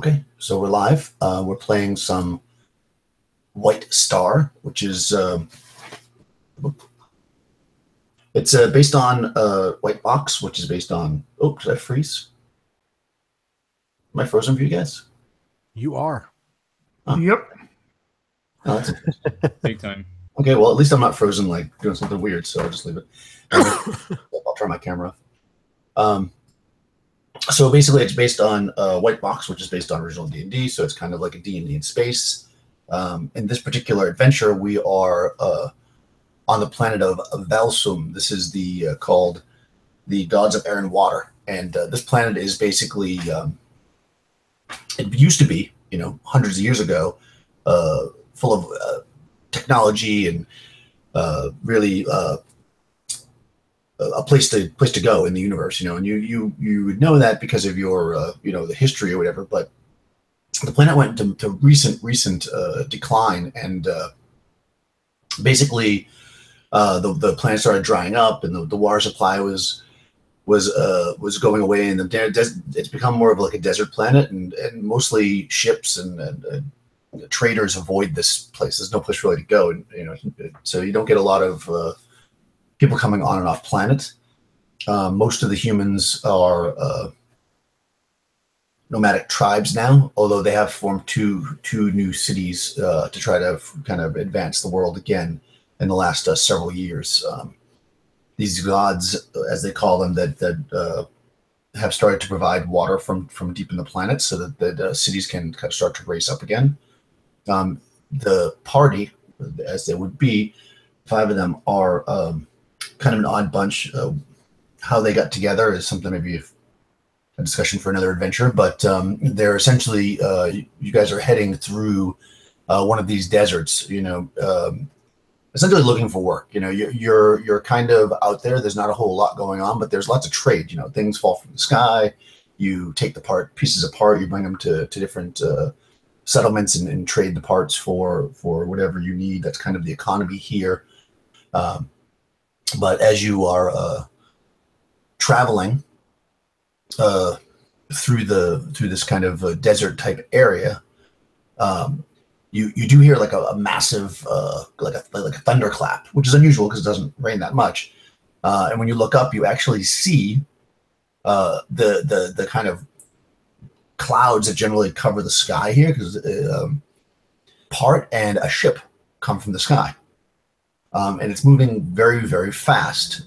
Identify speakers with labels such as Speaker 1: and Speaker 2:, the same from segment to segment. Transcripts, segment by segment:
Speaker 1: Okay, so we're live. We're playing some White Star, which is it's based on White Box, which is based on. Oh, did I freeze? Am I frozen for you guys?
Speaker 2: You are.
Speaker 1: Huh.
Speaker 3: Yep.
Speaker 1: Oh, that's interesting.
Speaker 4: Big time.
Speaker 1: Okay, well, at least I'm not frozen, like doing something weird, so I'll just leave it. I'll turn my camera off. So basically, it's based on White Box, which is based on original D&D, so it's kind of like a D&D in space. In this particular adventure, we are on the planet of Valsumm. This is called the Gods of Air and Water, and this planet is basically it used to be, hundreds of years ago, full of technology and really a place to go in the universe, and you would know that because of your the history or whatever. But the planet went to recent decline, and basically the planet started drying up, and the water supply was going away, and it's become more of like a desert planet, and mostly ships and traders avoid this place. There's no place really to go, and so you don't get a lot of people coming on and off planet. Most of the humans are nomadic tribes now, although they have formed two new cities to try to kind of advance the world again in the last several years. These gods, as they call them, that have started to provide water from deep in the planet, so that cities can kind of start to race up again. The party, as they would be, 5 of them are kind of an odd bunch. How they got together is something maybe a discussion for another adventure, but they're essentially you guys are heading through one of these deserts, essentially looking for work. You're kind of out there. There's not a whole lot going on, but there's lots of trade. Things fall from the sky. You take the pieces apart, you bring them to different settlements and trade the parts for whatever you need. That's kind of the economy here. But as you are traveling through this kind of desert type area, you do hear like a massive like a thunderclap, which is unusual because it doesn't rain that much. And when you look up, you actually see the kind of clouds that generally cover the sky here, because part and a ship come from the sky. And it's moving very, very fast.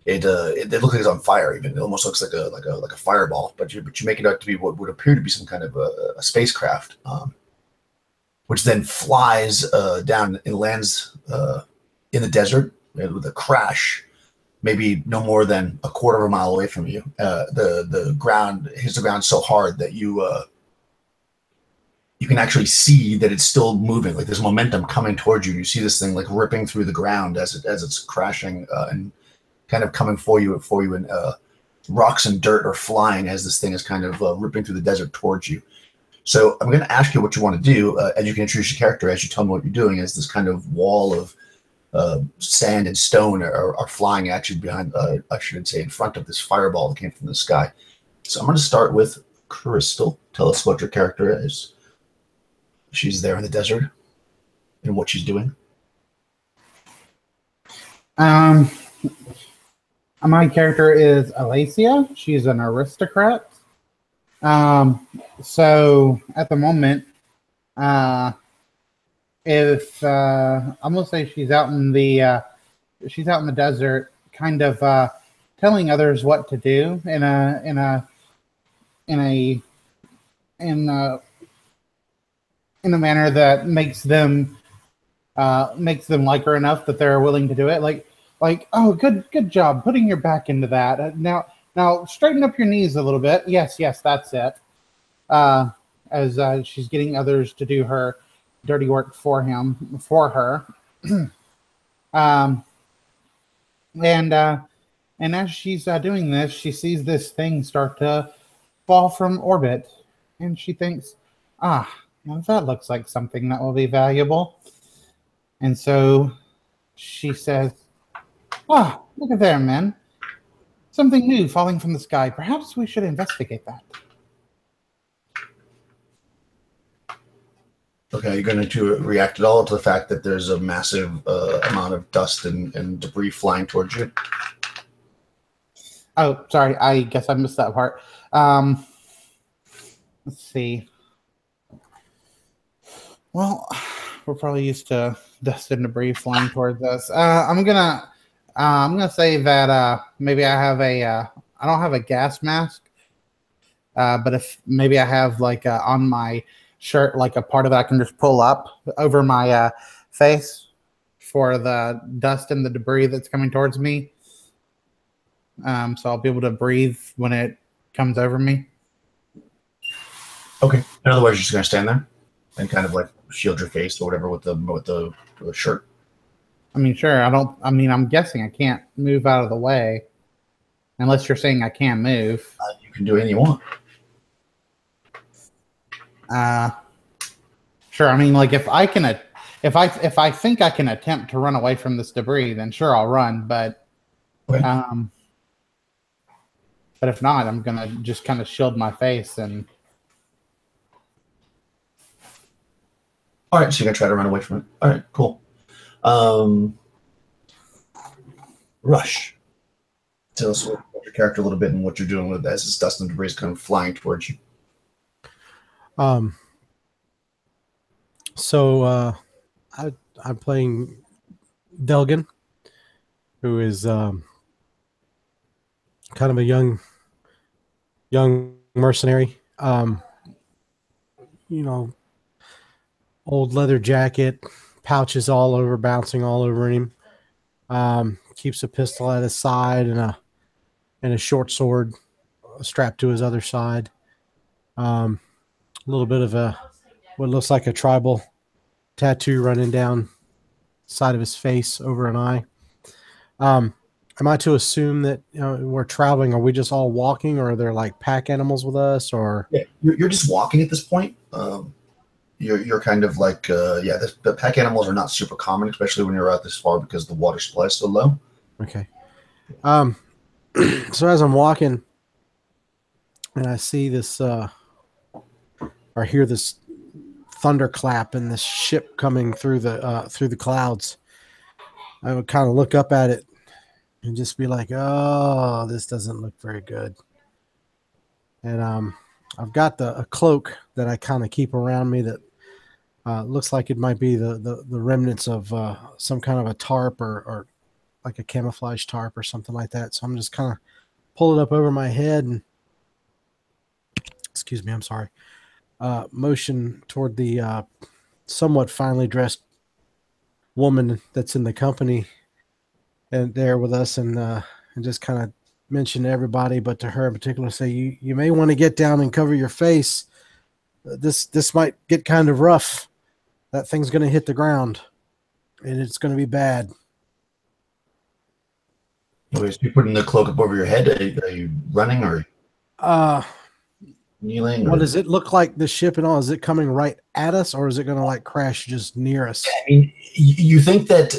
Speaker 1: It looks like it's on fire. Even it almost looks like a fireball. But you make it out to be what would appear to be some kind of a spacecraft, which then flies down and lands in the desert with a crash, maybe no more than a quarter of a mile away from you. The ground hits the ground so hard that you can actually see that it's still moving. Like there's momentum coming towards you. You see this thing like ripping through the ground as it's crashing and kind of coming for you, and rocks and dirt are flying as this thing is kind of ripping through the desert towards you. So I'm going to ask you what you want to do, and you can introduce your character as you tell me what you're doing. As this kind of wall of sand and stone are flying at you behind, I should say, in front of this fireball that came from the sky. So I'm going to start with Crystal. Tell us what your character is. She's there in the desert and what she's doing.
Speaker 3: My character is Alacia. She's an aristocrat. So at the moment, if I'm gonna say she's out in the desert, kind of telling others what to do in a manner that makes them like her enough that they're willing to do it. Like, oh, good job putting your back into that. Now straighten up your knees a little bit. Yes, that's it. As she's getting others to do her dirty work for her. And as she's doing this, she sees this thing start to fall from orbit, and she thinks, well, that looks like something that will be valuable. And so she says, look at there, man. Something new falling from the sky. Perhaps we should investigate that.
Speaker 1: Okay, you're going to react at all to the fact that there's a massive amount of dust and debris flying towards you?
Speaker 3: Oh, sorry. I guess I missed that part. Let's see. Well, we're probably used to dust and debris flying towards us. I'm gonna say that maybe I have a I don't have a gas mask, but if maybe I have like on my shirt like a part of it I can just pull up over my face for the dust and the debris that's coming towards me. So I'll be able to breathe when it comes over me.
Speaker 1: Okay. In other words, you're just going to stand there and kind of like shield your face or whatever with the shirt.
Speaker 3: I mean, sure. I don't. I mean, I'm guessing I can't move out of the way unless you're saying I can't move.
Speaker 1: You can do anything you want.
Speaker 3: Sure. I mean, like if I can, if I think I can attempt to run away from this debris, then sure I'll run.
Speaker 1: Okay.
Speaker 3: But if not, I'm gonna just kind of shield my face and.
Speaker 1: All right, so you're gonna try to run away from it. All right, cool. Rush. Tell us about your character a little bit and what you're doing with as this dust and debris is kind of flying towards you.
Speaker 2: So I'm playing Delgan, who is kind of a young mercenary. You know, old leather jacket, pouches all over, bouncing all over him. Keeps a pistol at his side and a short sword strapped to his other side. A little bit of what looks like a tribal tattoo running down side of his face over an eye. Am I to assume that we're traveling? Are we just all walking, or are there like pack animals with us? Or
Speaker 1: yeah, you're just walking at this point. You're kind of like the pack animals are not super common, especially when you're out this far because the water supply is so low.
Speaker 2: Okay. So as I'm walking, and I see this or hear this thunderclap and this ship coming through the clouds, I would kind of look up at it and just be like, "Oh, this doesn't look very good." And I've got a cloak that I kind of keep around me that looks like it might be the remnants of some kind of a tarp or like a camouflage tarp or something like that. So I'm just kind of pull it up over my head and, excuse me, I'm sorry, motion toward the somewhat finely dressed woman that's in the company and there with us, and just kind of mention to everybody, but to her in particular, say, you may want to get down and cover your face. This might get kind of rough. That thing's going to hit the ground, and it's going to be bad.
Speaker 1: Okay, so you're putting the cloak up over your head. Are you running or kneeling?
Speaker 2: What does it look like, the ship and all? Is it coming right at us, or is it going to like crash just near us?
Speaker 1: I mean, you think that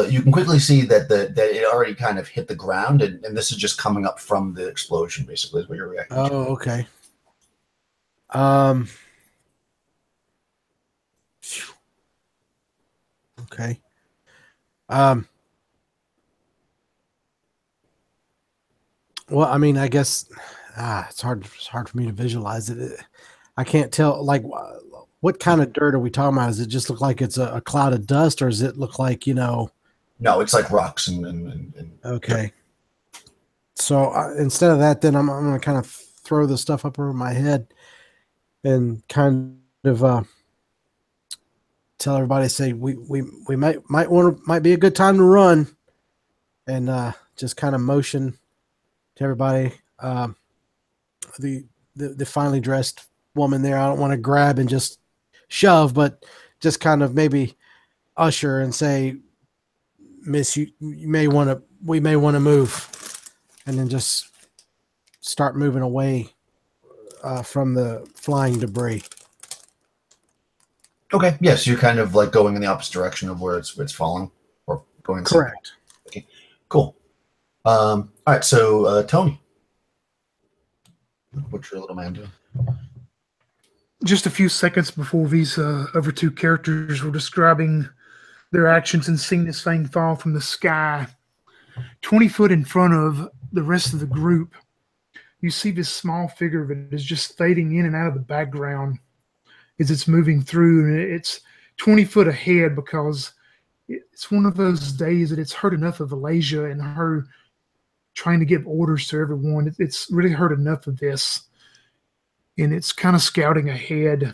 Speaker 1: you can quickly see that that it already kind of hit the ground, and this is just coming up from the explosion, basically, is what you're reacting to.
Speaker 2: Oh, okay. Okay. Well, I mean, I guess it's hard for me to visualize it. I can't tell, like, what kind of dirt are we talking about? Does it just look like it's a cloud of dust, or does it look like,
Speaker 1: No, it's like rocks and
Speaker 2: okay. So instead of that, then I'm going to kind of throw the stuff up over my head and kind of tell everybody, say we might be a good time to run, and just kind of motion to everybody. The finely dressed woman there, I don't want to grab and just shove, but just kind of maybe usher and say, "Miss, we may want to move," and then just start moving away from the flying debris.
Speaker 1: Okay, yes, you're kind of like going in the opposite direction of where it's falling or going.
Speaker 2: Correct.
Speaker 1: Okay, cool. All right, so Tony, what's your little man doing?
Speaker 4: just a few seconds before these other two characters were describing their actions and seeing this thing fall from the sky, 20 foot in front of the rest of the group, you see this small figure that is just fading in and out of the background as it's moving through. And it's 20 foot ahead because it's one of those days that it's heard enough of Alasia and her trying to give orders to everyone. It's really heard enough of this. And it's kind of scouting ahead.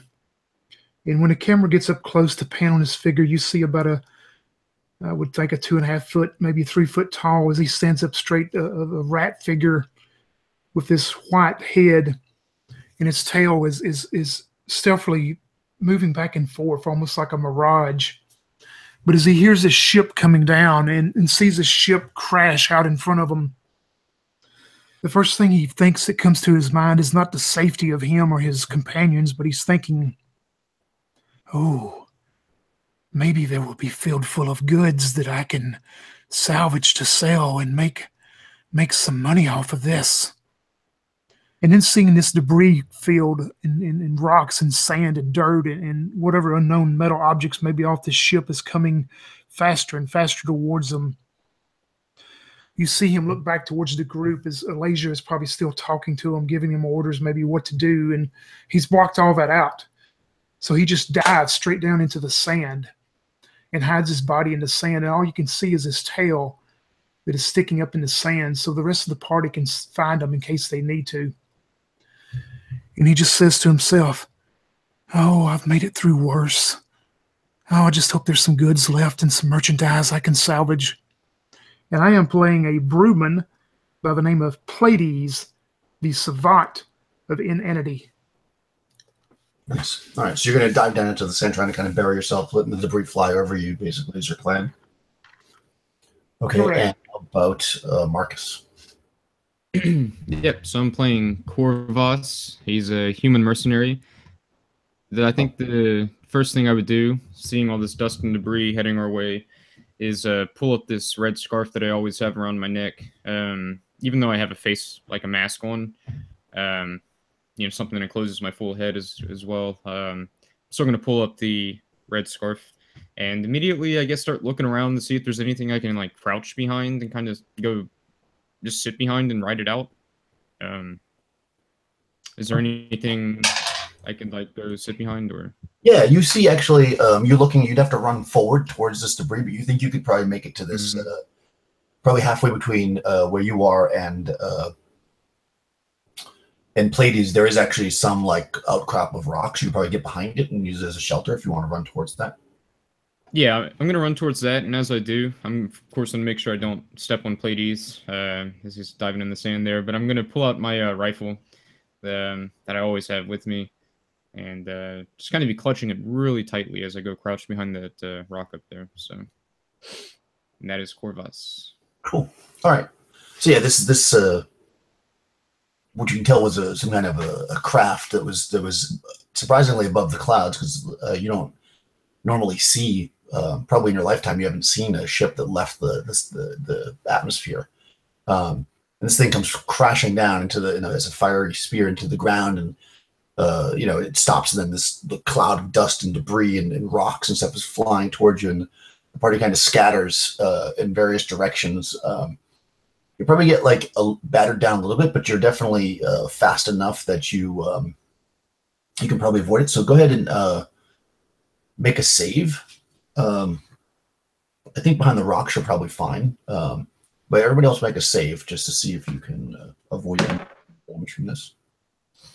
Speaker 4: And when the camera gets up close to pan on his figure, you see about I would think a 2.5 foot, maybe 3 foot tall, as he stands up straight, a rat figure with this white head, and its tail is stealthily moving back and forth, almost like a mirage. But as he hears this ship coming down and sees the ship crash out in front of him, the first thing he thinks that comes to his mind is not the safety of him or his companions, but he's thinking, oh, maybe they will be filled full of goods that I can salvage to sell and make some money off of this. And then seeing this debris filled in rocks and sand and dirt and whatever unknown metal objects may be off the ship is coming faster and faster towards them. You see him look back towards the group as Alasia is probably still talking to him, giving him orders, maybe what to do, and he's blocked all that out. So he just dives straight down into the sand and hides his body in the sand, and all you can see is his tail that is sticking up in the sand, so the rest of the party can find him in case they need to. And he just says to himself, oh, I've made it through worse. Oh, I just hope there's some goods left and some merchandise I can salvage. And I am playing a brewman by the name of Pleiades, the savant of inanity.
Speaker 1: Nice. All right, so you're going to dive down into the sand, trying to kind of bury yourself, letting the debris fly over you, basically, is your plan. Okay, correct. And how about Marcus?
Speaker 5: Yep, so I'm playing Corvus. He's a human mercenary. I think the first thing I would do, seeing all this dust and debris heading our way, is pull up this red scarf that I always have around my neck. Even though I have a face, like a mask on, something that encloses my full head as well. So I'm going to pull up the red scarf and immediately, I guess, start looking around to see if there's anything I can, like, crouch behind and kind of go just sit behind and ride it out. Is there anything I can, like, go sit behind? Or
Speaker 1: yeah, you see, actually, you'd have to run forward towards this debris, but you think you could probably make it to this, probably halfway between where you are and Pleiades. There is actually some, like, outcrop of rocks. You could probably get behind it and use it as a shelter if you want to run towards that.
Speaker 5: Yeah, I'm going to run towards that, and as I do, I'm, of course, going to make sure I don't step on Pleiades as he's diving in the sand there, but I'm going to pull out my rifle that I always have with me, and just kind of be clutching it really tightly as I go crouched behind that rock up there. So, and that is Corvus.
Speaker 1: Cool. All right. So yeah, this what you can tell was some kind of a craft that was surprisingly above the clouds, because you don't normally see. Probably in your lifetime, you haven't seen a ship that left the atmosphere. And this thing comes crashing down into as a fiery spear into the ground, and it stops, and then the cloud of dust and debris and rocks and stuff is flying towards you, and the party kind of scatters in various directions. You probably get battered down a little bit, but you're definitely fast enough that you can probably avoid it. So go ahead and make a save. I think behind the rocks you're probably fine, but everybody else make a save just to see if you can avoid any damage from this.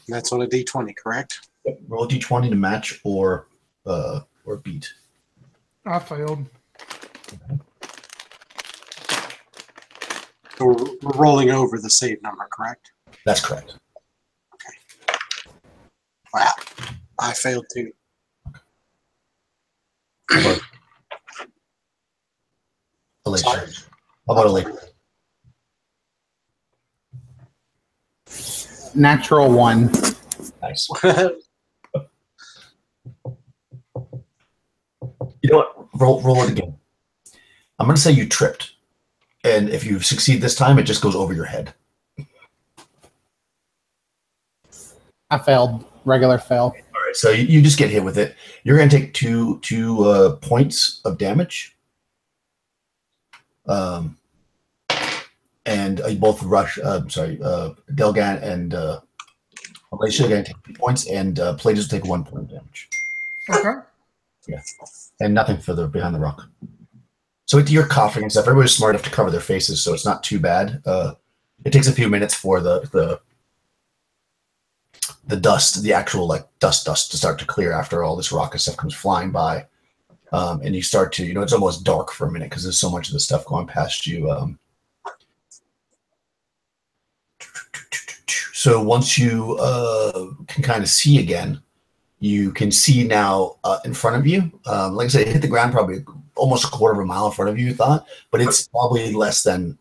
Speaker 6: That's on a D20, correct?
Speaker 1: Yep. Roll a D20 to match or beat.
Speaker 4: I failed.
Speaker 1: Okay.
Speaker 6: So we're rolling over the save number, correct?
Speaker 1: That's correct.
Speaker 6: Okay. Wow, I failed too.
Speaker 1: How about Alasia? How about Alasia?
Speaker 3: Natural 1.
Speaker 1: Nice. You know what? Roll it again. I'm going to say you tripped. And if you succeed this time, it just goes over your head.
Speaker 3: I failed. Regular fail.
Speaker 1: All right, so you just get hit with it. You're going to take two points of damage. And both Delgan and Alicia are going to take 2 points, and Players will take 1 point of damage.
Speaker 4: Okay.
Speaker 1: Yeah, and nothing further behind the rock. So you're coughing and stuff. Everybody's smart enough to cover their faces, so it's not too bad. It takes a few minutes for the dust, the actual like dust to start to clear after all this rock and stuff comes flying by, and you start to, it's almost dark for a minute because there's so much of the stuff going past you. So once you can kind of see again, you can see now in front of you. Like I said, it hit the ground probably almost a quarter of a mile in front of you, you thought, but it's probably less than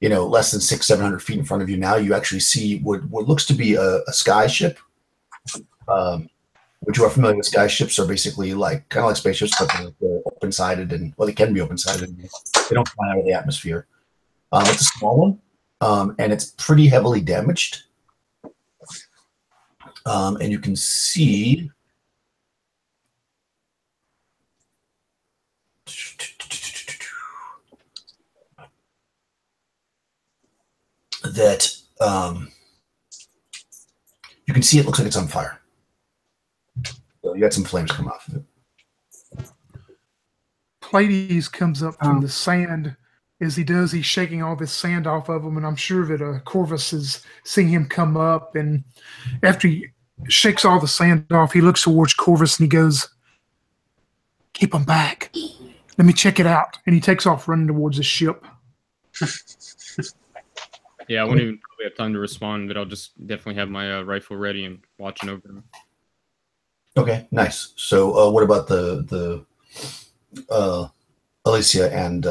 Speaker 1: 600-700 feet in front of you now. You actually see what looks to be a sky ship, which you are familiar with. Sky ships are basically kind of like spaceships, but they're open-sided, and they can be open-sided. They don't fly out of the atmosphere. It's a small one, and it's pretty heavily damaged. And you can see that you can see it looks like it's on fire. So you got some flames come off of it.
Speaker 4: Pleiades comes up from the sand. As he does, he's shaking all this sand off of him, and I'm sure that Corvus is seeing him come up. And after he shakes all the sand off, he looks towards Corvus and he goes, "Keep him back. Let me check it out." And he takes off running towards the ship.
Speaker 5: Yeah, I won't even probably have time to respond, but I'll just definitely have my rifle ready and watching over him.
Speaker 1: Okay, nice. So what about the Alicia and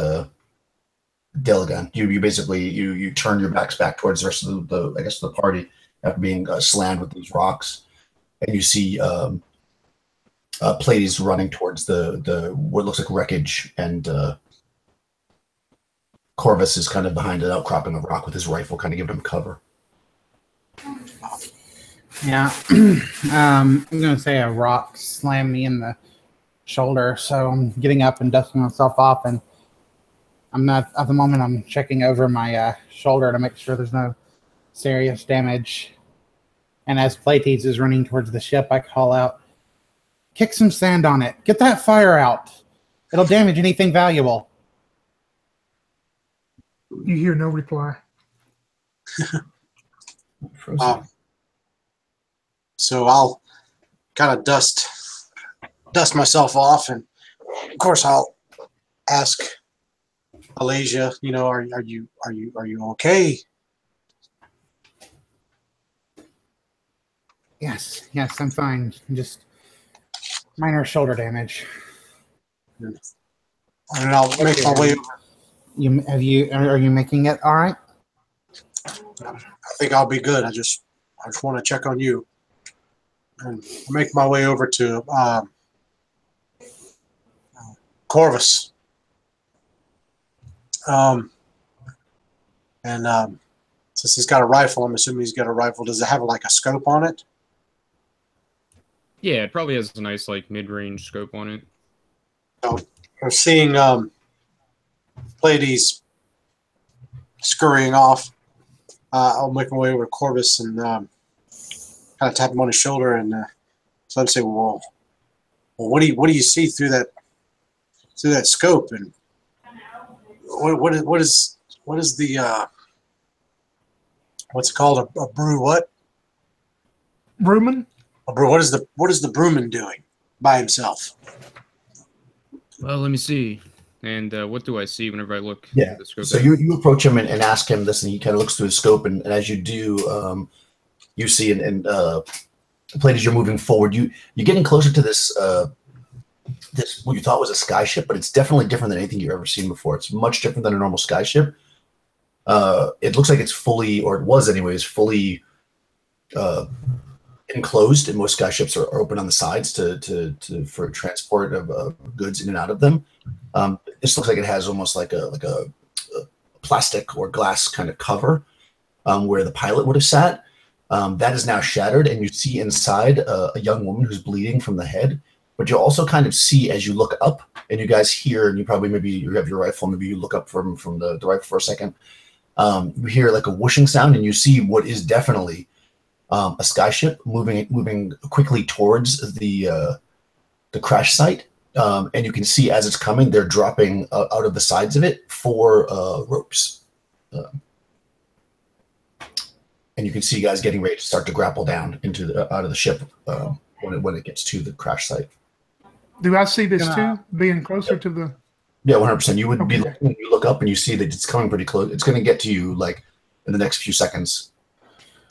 Speaker 1: Delagan? You basically you turn your backs back towards the rest of the party after being slammed with these rocks, and you see Pleiades running towards the what looks like wreckage, and Corvus is kind of behind an outcropping of rock with his rifle, kind of giving him cover.
Speaker 3: Yeah, I'm gonna say a rock slammed me in the shoulder, so I'm getting up and dusting myself off, and I'm not at the moment. I'm checking over my shoulder to make sure there's no serious damage. And as Pleiades is running towards the ship, I call out, "Kick some sand on it. Get that fire out. It'll damage anything valuable."
Speaker 4: You hear no reply.
Speaker 6: So I'll kind of dust myself off, and of course I'll ask Alicia, are you okay?
Speaker 3: Yes, I'm fine. Just minor shoulder damage.
Speaker 6: And I'll make my way over.
Speaker 3: Are you making it all right?
Speaker 6: I think I'll be good. I just want to check on you, and make my way over to Corvus. Since he's got a rifle, I'm assuming he's got a rifle. Does it have like a scope on it?
Speaker 5: Yeah, it probably has a nice mid-range scope on it.
Speaker 6: So I'm seeing Pleiades scurrying off. I'll make my way over to Corvus and kind of tap him on his shoulder, and so I'd say, "Well, what do you see through that scope?" And what is the what's it called? A brew? What?
Speaker 4: Bruman?
Speaker 6: A brew. What is the Bruman doing by himself?
Speaker 5: Well, let me see. And what do I see whenever I look at the scope?
Speaker 1: So you approach him and ask him this, and he kind of looks through his scope, and as you do, you see and Pleiades, you're moving forward. You're getting closer to this what you thought was a sky ship, but it's definitely different than anything you've ever seen before. It's much different than a normal sky ship. It looks like it's fully, or it was anyways, fully enclosed, and most sky ships are open on the sides for transport of goods in and out of them. This looks like it has almost like a plastic or glass kind of cover where the pilot would have sat. That is now shattered, and you see inside a young woman who's bleeding from the head. But you also kind of see as you look up, and you guys hear, and you probably maybe you have your rifle, maybe you look up from the rifle for a second. You hear like a whooshing sound, and you see what is definitely a skyship moving quickly towards the crash site. And you can see as it's coming, they're dropping out of the sides of it 4 ropes. And you can see guys getting ready to start to grapple down out of the ship when it gets to the crash site.
Speaker 4: Do I see this too, being closer to the?
Speaker 1: Yeah, 100%. You would be looking, you look up and you see that it's coming pretty close. It's going to get to you like in the next few seconds.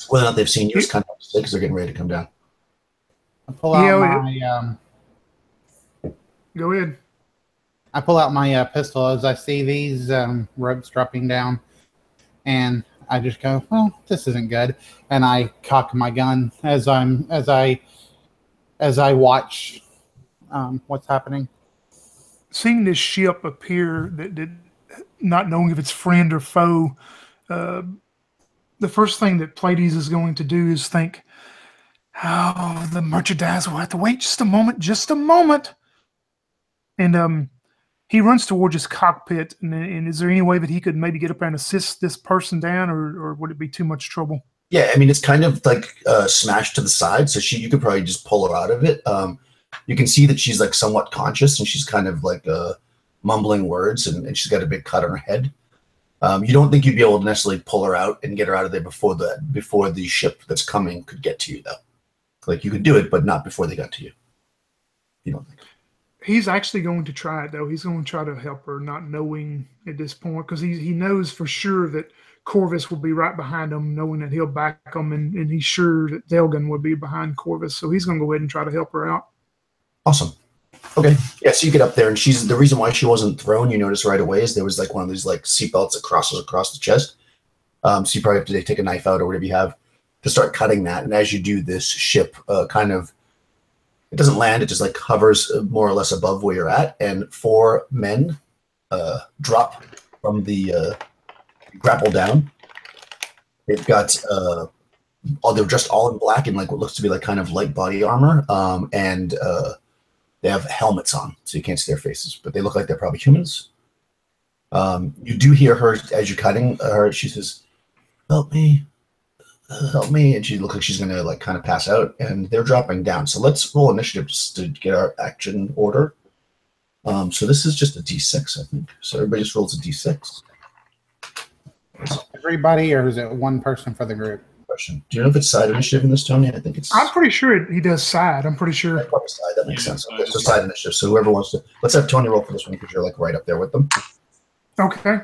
Speaker 1: Whether or not they've seen you is kind of because they're getting ready to come down.
Speaker 3: I pull out my.
Speaker 4: Go ahead.
Speaker 3: I pull out my pistol as I see these ropes dropping down, and I just go, "Well, this isn't good." And I cock my gun as I watch what's happening.
Speaker 4: Seeing this ship appear, that not knowing if it's friend or foe, the first thing that Pleiades is going to do is think, "Oh, the merchandise will have to wait just a moment." And he runs towards his cockpit. And is there any way that he could maybe get up there and assist this person down, or would it be too much trouble?
Speaker 1: Yeah, I mean, it's kind of like smashed to the side, so you could probably just pull her out of it. You can see that she's like somewhat conscious, and she's kind of like mumbling words, and she's got a big cut on her head. You don't think you'd be able to necessarily pull her out and get her out of there before the ship that's coming could get to you, though. Like you could do it, but not before they got to you. You don't think?
Speaker 4: He's actually going to try it, though. He's going to try to help her, not knowing at this point, because he knows for sure that Corvus will be right behind him, knowing that he'll back him, and he's sure that Delgan will be behind Corvus. So he's going to go ahead and try to help her out.
Speaker 1: Awesome. Okay. Yeah, so you get up there, and the reason why she wasn't thrown, you notice right away, is there was like one of these like seatbelts that crosses across the chest. So you probably have to take a knife out or whatever you have to start cutting that. And as you do, this ship it doesn't land, it just like hovers more or less above where you're at, and 4 men drop from the grapple down. They've got they're dressed all in black and like what looks to be like kind of light body armor, and they have helmets on, so you can't see their faces, but they look like they're probably humans. You do hear her as you're cutting her. She says, "Help me. Help me," and she looks like she's gonna like kind of pass out, and they're dropping down. So let's roll initiative just to get our action order. So this is just a D6, I think. So everybody just rolls a D6.
Speaker 3: Everybody, or is it one person for the group?
Speaker 1: Question: do you know if it's side initiative in this, Tony? I think it's.
Speaker 4: I'm pretty sure he does side. I'm pretty sure.
Speaker 1: Probably side. That makes sense. Okay, so side initiative. So whoever wants to, let's have Tony roll for this one because you're like right up there with them.
Speaker 4: Okay.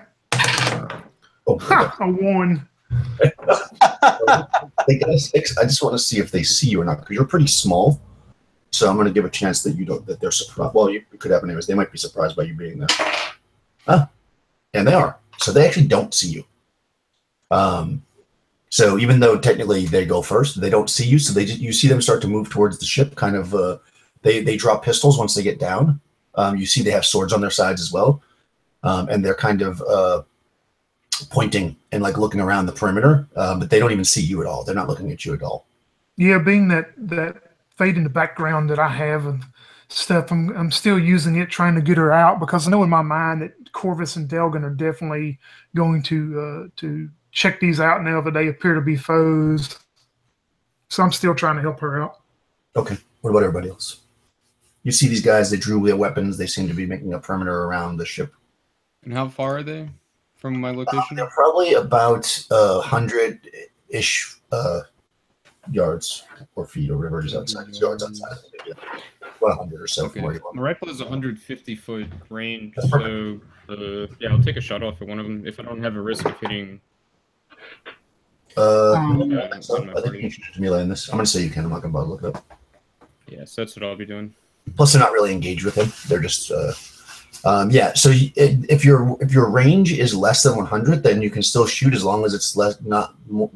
Speaker 4: A 1.
Speaker 1: They got a 6. I just want to see if they see you or not because you're pretty small. So I'm going to give a chance that they're surprised. Well, it could happen anyways. They might be surprised by you being there. And they are. So they actually don't see you. So even though technically they go first, they don't see you. So you see them start to move towards the ship. Kind of. They drop pistols once they get down. You see they have swords on their sides as well, and they're kind of pointing and like looking around the perimeter, but they don't even see you at all. They're not looking at you at all.
Speaker 4: Yeah, being that fade in the background that I have and stuff, I'm still using it, trying to get her out, because I know in my mind that Corvus and Delgan are definitely going to check these out now that they appear to be foes. So I'm still trying to help her out.
Speaker 1: Okay. What about everybody else? You see these guys, they drew their weapons. They seem to be making a perimeter around the ship.
Speaker 5: And how far are they from my location?
Speaker 1: They're probably about 100-ish yards or feet or whatever it is outside. It's yards outside. Maybe about 100 or so.
Speaker 5: Okay.
Speaker 1: From where you are.
Speaker 5: My rifle is 150-foot range, so yeah, I'll take a shot off at one of them if I don't have a risk of hitting.
Speaker 1: I think you should melee in this. I'm going to say you can. I'm not going to bother look it up.
Speaker 5: Yeah, so that's what I'll be doing.
Speaker 1: Plus, they're not really engaged with him. They're just, yeah. So if your range is less than 100, then you can still shoot as long as it's less. Not. You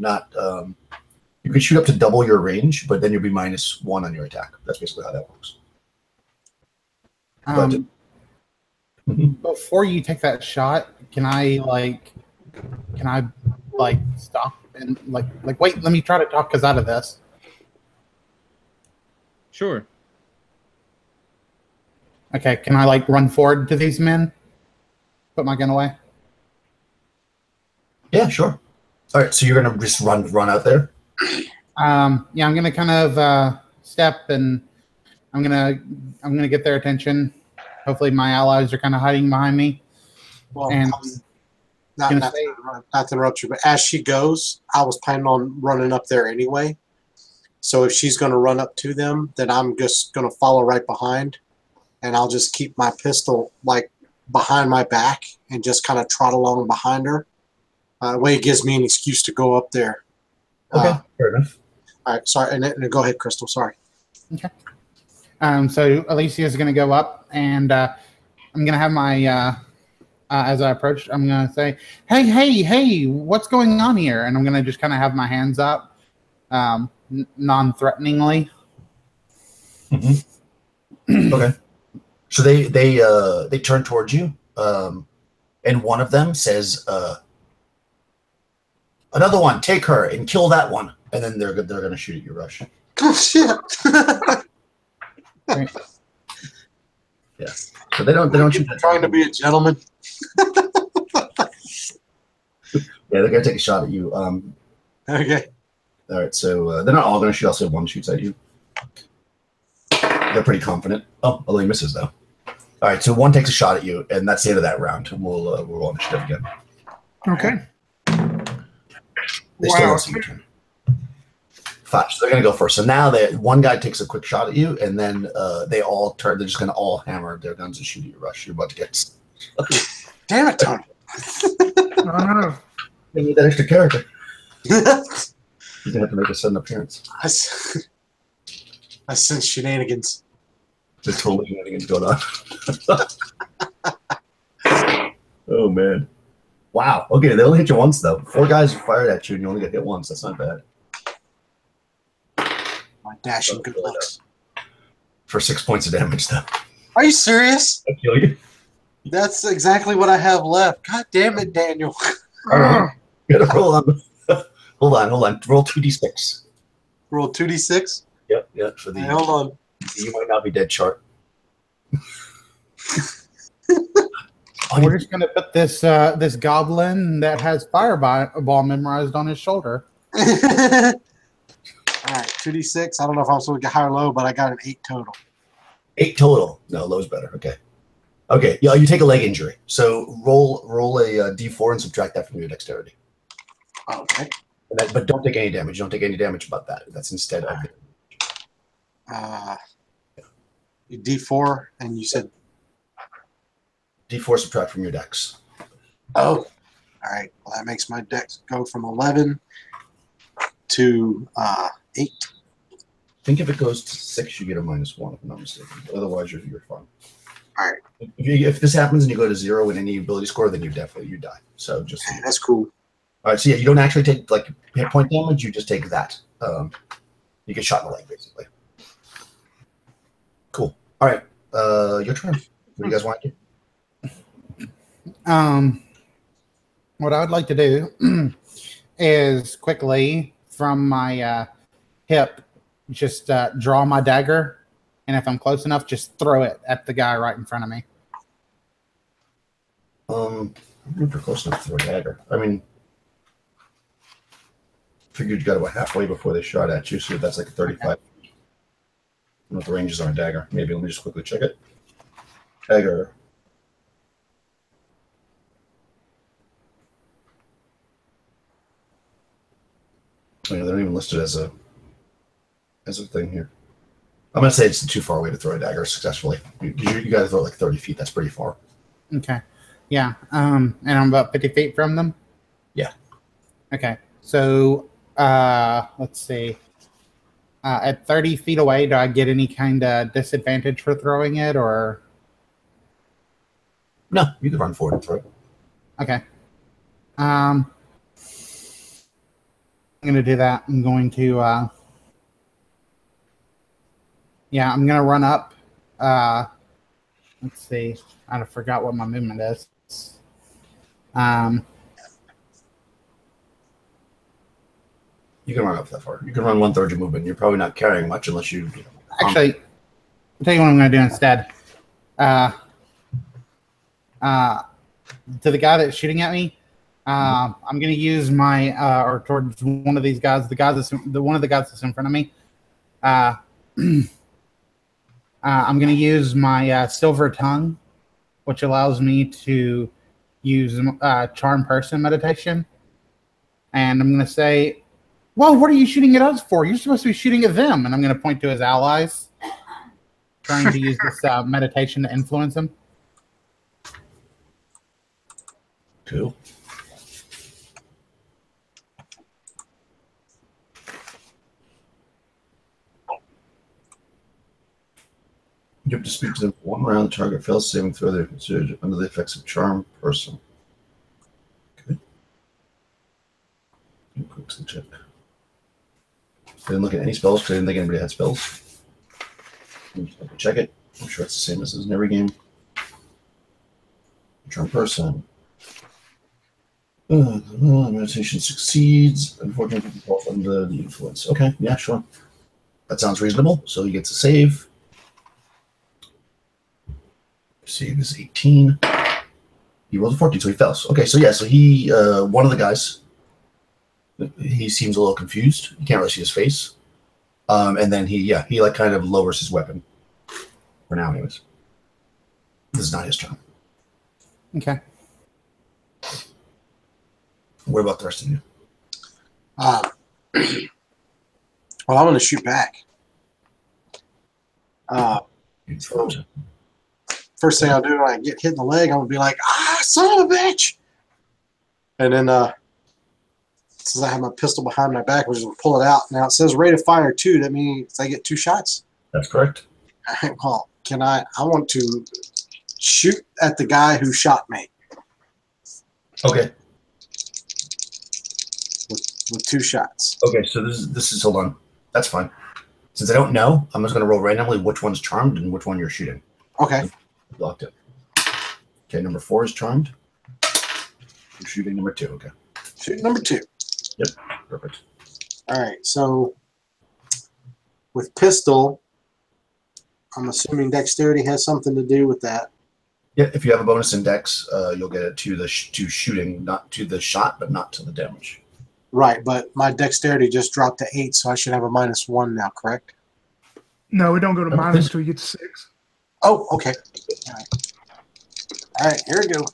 Speaker 1: can shoot up to double your range, but then you'll be -1 on your attack. That's basically how that works.
Speaker 3: Before you take that shot, can I stop and like wait, let me try to talk us out of this.
Speaker 5: Sure.
Speaker 3: Okay, can I like run forward to these men? Put my gun away.
Speaker 1: Yeah, sure. All right, so you're gonna just run out there.
Speaker 3: Yeah, I'm gonna kind of step, and I'm gonna get their attention. Hopefully, my allies are kind of hiding behind me.
Speaker 6: Well,
Speaker 3: And
Speaker 6: not
Speaker 3: gonna
Speaker 6: to
Speaker 3: say-
Speaker 6: interrupt you, but as she goes, I was planning on running up there anyway. So if she's going to run up to them, then I'm just going to follow right behind, and I'll just keep my pistol like behind my back and just kind of trot along behind her. That way it gives me an excuse to go up there.
Speaker 1: Okay, fair enough.
Speaker 6: All right, sorry, and go ahead, Crystal. Sorry.
Speaker 3: Okay. So Alicia is going to go up, and I'm going to have my, as I approach, I'm going to say, hey, what's going on here? And I'm going to just kind of have my hands up, non-threateningly.
Speaker 1: Mm-hmm. Okay. So they turn towards you, and one of them says, "Another one, take her and kill that one." And then they're going to shoot at you, Rush.
Speaker 6: Oh, shit.
Speaker 3: Right.
Speaker 1: Yeah. So they don't shoot.
Speaker 6: Trying to be a gentleman.
Speaker 1: Yeah, they're going to take a shot at you.
Speaker 6: Okay.
Speaker 1: All right, so they're not all going to shoot. Also, one shoots at you. They're pretty confident. Oh, only misses though. All right, so one takes a shot at you, and that's the end of that round. We'll roll initiative again.
Speaker 4: Okay.
Speaker 1: They still don't see your turn. 5. So they're going to go first. So now one guy takes a quick shot at you, and then they all turn. They're just going to all hammer their guns and shoot at you, Rush. You're about to get.
Speaker 6: Damn it, Tony.
Speaker 4: No.
Speaker 1: You need that extra character. You're going to have to make a sudden appearance.
Speaker 6: I sense shenanigans.
Speaker 1: There's totally shenanigans going on. Oh, man. Wow. Okay, they only hit you once, though. 4 guys fired at you, and you only get hit once. That's not bad.
Speaker 6: My dashing good looks.
Speaker 1: For 6 points of damage, though.
Speaker 6: Are you serious?
Speaker 1: I kill you.
Speaker 6: That's exactly what I have left. God damn it, Daniel.
Speaker 1: All right. You gotta roll on. Hold on. Roll 2d6.
Speaker 6: Roll 2d6.
Speaker 1: Yep. For the
Speaker 6: Hey, hold on.
Speaker 1: you might not be dead chart.
Speaker 3: We're just going to put this goblin that has fireball memorized on his shoulder.
Speaker 6: All right, 2d6. I don't know if I'm supposed to get high or low, but I got an 8 total.
Speaker 1: 8 total. No, low's better. Okay. Yeah, you take a leg injury. So roll a d4 and subtract that from your dexterity.
Speaker 6: Okay.
Speaker 1: But don't take any damage. Don't take any damage about that. That's instead of
Speaker 6: D4, and you said
Speaker 1: d4 subtract from your dex.
Speaker 6: oh. All right. Well, that makes my dex go from 11 to 8.
Speaker 1: I think if it goes to 6, you get a -1, if I'm not mistaken. Otherwise, you're fine.
Speaker 6: All right.
Speaker 1: If this happens and you go to 0 in any ability score, then you die. So just
Speaker 6: Okay, that's cool.
Speaker 1: all right. So yeah, you don't actually take like hit point damage. You just take that. You get shot in the leg, basically. Cool. All right. Your turn. What do you guys want to do?
Speaker 3: What I would like to do is quickly from my hip, just draw my dagger, and if I'm close enough, just throw it at the guy right in front of me.
Speaker 1: I don't know if you're close enough to throw a dagger. I mean, figured you got about halfway before they shot at you, so that's like a 35. I don't know what the ranges are on dagger. Maybe let me just quickly check it. Dagger. Oh, yeah, they're not even listed as a thing here. I'm gonna say it's too far away to throw a dagger successfully. You got to throw it like 30 feet. That's pretty far.
Speaker 3: Okay. Yeah. And I'm about 50 feet from them.
Speaker 1: Yeah.
Speaker 3: Okay. So let's see. At 30 feet away, do I get any kind of disadvantage for throwing it, or?
Speaker 1: No, you can run forward and throw it.
Speaker 3: Okay. I'm going to do that. I'm going to, I'm going to run up. Let's see. I forgot what my movement is.
Speaker 1: You can run up that far. You can run 1/3 your movement. You're probably not carrying much unless you.
Speaker 3: Actually, I'll tell you what I'm going to do instead. To the guy that's shooting at me, I'm going to use my or towards one of these guys, one of the guys that's in front of me. I'm going to use my silver tongue, which allows me to use charm person meditation, and I'm going to say, "Well, what are you shooting at us for? You're supposed to be shooting at them." And I'm going to point to his allies, trying to use this meditation to influence him.
Speaker 1: Cool. You have to speak to them for 1 round. Target fails saving throw. They're considered under the effects of charm person. Okay. Quickly check. I didn't look at any spells because I didn't think anybody had spells. Check it. I'm sure it's the same as in every game. Charm person. Meditation succeeds. Unfortunately, people fall under the influence. Okay, yeah, sure. That sounds reasonable. So he gets a save. Save is 18. He rolls a 14, so he fails. Okay, so yeah, so he, one of the guys, he seems a little confused. You can't really see his face. And then he like kind of lowers his weapon. For now, anyways. This is not his turn.
Speaker 3: Okay.
Speaker 1: What about the rest of you?
Speaker 6: Well, I'm going to shoot back. First thing I'll do when I get hit in the leg, I'm going to be like, son of a bitch! And then, since I have my pistol behind my back, we're just going to pull it out. Now, it says rate of fire 2. That means I get 2 shots?
Speaker 1: That's correct.
Speaker 6: Well, I want to shoot at the guy who shot me.
Speaker 1: Okay.
Speaker 6: With 2 shots.
Speaker 1: Okay, so this is hold on. That's fine. Since I don't know, I'm just going to roll randomly which one's charmed and which one you're shooting.
Speaker 6: Okay.
Speaker 1: Locked it. Okay, number 4 is charmed. You're shooting number 2. Okay.
Speaker 6: Shooting number 2.
Speaker 1: Yep. Perfect.
Speaker 6: All right. So with pistol, I'm assuming dexterity has something to do with that.
Speaker 1: Yeah. If you have a bonus in dex, you'll get it to the to shooting, not to the shot, but not to the damage.
Speaker 6: Right, but my dexterity just dropped to 8, so I should have a -1 now, correct?
Speaker 4: No, we don't go to minus till you get to 6.
Speaker 6: Oh, okay. All right, here we go.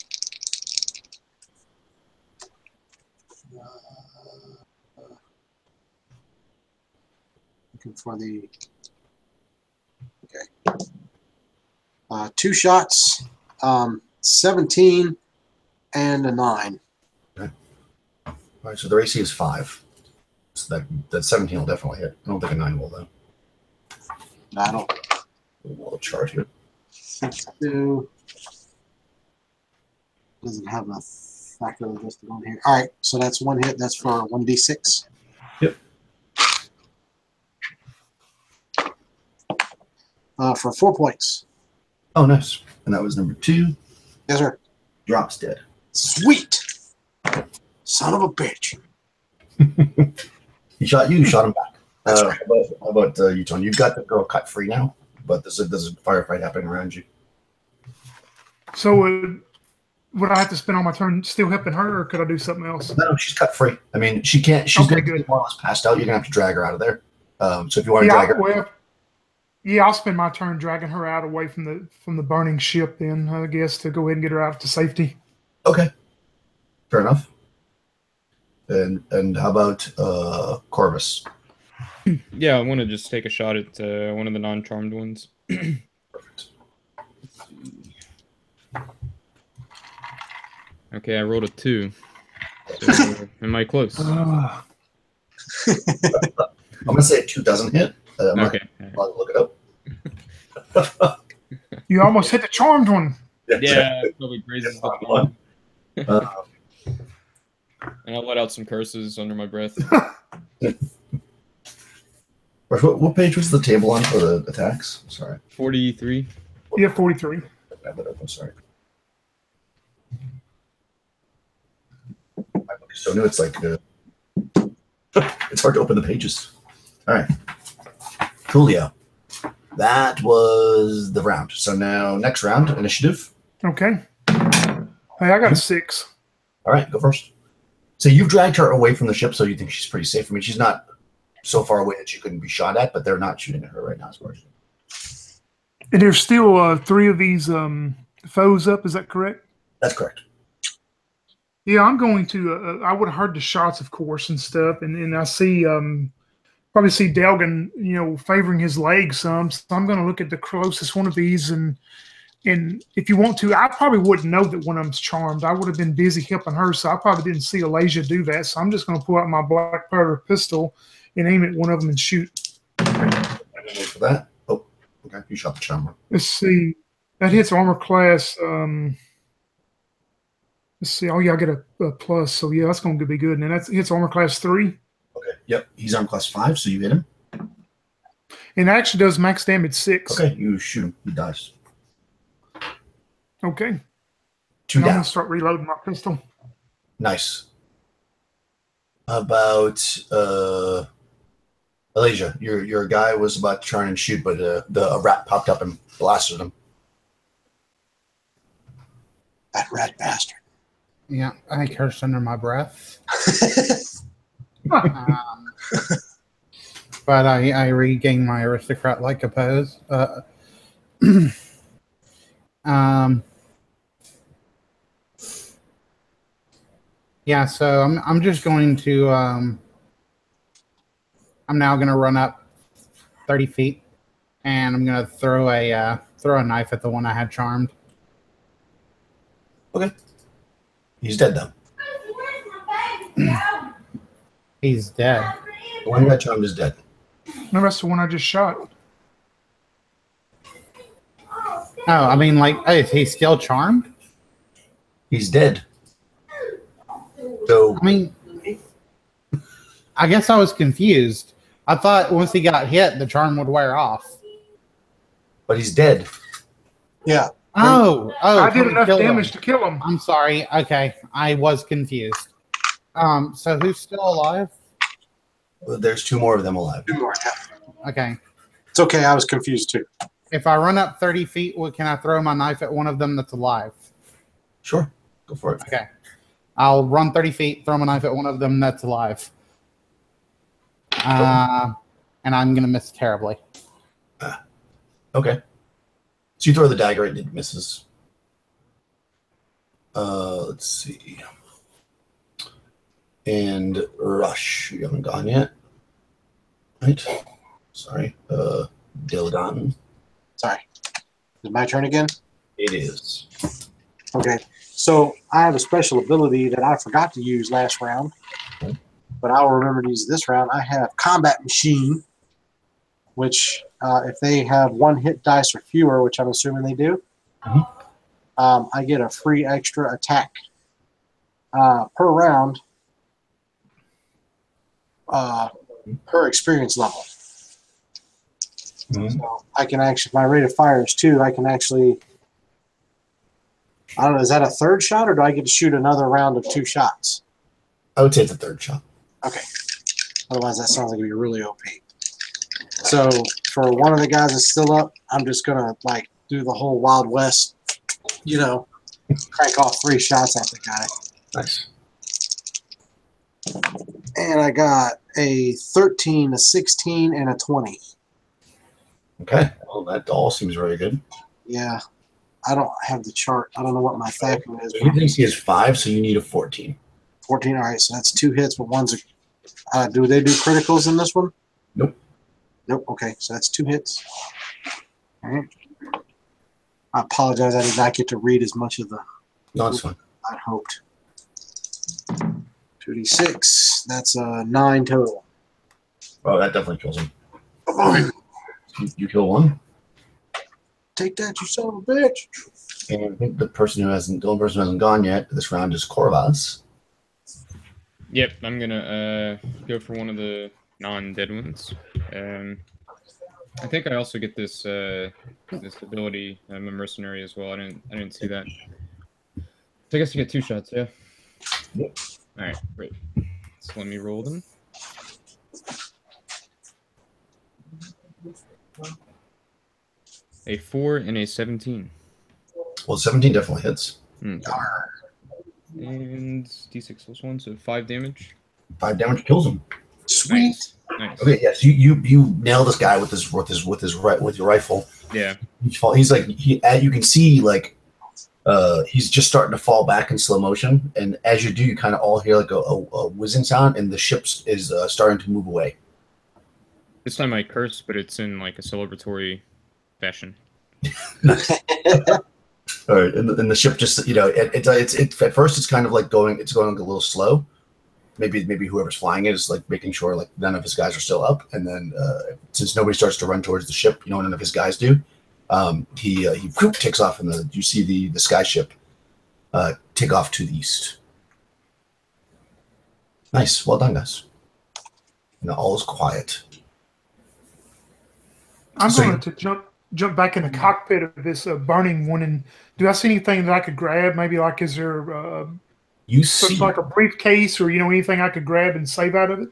Speaker 6: Looking for the... Okay. 2 shots, 17, and a 9.
Speaker 1: Okay. All right, so the AC is 5. So that 17 will definitely hit. I don't think a 9 will, though.
Speaker 6: No, I don't.
Speaker 1: We'll chart here.
Speaker 6: 62. Doesn't have a factor listed on here. All right, so that's 1 hit. That's for 1d6.
Speaker 1: Yep.
Speaker 6: For 4 points.
Speaker 1: Oh, nice. And that was number 2.
Speaker 6: Yes, sir.
Speaker 1: Drops dead.
Speaker 6: Sweet. Son of a bitch.
Speaker 1: He shot you. You shot him back.
Speaker 6: That's right.
Speaker 1: How about you, Tony? You've got the girl cut free now, but there's a firefight happening around you.
Speaker 4: So would I have to spend all my turn still helping her, or could I do something else?
Speaker 1: No, she's cut free. I mean, she can't. She's
Speaker 4: Okay,
Speaker 1: going to
Speaker 4: good.
Speaker 1: be more or less passed out. You're going to have to drag her out of there. So if you want to drag her,
Speaker 4: Well, yeah, I'll spend my turn dragging her out away from the burning ship. Then I guess to go ahead and get her out to safety.
Speaker 1: okay, fair enough. And how about Corvus?
Speaker 5: Yeah, I want to just take a shot at one of the non-charmed ones.
Speaker 1: Perfect.
Speaker 5: Okay, I rolled a 2. So, am I close?
Speaker 1: I'm going to say a 2 doesn't hit.
Speaker 5: Okay.
Speaker 1: I'll look it up.
Speaker 4: You almost hit the charmed one.
Speaker 5: Yeah, it probably raises the
Speaker 1: One.
Speaker 5: one. And I'll let out some curses under my breath.
Speaker 1: What page was the table on for the attacks? Sorry.
Speaker 5: 43.
Speaker 4: Yeah, 43.
Speaker 1: I have that open. Sorry. My book is so new. It's like It's hard to open the pages. All right. Coolio. That was the round. So now next round, initiative.
Speaker 4: Okay. Hey, I got a 6.
Speaker 1: All right, go first. So you've dragged her away from the ship, so you think she's pretty safe. I mean, she's not so far away that she couldn't be shot at, but they're not shooting at her right now, as far as.
Speaker 4: And there's still 3 of these foes up. Is that correct?
Speaker 1: That's correct.
Speaker 4: Yeah, I'm going to. I would have heard the shots, of course, and stuff, and I see probably see Delgan, favoring his leg some. So I'm going to look at the closest one of these, and if you want to, I probably wouldn't know that one of them's charmed. I would have been busy helping her, so I probably didn't see Elijah do that. So I'm just going to pull out my black powder pistol and aim at one of them and shoot.
Speaker 1: Wait for that. Oh, okay. You shot the charmer.
Speaker 4: Let's see. That hits armor class. Let's see. Oh, yeah, I get a plus. So, yeah, that's going to be good. And then that hits armor class 3.
Speaker 1: Okay. Yep. He's armor class 5, so you hit him.
Speaker 4: And it actually does max damage 6.
Speaker 1: Okay. You shoot him. He dies.
Speaker 4: Okay.
Speaker 1: 2
Speaker 4: I'm
Speaker 1: down.
Speaker 4: going to start reloading my pistol.
Speaker 1: Nice. How about Elijah? Your guy was about to try and shoot, but a rat popped up and blasted him.
Speaker 6: That rat bastard.
Speaker 3: Yeah, I cursed under my breath. But I regained my aristocrat-like pose. Yeah, so I'm just going to I'm now going to run up 30 feet, and I'm going to throw a knife at the one I had charmed.
Speaker 1: Okay. He's dead though.
Speaker 3: He's dead.
Speaker 1: The one who got charmed is dead.
Speaker 4: No, that's the one I just shot.
Speaker 3: Oh, I mean, is he still charmed?
Speaker 1: He's dead. So
Speaker 3: I mean, I guess I was confused. I thought once he got hit, the charm would wear off.
Speaker 1: but he's dead.
Speaker 6: Yeah.
Speaker 3: Oh,
Speaker 4: I did
Speaker 3: Tony
Speaker 4: enough
Speaker 3: killed
Speaker 4: damage
Speaker 3: him.
Speaker 4: to kill him.
Speaker 3: I'm sorry. Okay, I was confused. So who's still alive?
Speaker 1: There's 2 more of them alive.
Speaker 6: 2 more. Yeah.
Speaker 3: Okay.
Speaker 6: It's okay. I was confused too.
Speaker 3: If I run up 30 feet, can I throw my knife at one of them that's alive?
Speaker 1: Sure, go for it.
Speaker 3: Okay. I'll run 30 feet, throw my knife at one of them that's alive. And I'm going to miss terribly.
Speaker 1: Okay. So you throw the dagger, it misses. Let's see. And Rush, you haven't gone yet. Right? Sorry. Dildan.
Speaker 6: Sorry. Is it my turn again?
Speaker 1: It is.
Speaker 6: Okay. So I have a special ability that I forgot to use last round, but I'll remember to use this round. I have Combat Machine, which if they have 1 hit dice or fewer, which I'm assuming they do, I get a free extra attack per round per experience level. So I can actually, my rate of fire is 2. I can actually, I don't know, is that a 3rd shot or do I get to shoot another round of 2 shots?
Speaker 1: I would say it's a 3rd shot.
Speaker 6: Okay. Otherwise, that sounds like it'd be really OP. So for one of the guys that's still up, I'm just going to like do the whole Wild West, you know, crank off 3 shots at the guy.
Speaker 1: Nice.
Speaker 6: And I got a 13, a 16, and a 20.
Speaker 1: Okay. Well, that all seems very good.
Speaker 6: Yeah. I don't have the chart. I don't know what my factor is.
Speaker 1: So he thinks he has 5, so you need a 14.
Speaker 6: 14. All right. So that's 2 hits, but one's a. Do they do criticals in this one?
Speaker 1: Nope.
Speaker 6: Nope. Okay. So that's 2 hits. All right. I apologize. I did not get to read as much of the.
Speaker 1: No, it's fine.
Speaker 6: I'd hoped. 2d6. That's 9 total.
Speaker 1: Oh, that definitely kills him. You kill 1.
Speaker 6: Take that, you son of a bitch.
Speaker 1: And I think the only person who hasn't gone yet this round is Corvus.
Speaker 5: Yep, I'm gonna go for one of the non-dead ones. I think I also get this this ability. I'm a mercenary as well. I didn't see that. So I guess you get 2 shots, yeah.
Speaker 1: Yep.
Speaker 5: All right, great. So let me roll them. A 4 and a 17.
Speaker 1: Well, 17 definitely hits.
Speaker 5: Okay. And D6 plus 1, so 5 damage.
Speaker 1: 5 damage kills him.
Speaker 6: Sweet.
Speaker 5: Nice.
Speaker 1: Okay, yes, you nail this guy with your rifle.
Speaker 5: Yeah.
Speaker 1: He's like you can see like he's just starting to fall back in slow motion, and as you do, you kind of all hear like a whizzing sound, and the ship is starting to move away.
Speaker 5: This time I curse, but it's in like a celebratory fashion.
Speaker 1: All right, and the ship just it's at first it's kind of like going a little slow. Maybe whoever's flying it is like making sure like none of his guys are still up, and then since nobody starts to run towards the ship, none of his guys do. He takes off, and you see the sky ship take off to the east. Nice, well done, guys. And all is quiet.
Speaker 4: I'm going to jump back in the cockpit of this burning one, and do I see anything that I could grab? Maybe like is there
Speaker 1: You see,
Speaker 4: like a briefcase or anything I could grab and save out of it?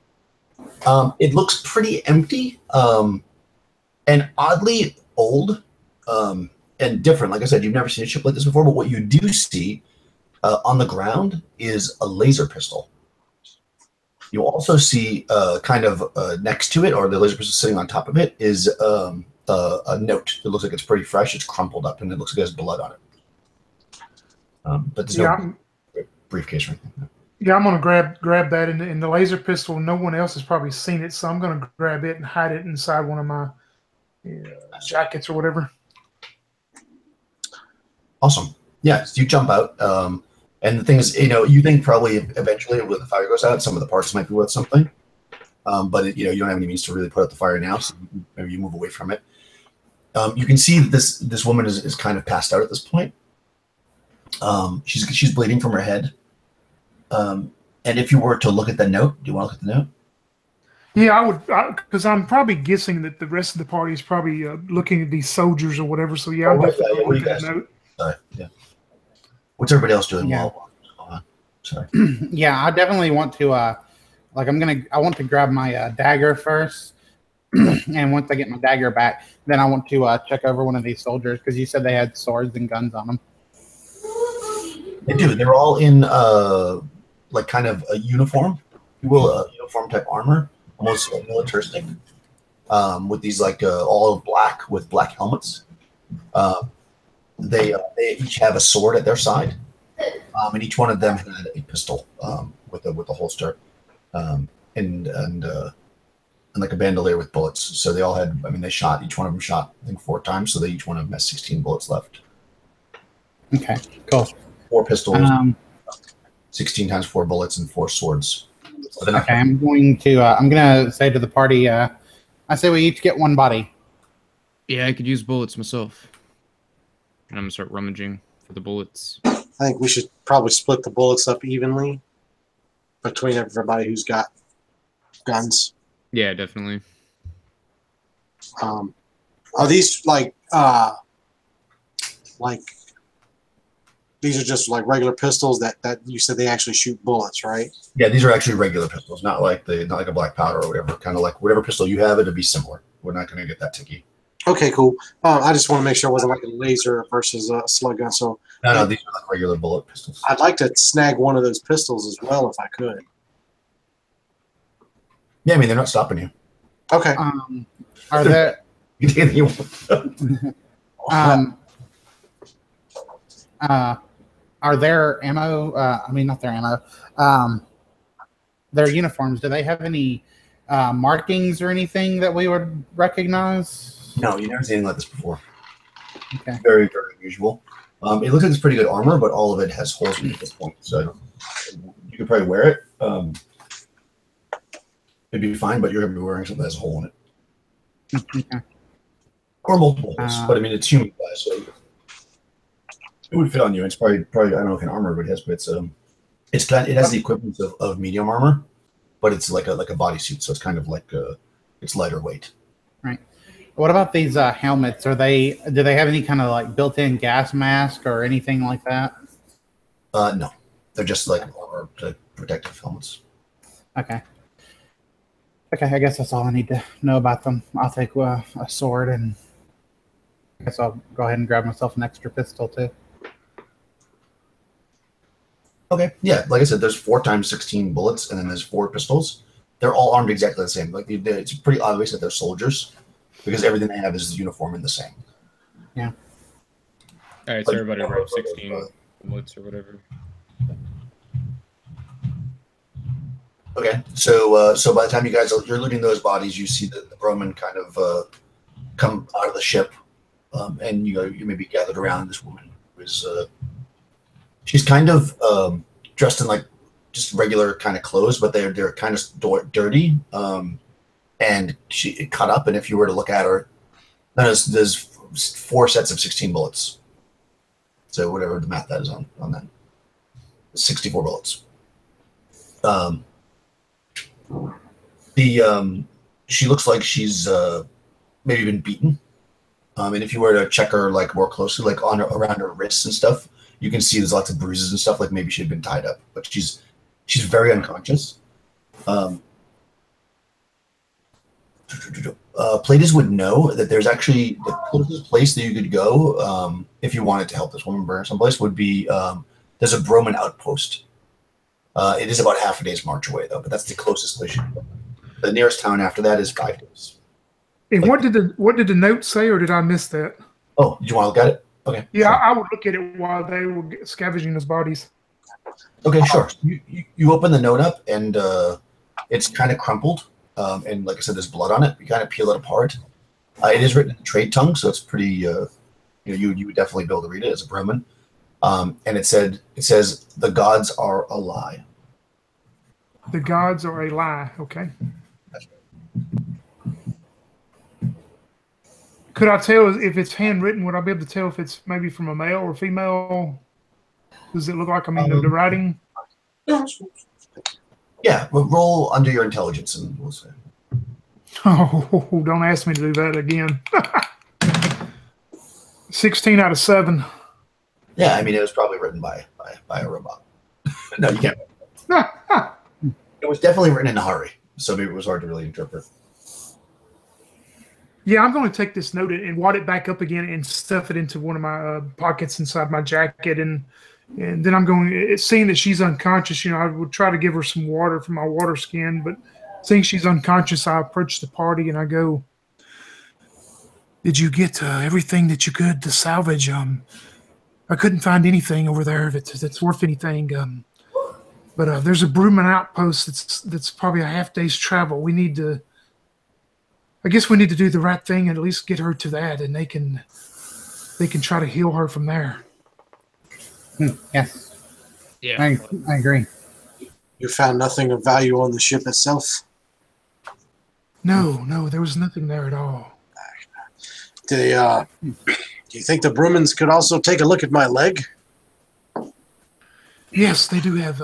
Speaker 1: it looks pretty empty, and oddly old, and different. Like I said, you've never seen a ship like this before. But what you do see on the ground is a laser pistol. You also see kind of next to it, or the laser pistol sitting on top of it, is a note that looks like it's pretty fresh. It's crumpled up, and it looks like there's blood on it. But there's no briefcase or anything.
Speaker 4: Yeah, I'm gonna grab that, and the laser pistol. No one else has probably seen it, so I'm gonna grab it and hide it inside one of my jackets or whatever.
Speaker 1: Awesome. Yeah, so you jump out, and the thing is, you think probably eventually when the fire goes out, some of the parts might be worth something, but you don't have any means to really put out the fire now, so maybe you move away from it. You can see that this woman is kind of passed out at this point. She's bleeding from her head. And if you were to look at the note, do you want to look at the note?
Speaker 4: Yeah, I would, because I'm probably guessing that the rest of the party is probably looking at these soldiers or whatever. So yeah, I'm definitely looking at the note.
Speaker 1: Sorry, yeah. What's everybody else doing?
Speaker 3: Yeah.
Speaker 1: Sorry.
Speaker 3: Yeah, I definitely want to. I want to grab my dagger first, and once I get my dagger back, then I want to check over one of these soldiers because you said they had swords and guns on them.
Speaker 1: They do. They're all in like kind of a uniform, if you will, a uniform type armor, almost militaristic, with these like all black with black helmets. They each have a sword at their side, and each one of them had a pistol with a holster, and like a bandolier with bullets. So they all had. I mean, each one of them shot I think 4 times, so they each one of them has 16 bullets left.
Speaker 3: Okay, cool.
Speaker 1: 4 pistols, 16 times 4 bullets, and 4 swords. So
Speaker 3: okay, I'm going to say to the party, I say we each get 1 body.
Speaker 5: Yeah, I could use bullets myself. And I'm going to start rummaging for the bullets.
Speaker 6: I think we should probably split the bullets up evenly between everybody who's got guns.
Speaker 5: Yeah, definitely.
Speaker 6: Are these like these are just like regular pistols that you said they actually shoot bullets, right?
Speaker 1: Yeah, these are actually regular pistols, not like a black powder or whatever. Kind of like whatever pistol you have, it'll be similar. We're not going to get that ticky.
Speaker 6: Okay, cool. I just want to make sure it wasn't like a laser versus a slug gun. So
Speaker 1: no, these are like regular bullet pistols.
Speaker 6: I'd like to snag one of those pistols as well if I could.
Speaker 1: Yeah, I mean they're not stopping you.
Speaker 6: Okay.
Speaker 3: Are there? Are their ammo? I mean, not their ammo. Their uniforms. Do they have any markings or anything that we would recognize?
Speaker 1: No, you've never seen anything like this before.
Speaker 3: Okay.
Speaker 1: Very, very unusual. It looks like it's pretty good armor, but all of it has holes in it at this point. So you could probably wear it. It'd be fine, but you're going to be wearing something that has a hole in it.
Speaker 3: Okay.
Speaker 1: Or multiple holes. But I mean, it's human size, so it would fit on you. It's probably I don't know what kind of armor it has, but it has the equivalent of medium armor, but it's like a bodysuit, so it's kind of like it's lighter weight.
Speaker 3: Right. What about these helmets? Do they have any kind of like built-in gas mask or anything like that?
Speaker 1: No, they're just like armor, protective helmets.
Speaker 3: Okay. Okay, I guess that's all I need to know about them. I'll take a sword, and I guess I'll go ahead and grab myself an extra pistol too.
Speaker 1: Okay, yeah, like I said, there's 4 times 16 bullets, and then there's 4 pistols. They're all armed exactly the same. Like it's pretty obvious that they're soldiers because everything they have is uniform and the same.
Speaker 3: Yeah.
Speaker 5: All right, so everybody grab 16 bullets or whatever.
Speaker 1: Okay, so by the time you're looting those bodies, you see the Roman kind of come out of the ship, and you may be gathered around this woman who is she's kind of dressed in like just regular kind of clothes, but they're kind of dirty, and she cut up. And if you were to look at her, there's 4 sets of 16 bullets. So whatever the math that is on that, 64 bullets. She looks like she's maybe been beaten. And if you were to check her like more closely, like around her wrists and stuff, you can see there's lots of bruises and stuff. Like maybe she had been tied up, but she's very unconscious. Platis would know that there's actually the closest place that you could go if you wanted to help this woman burn someplace would be there's a Broman outpost. It is about half a day's march away though, but that's the closest place you can go. The nearest town after that is 5 days.
Speaker 4: And what did the note say, or did I miss that?
Speaker 1: Oh, did you want to look at it? Okay.
Speaker 4: Yeah,
Speaker 1: sure.
Speaker 4: I would look at it while they were scavenging his bodies.
Speaker 1: Okay, sure. You open the note up, and it's kind of crumpled, and like I said, there's blood on it. You kind of peel it apart. It is written in trade tongue, so it's pretty. You would definitely be able to read it as a Bremen. And it says the gods are a lie.
Speaker 4: The gods are a lie. Okay. Could I tell if it's handwritten? Would I be able to tell if it's maybe from a male or female? Does it look like, the writing?
Speaker 1: Yeah, roll under your intelligence and we'll see.
Speaker 4: Oh, don't ask me to do that again. 16 out of 7.
Speaker 1: Yeah, I mean, it was probably written by a robot. No, you can't. It was definitely written in a hurry, so maybe it was hard to really interpret.
Speaker 4: Yeah, I'm going to take this note and wad it back up again and stuff it into one of my pockets inside my jacket. And then I'm going, seeing that she's unconscious, I would try to give her some water from my water skin. But seeing she's unconscious, I approach the party and I go, "Did you get everything that you could to salvage? I couldn't find anything over there that's worth anything. But there's a Bruman outpost that's probably a half day's travel. I guess we need to do the right thing and at least get her to that, and they can try to heal her from there."
Speaker 3: Yes.
Speaker 5: Yeah.
Speaker 3: I agree.
Speaker 6: You found nothing of value on the ship itself?
Speaker 4: No, there was nothing there at all.
Speaker 6: Do you think the Brumans could also take a look at my leg?
Speaker 4: Yes, they do have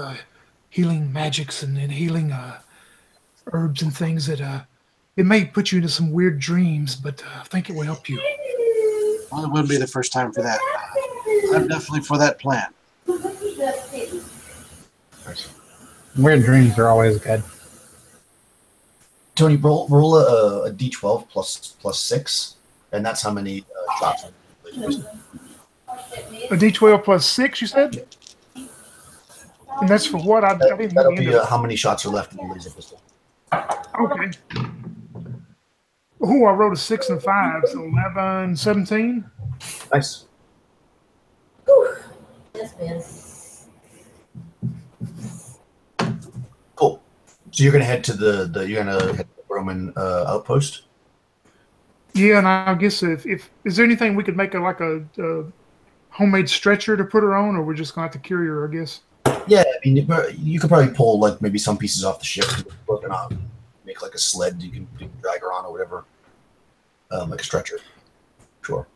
Speaker 4: healing magics and healing herbs and things that it may put you into some weird dreams, but I think it will help you.
Speaker 6: Well, it wouldn't be the first time for that. I'm definitely for that plan.
Speaker 3: Weird dreams are always good.
Speaker 1: Tony, roll a d12 plus 6, and that's how many shots.
Speaker 4: A D12 plus 6, you said? And that's for what? I didn't
Speaker 1: That'll
Speaker 4: hear
Speaker 1: be
Speaker 4: the end
Speaker 1: how many shots are left in the laser pistol.
Speaker 4: Okay. Oh, I wrote a 6 and a 5, so 11, 17.
Speaker 1: Nice.
Speaker 7: Yes, man.
Speaker 1: Cool. So you're gonna head to the Roman outpost.
Speaker 4: Yeah, and I guess if is there anything we could make a homemade stretcher to put her on, or we're just gonna have to carry her, I guess.
Speaker 1: Yeah, I mean, you could probably pull like maybe some pieces off the ship, broken off, make like a sled you can drag her on or whatever, like a stretcher. Sure.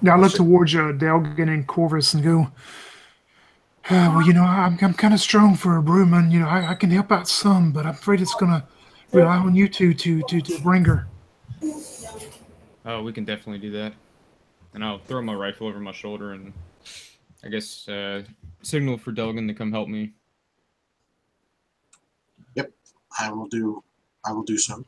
Speaker 4: Now I look towards Delgin and Corvus and go, well, I'm kind of strong for a Brewman. I can help out some, but I'm afraid it's gonna rely on you two to bring her.
Speaker 5: Oh, we can definitely do that. And I'll throw my rifle over my shoulder and I guess signal for Delgin to come help me.
Speaker 6: Yep. I will do so.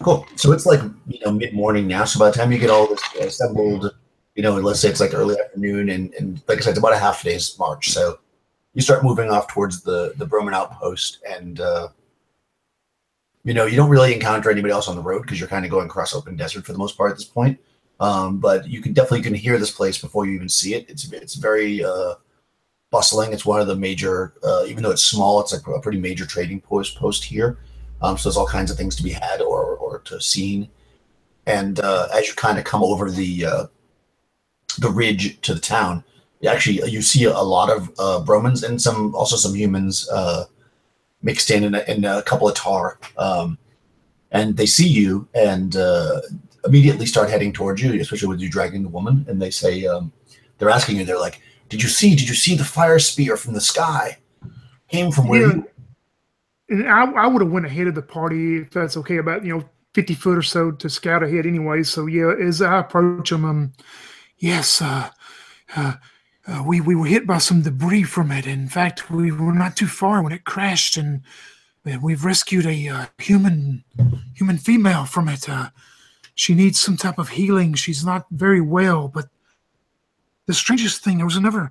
Speaker 1: Cool. So it's like, mid morning now. So by the time you get all this assembled, let's say it's like early afternoon, and like I said, it's about a half a day's march. So you start moving off towards the Broman outpost, and you don't really encounter anybody else on the road because you're kind of going across open desert for the most part at this point. But you can definitely hear this place before you even see it. It's very bustling. It's one of the major, even though it's small, it's like a pretty major trading post here. So there's all kinds of things to be had or to seen. And as you kind of come over the ridge to the town, you see a lot of Bromans and some humans mixed in a couple of tar. And they see you and immediately start heading towards you, especially with you dragging the woman. And they say, they're asking you, they're like, did you see the fire spear from the sky? Came from where you...
Speaker 4: And I would have went ahead of the party, if that's okay, about 50 foot or so to scout ahead anyway. So yeah, as I approach them, yes, we were hit by some debris from it. In fact, we were not too far when it crashed, and we've rescued a human female from it. She needs some type of healing. She's not very well, but the strangest thing, there was another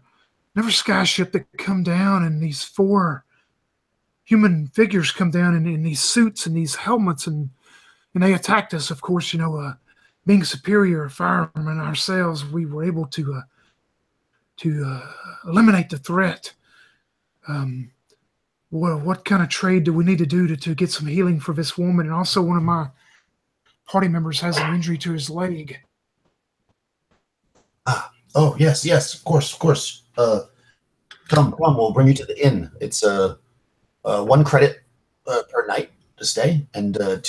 Speaker 4: sky ship that come down, and these 4 human figures come down in these suits and these helmets, and they attacked us. Of course, being superior firemen ourselves, we were able to eliminate the threat. Well, what kind of trade do we need to do to get some healing for this woman? And also, one of my party members has an injury to his leg.
Speaker 1: Oh, yes, of course. Come, we'll bring you to the inn. It's 1 credit per night to stay, and the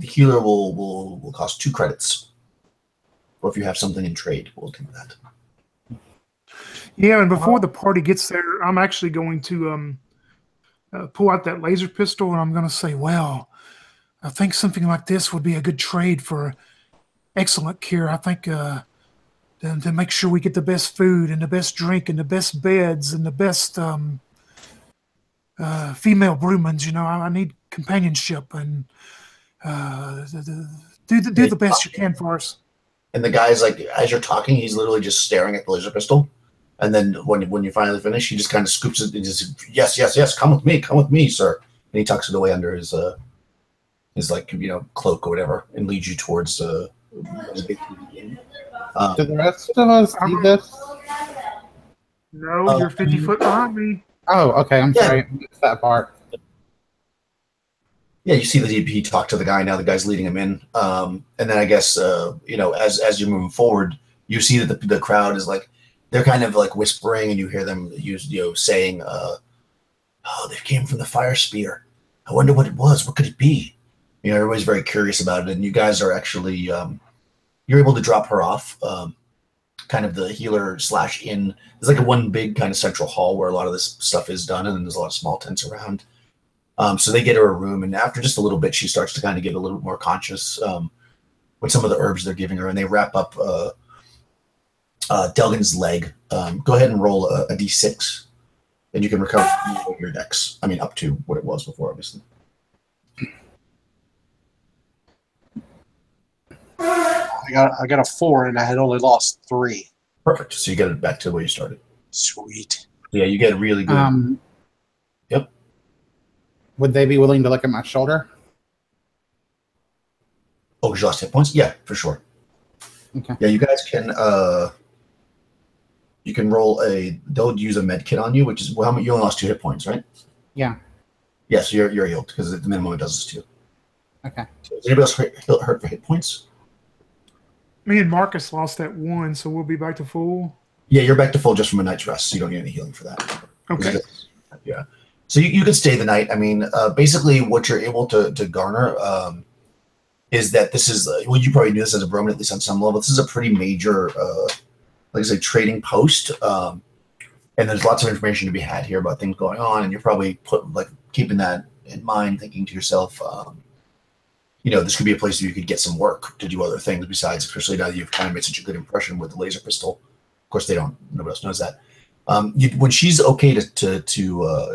Speaker 1: healer will cost 2 credits. Or if you have something in trade, we'll do that.
Speaker 4: Yeah, and before the party gets there, I'm actually going to pull out that laser pistol, and I'm going to say, well, I think something like this would be a good trade for excellent care. I think to make sure we get the best food and the best drink and the best beds and the best female Brumans. I need companionship, and do the best you can for us.
Speaker 1: And the guy's like, as you're talking, he's literally just staring at the laser pistol. And then when you finally finish, he just kind of scoops it and just, yes, come with me, sir. And he tucks it away under his cloak or whatever, and leads you towards the inn.
Speaker 3: Do the rest of us see this?
Speaker 4: No, you're 50 foot behind me.
Speaker 3: Oh, okay. I'm sorry. I missed that part.
Speaker 1: Yeah, you see that he talked to the guy. Now the guy's leading him in. And then I guess, as you're moving forward, you see that the crowd is like, they're kind of like whispering, and you hear them saying, oh, they came from the fire spear. I wonder what it was. What could it be? Everybody's very curious about it. And you guys are actually, you're able to drop her off. Kind of the healer / inn. There's like one big kind of central hall where a lot of this stuff is done, and then there's a lot of small tents around. So they get her a room, and after just a little bit, she starts to kind of get a little more conscious with some of the herbs they're giving her, and they wrap up Delgan's leg. Go ahead and roll a d6, and you can recover your dex. I mean, up to what it was before, obviously.
Speaker 6: I got a 4, and I had only lost 3.
Speaker 1: Perfect. So you get it back to where you started.
Speaker 6: Sweet.
Speaker 1: Yeah, you get really good. Yep.
Speaker 3: Would they be willing to look at my shoulder?
Speaker 1: Oh, because you lost hit points? Yeah, for sure.
Speaker 3: Okay.
Speaker 1: Yeah, you guys can you can roll they'll use a med kit on you, which is you only lost 2 hit points, right?
Speaker 3: Yeah.
Speaker 1: Yeah, so you're healed because at the minimum it does this too.
Speaker 3: Okay.
Speaker 1: So is anybody else hurt for hit points?
Speaker 4: Me and Marcus lost that 1, so we'll be back to full.
Speaker 1: Yeah, you're back to full just from a night's rest, so you don't need any healing for that.
Speaker 4: Okay.
Speaker 1: Yeah. So you could stay the night. I mean, basically what you're able to garner is that this is, you probably knew this as a Broman, at least on some level. This is a pretty major, like I say, trading post. And there's lots of information to be had here about things going on. And you're probably keeping that in mind, thinking to yourself, this could be a place where you could get some work to do other things besides, especially now that you've kind of made such a good impression with the laser pistol. Of course, nobody else knows that. When she's okay to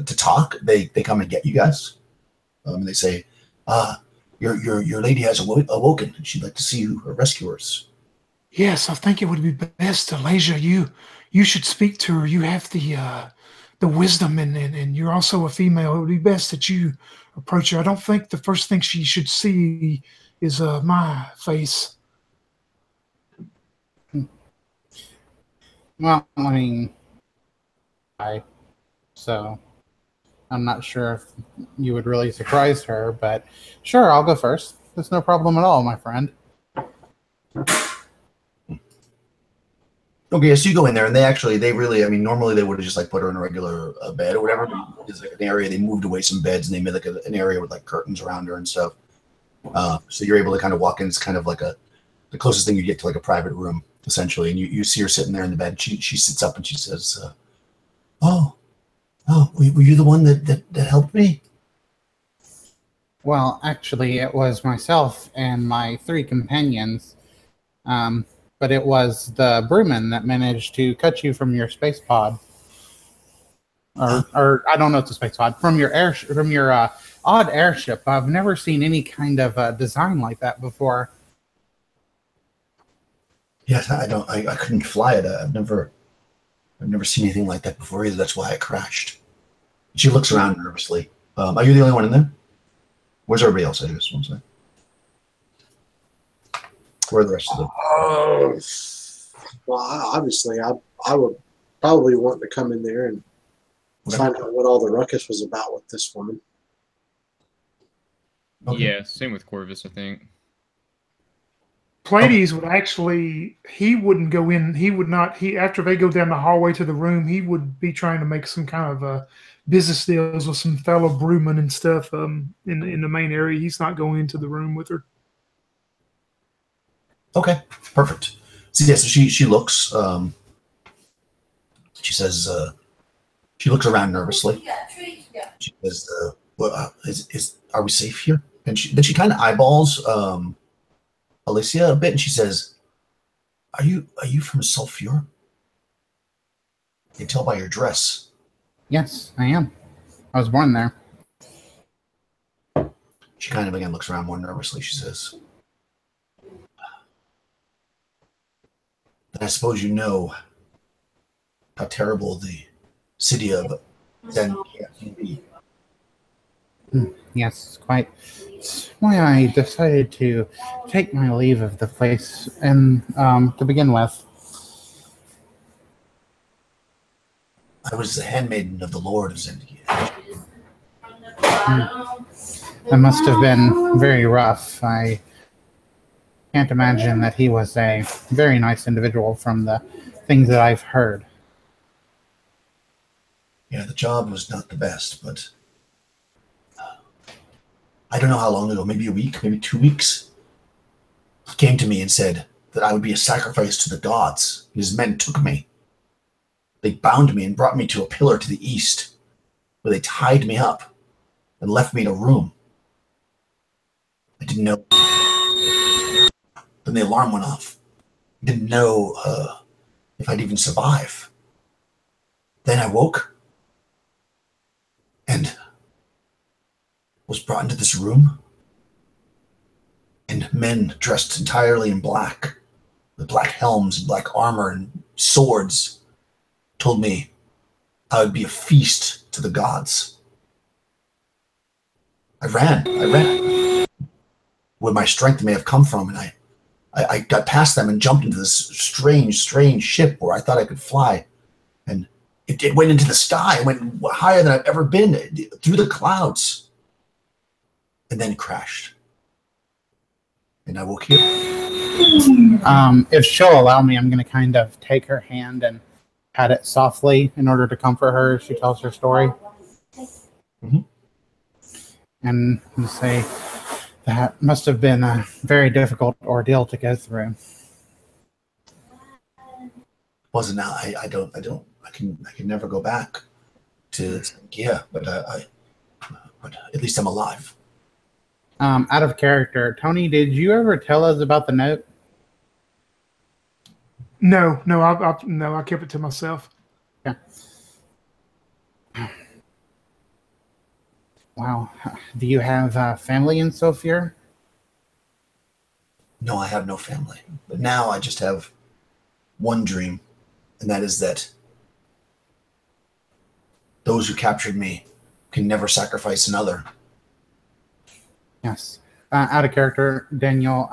Speaker 1: talk, they come and get you guys. And they say, your lady has awoken. She'd like to see her rescuers.
Speaker 4: Yes, I think it would be best, Elijah. You should speak to her. You have the wisdom, and you're also a female. It would be best that you approach her. I don't think the first thing she should see is my face.
Speaker 3: Well, I mean, so I'm not sure if you would really surprise her, but sure, I'll go first. That's no problem at all, my friend.
Speaker 1: Okay, so you go in there, and they really, I mean, normally they would have just like put her in a regular bed or whatever. But it's like an area, they moved away some beds, and they made like an area with like curtains around her and stuff. So you're able to kind of walk in. It's kind of like the closest thing you get to like a private room, essentially. And you see her sitting there in the bed. She sits up and she says, "Oh, were you the one that helped me?"
Speaker 3: Well, actually, it was myself and my 3 companions. But it was the Brewman that managed to cut you from your space pod. Or I don't know if it's a space pod. From your odd airship. I've never seen any kind of design like that before.
Speaker 1: Yes, I couldn't fly it. I've never seen anything like that before either. That's why I crashed. She looks around nervously. Are you the only one in there? Where's everybody else? I just want to say. Where are the rest of them?
Speaker 6: Well, obviously, I would probably want to come in there and find out what all the ruckus was about with this woman.
Speaker 5: Okay. Yeah, same with Corvus, I think.
Speaker 4: Pleiades would actually, he wouldn't go in, he would not, after they go down the hallway to the room, he would be trying to make some kind of business deals with some fellow brewmen and stuff in the main area. He's not going into the room with her.
Speaker 1: Okay, perfect. So yeah, so she looks. She says. She looks around nervously. She says, "Well, are we safe here?" And then she kind of eyeballs Alicia a bit, and she says, "Are you from Sulfur? I can tell by your dress."
Speaker 3: Yes, I am. I was born there.
Speaker 1: She kind of again looks around more nervously. She says, "I suppose you know how terrible the city of Zenkia can be."
Speaker 3: Yes, quite. It's why I decided to take my leave of the place, and to begin with.
Speaker 1: I was the handmaiden of the Lord of Zenkia.
Speaker 3: That must have been very rough. I can't imagine that he was a very nice individual from the things that I've heard.
Speaker 1: Yeah, the job was not the best, but I don't know how long ago, maybe a week, maybe 2 weeks, he came to me and said that I would be a sacrifice to the gods. His men took me. They bound me and brought me to a pillar to the east, where they tied me up and left me in a room. I didn't know. Then the alarm went off. I didn't know if I'd even survive. Then I woke and was brought into this room, and men dressed entirely in black, with black helms and black armor and swords, told me I would be a feast to the gods. I ran where my strength may have come from, and I got past them and jumped into this strange ship where I thought I could fly, and it went into the sky. It went higher than I've ever been, through the clouds, and then crashed. And I woke here.
Speaker 3: If she'll allow me, I'm going to kind of take her hand and pat it softly in order to comfort her as she tells her story.
Speaker 1: Mm-hmm.
Speaker 3: And say that must have been a very difficult ordeal to go through.
Speaker 1: Wasn't now? I can never go back to but at least I'm alive.
Speaker 3: Out of character, Tony, did you ever tell us about the note?
Speaker 4: No, I kept it to myself.
Speaker 3: Yeah. Wow. Do you have family in Sophia?
Speaker 1: No, I have no family. But now I just have one dream, and that is that those who captured me can never sacrifice another.
Speaker 3: Yes. Out of character, Daniel,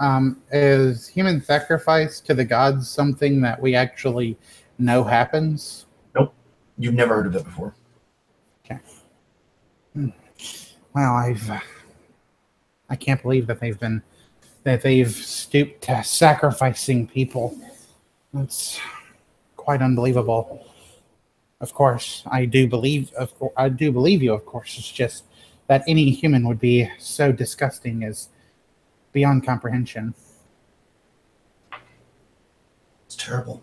Speaker 3: is human sacrifice to the gods something that we actually know happens?
Speaker 1: Nope. You've never heard of it before.
Speaker 3: Okay. Well, I can't believe that they've stooped to sacrificing people. That's quite unbelievable. Of course, I do believe you. Of course, it's just that any human would be so disgusting is beyond comprehension.
Speaker 1: It's terrible.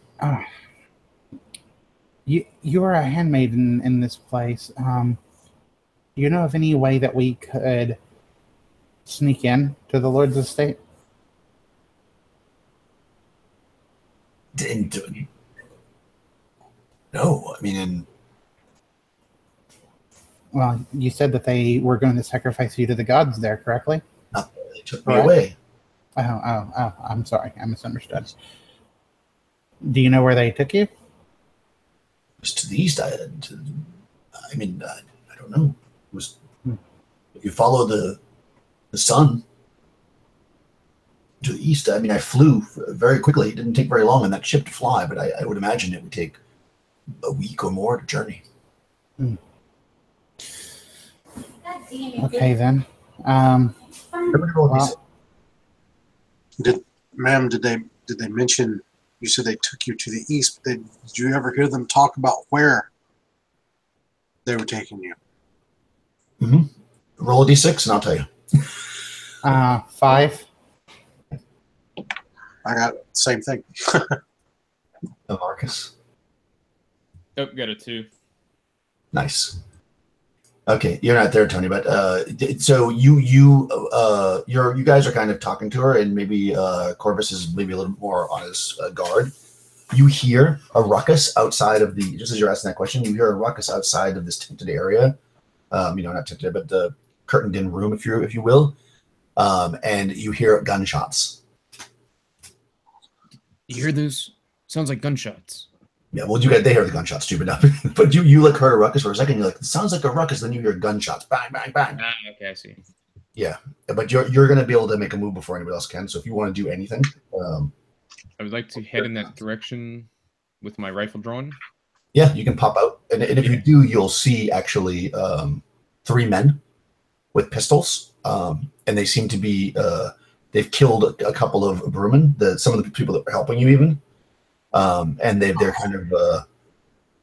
Speaker 3: You are a handmaiden in this place. Do you know of any way that we could sneak in to the Lord's estate?
Speaker 1: No, I mean,
Speaker 3: Well, you said that they were going to sacrifice you to the gods there, correctly?
Speaker 1: not that they took me away.
Speaker 3: Oh, I'm sorry. I misunderstood. Do you know where they took you?
Speaker 1: Just to the east. I don't know. It was if you follow the sun to the east. I mean, I flew very quickly. It didn't take very long on that ship to fly, but I would imagine it would take a week or more to journey.
Speaker 3: Okay, then.
Speaker 1: Well,
Speaker 6: Did they mention? You said they took you to the east. Did you ever hear them talk about where they were taking you?
Speaker 1: mm-hmm. Roll a d6 and I'll tell you.
Speaker 3: 5.
Speaker 6: I got the same thing.
Speaker 1: Marcus.
Speaker 5: Oh, got a 2.
Speaker 1: Nice. Okay, you're not there, Tony, but so you guys are kind of talking to her, and maybe Corvus is maybe a little more on his guard. You hear a ruckus outside of just as you're asking that question, you hear a ruckus outside of this tented area. Not tented, but the curtained-in room, if you will, and you hear gunshots.
Speaker 5: You hear those? Sounds like gunshots.
Speaker 1: Yeah, well, they hear the gunshots too, but not. But you like heard a ruckus for a second. You're like, it sounds like a ruckus. Then you hear gunshots, bang, bang, bang.
Speaker 5: Okay, I see.
Speaker 1: Yeah, but you're going to be able to make a move before anybody else can. So if you want to do anything,
Speaker 5: I would like to head in that direction with my rifle drawn.
Speaker 1: Yeah, you can pop out, and if you do, you'll see actually 3 men with pistols, and they seem to be they've killed a couple of brewmen, some of the people that were helping you even. And they're kind of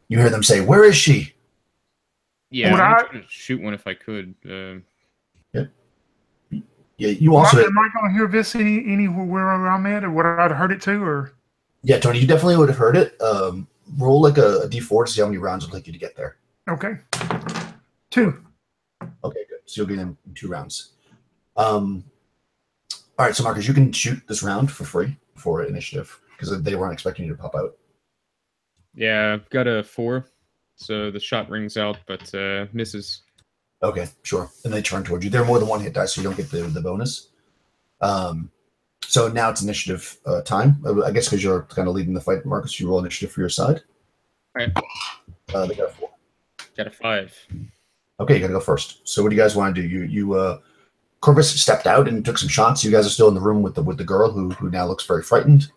Speaker 1: you hear them say, "Where is she?"
Speaker 5: Yeah, I'd try to shoot one if I could.
Speaker 1: Yeah. You also
Speaker 4: am I going to hear this anywhere where I'm at, or would I have heard it too, or?
Speaker 1: Yeah, Tony, you definitely would have heard it. Roll like a d4 to see how many rounds it'll take you to get there.
Speaker 4: Okay. 2.
Speaker 1: Okay, good. So you'll get in 2 rounds. All right, so Marcus, you can shoot this round for free for initiative because they weren't expecting you to pop out.
Speaker 5: Yeah, I've got a 4, so the shot rings out, but misses.
Speaker 1: Okay, sure. And they turn towards you. They're more than 1 hit die, so you don't get the bonus. So now it's initiative time. I guess because you're kind of leading the fight, Marcus, you roll initiative for your side.
Speaker 5: All right.
Speaker 1: They got a 4.
Speaker 5: Got a 5.
Speaker 1: Okay, you got to go first. So what do you guys want to do? Corvus stepped out and took some shots. You guys are still in the room with the girl who now looks very frightened.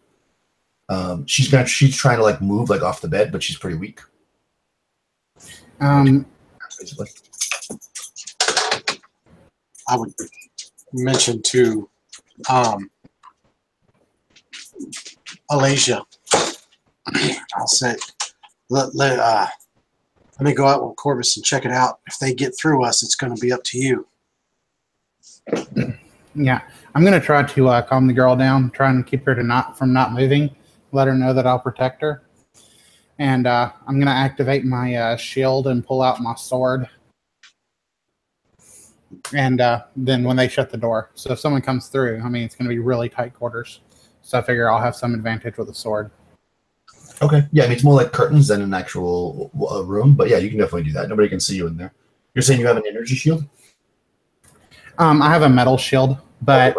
Speaker 1: She's trying to like move like off the bed, but she's pretty weak. Basically.
Speaker 6: I would mention to Alasia. I'll say, let me go out with Corvus and check it out. If they get through us, it's going to be up to you.
Speaker 3: Yeah, I'm going to try to calm the girl down, try and keep her from not moving, let her know that I'll protect her. And I'm going to activate my shield and pull out my sword. And then when they shut the door. So if someone comes through, I mean, it's going to be really tight quarters. So I figure I'll have some advantage with a sword.
Speaker 1: Okay. Yeah, I mean, it's more like curtains than an actual room, but yeah, you can definitely do that. Nobody can see you in there. You're saying you have an energy shield?
Speaker 3: I have a metal shield, but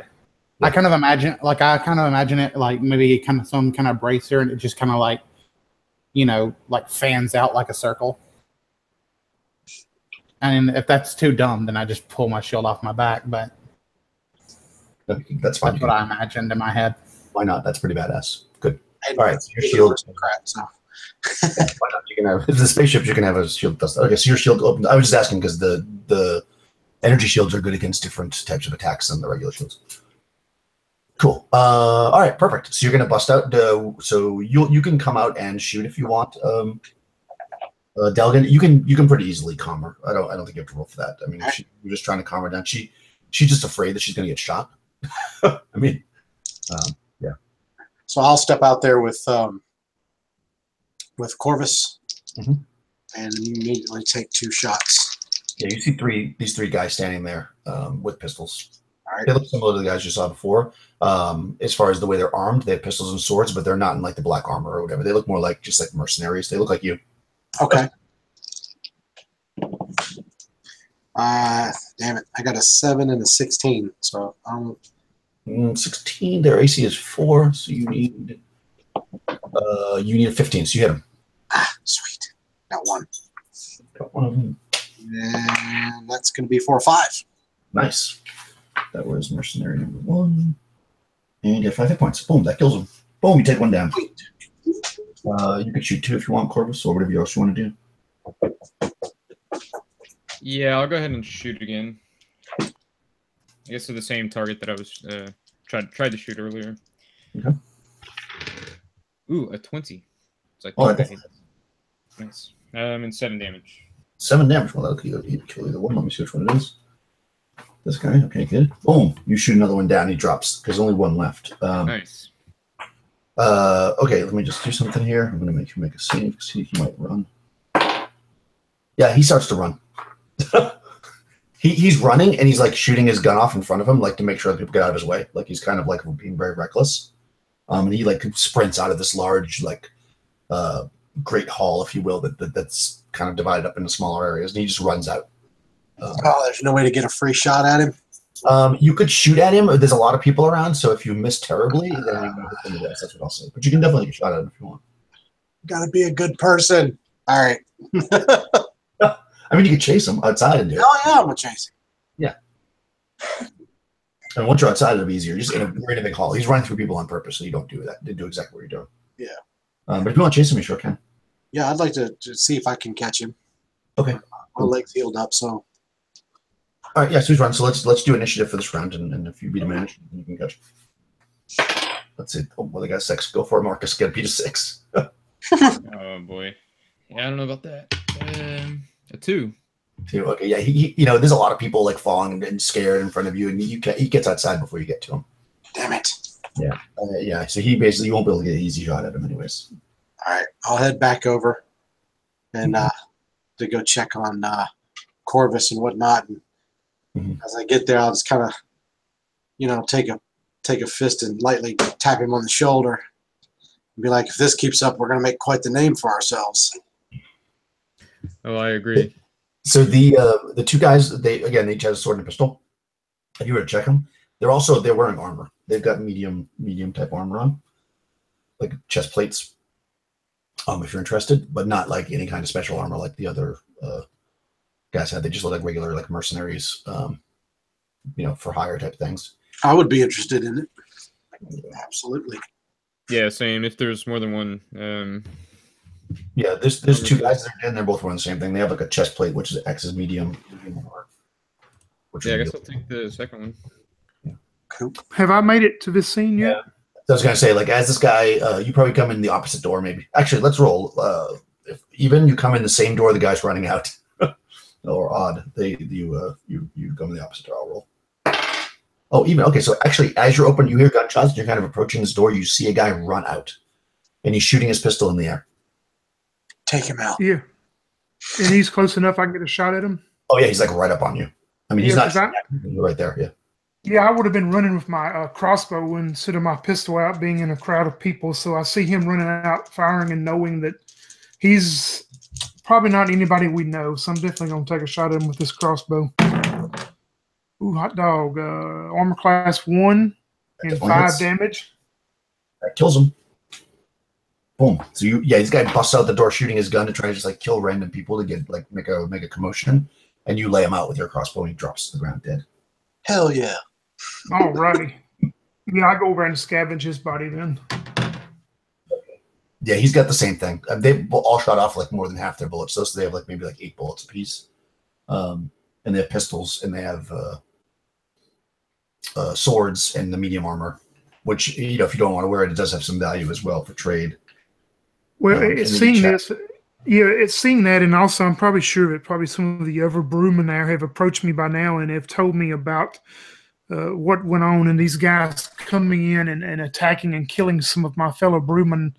Speaker 1: Yeah.
Speaker 3: I kind of imagine it like maybe kind of some kind of bracer, and it just kind of like, like fans out like a circle. And if that's too dumb, then I just pull my shield off my back. But
Speaker 1: That's fine.
Speaker 3: that's what I imagined in my head.
Speaker 1: Why not? That's pretty badass. Good.
Speaker 6: And
Speaker 1: All right, your shield.
Speaker 6: Crap, so.
Speaker 1: Why not? You can have the spaceships. You can have a shield. Okay, so your shield opened. I was just asking because the energy shields are good against different types of attacks than the regular shields. Cool. All right, perfect. So you're gonna bust out. So you can come out and shoot if you want. Delgan, you can pretty easily calm her. I don't think you have to roll for that. I mean, you're just trying to calm her down. She's just afraid that she's gonna get shot. I mean, yeah.
Speaker 6: So I'll step out there with Corvus,
Speaker 1: Mhm.
Speaker 6: and immediately take 2 shots.
Speaker 1: Yeah, you see these three guys standing there with pistols.
Speaker 6: All right.
Speaker 1: They look similar to the guys you saw before. As far as the way they're armed, they have pistols and swords, but they're not in like the black armor or whatever. They look more like just like mercenaries. They look like you.
Speaker 6: Okay. Damn it! I got a 7 and a 16. So
Speaker 1: 16. Their AC is 4, so you need a 15. So you hit them.
Speaker 6: Sweet. Got 1.
Speaker 1: Got one of them.
Speaker 6: And that's going to be 4 or 5.
Speaker 1: Nice. That was mercenary number 1. And you get 5 hit points. Boom, that kills him. Boom, you take 1 down. You could shoot 2 if you want, Corvus, or whatever else you want to do.
Speaker 5: Yeah, I'll go ahead and shoot again. I guess to the same target that I was tried to shoot earlier.
Speaker 1: Okay.
Speaker 5: Ooh, a 20. It's like nice. And 7 damage.
Speaker 1: 7 damage. Well, that'll kill either one. Let me see which one it is. This guy. Okay, good. Boom. You shoot another one down. He drops. There's only 1 left.
Speaker 5: Nice.
Speaker 1: Okay, let me just do something here. I'm going to make you make a save. See if he might run. Yeah, he starts to run. He's running, and he's like shooting his gun off in front of him, like to make sure that people get out of his way. Like he's kind of like being very reckless. And he like sprints out of this large like great hall, if you will, that's kind of divided up into smaller areas, and he just runs out.
Speaker 6: There's no way to get a free shot at him.
Speaker 1: You could shoot at him. There's a lot of people around, so if you miss terribly, then you can hit him. That's what I'll say. But you can definitely get shot at him if you want.
Speaker 6: Got to be a good person. All right.
Speaker 1: I mean, you could chase him outside and do it.
Speaker 6: Oh yeah, I'm gonna chase him.
Speaker 1: Yeah. And once you're outside, it'll be easier. We're in a big hall. He's running through people on purpose, so you don't do that. They do exactly what you're doing.
Speaker 6: Yeah.
Speaker 1: But if you want to chase him, you sure can.
Speaker 6: Yeah, I'd like to see if I can catch him.
Speaker 1: Okay.
Speaker 6: My leg's healed up, so.
Speaker 1: All right. Yeah. So he's running. So let's do initiative for this round, and if you beat a manage, you can catch him. Let's see. Oh, well, they got 6. Go for it, Marcus. Get a beat of 6.
Speaker 5: Oh boy. Yeah, I don't know about that. A 2.
Speaker 1: 2. Okay. Yeah. He there's a lot of people like falling and scared in front of you, and he gets outside before you get to him.
Speaker 6: Damn it.
Speaker 1: Yeah. Yeah. So you won't be able to get an easy shot at him, anyways.
Speaker 6: All right, I'll head back over and to go check on Corvus and whatnot. And as I get there, I'll just kind of, take a fist and lightly tap him on the shoulder and be like, "If this keeps up, we're gonna make quite the name for ourselves."
Speaker 5: Oh, I agree.
Speaker 1: So the 2 guys, they each have a sword and a pistol. If you were to check them, they're wearing armor. They've got medium type armor on, like chest plates. If you're interested, but not like any kind of special armor like the other guys had. They just look like regular like mercenaries, for hire type things.
Speaker 6: I would be interested in it. Absolutely.
Speaker 5: Yeah, same. If there's more than one.
Speaker 1: Yeah, there's 2 guys and they're both wearing the same thing. They have like a chest plate, which is X is medium armor.
Speaker 5: Yeah, I guess I'll take the second one.
Speaker 1: Yeah.
Speaker 6: Cool.
Speaker 4: Have I made it to this scene yet?
Speaker 1: Yeah. So I was gonna say, like, as this guy, you probably come in the opposite door. Maybe actually, let's roll. If even you come in the same door, the guy's running out, or odd, you come in the opposite door. I'll roll. Oh, even okay. So actually, as you're open, you hear gunshots. And you're kind of approaching this door. You see a guy run out, and he's shooting his pistol in the air.
Speaker 6: Take him out.
Speaker 4: Yeah. And he's close enough I can get a shot at him?
Speaker 1: Oh yeah, he's like right up on you. I mean, he's
Speaker 4: Yeah,
Speaker 1: not right there. Yeah.
Speaker 4: Yeah, I would have been running with my crossbow instead of my pistol out, being in a crowd of people. So I see him running out, firing, and knowing that he's probably not anybody we know. So I'm definitely going to take a shot at him with this crossbow. Ooh, hot dog. Armor class 1 and
Speaker 1: definitely
Speaker 4: 5
Speaker 1: hits.
Speaker 4: damage.
Speaker 1: That kills him. Boom. So this guy busts out the door shooting his gun to try to just like kill random people to get like make a commotion, and you lay him out with your crossbow and he drops to the ground dead.
Speaker 6: Hell yeah.
Speaker 4: Alrighty. Yeah, I go over and scavenge his body then.
Speaker 1: Yeah, he's got the same thing. They all shot off like more than half their bullets, so they have like maybe like 8 bullets apiece. And they have pistols, and they have swords and the medium armor, which if you don't want to wear it, it does have some value as well for trade.
Speaker 4: Well, it's seeing this. Yeah, it's seeing that, and also I'm probably sure that probably some of the other brewmen there have approached me by now and have told me about what went on, and these guys coming in and attacking and killing some of my fellow brewmen.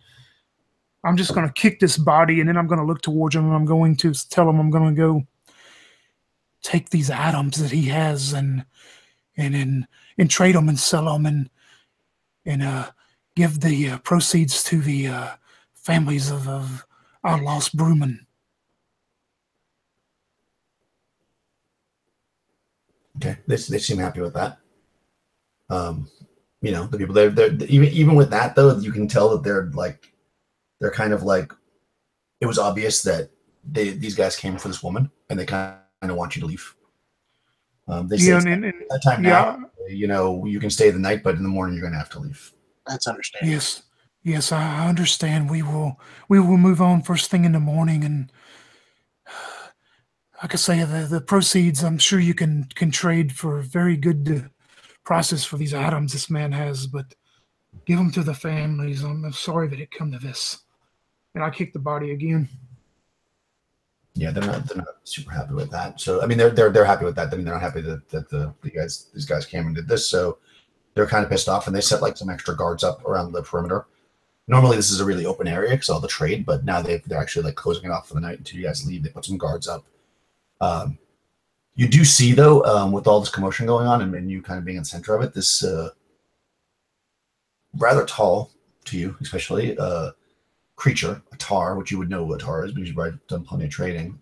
Speaker 4: I'm just going to kick this body, and then I'm going to look towards him, and I'm going to tell him I'm going to go take these items that he has and trade them and sell them and give the proceeds to the families of our lost brewmen.
Speaker 1: Okay, they seem happy with that. The people they're even with that though, you can tell that they're kind of like, it was obvious that these guys came for this woman and they kind of want you to leave. They say that time now, you can stay the night, but in the morning you're going to have to leave.
Speaker 6: That's understandable.
Speaker 4: Yes, I understand. We will move on first thing in the morning, and like I say, the proceeds, I'm sure you can trade for very good prices for these items this man has, but give them to the families. I'm sorry that it come to this. And I kick the body again.
Speaker 1: Yeah, they're not super happy with that. So I mean, they're happy with that. I mean, they're not happy that these guys came and did this. So they're kind of pissed off, and they set like some extra guards up around the perimeter. Normally, this is a really open area because all the trade, but now they're actually like closing it off for the night until you guys leave. They put some guards up. You do see though, with all this commotion going on and you kind of being in the center of it, this rather tall to you, especially creature, a tar, which you would know what a tar is because you've done plenty of trading.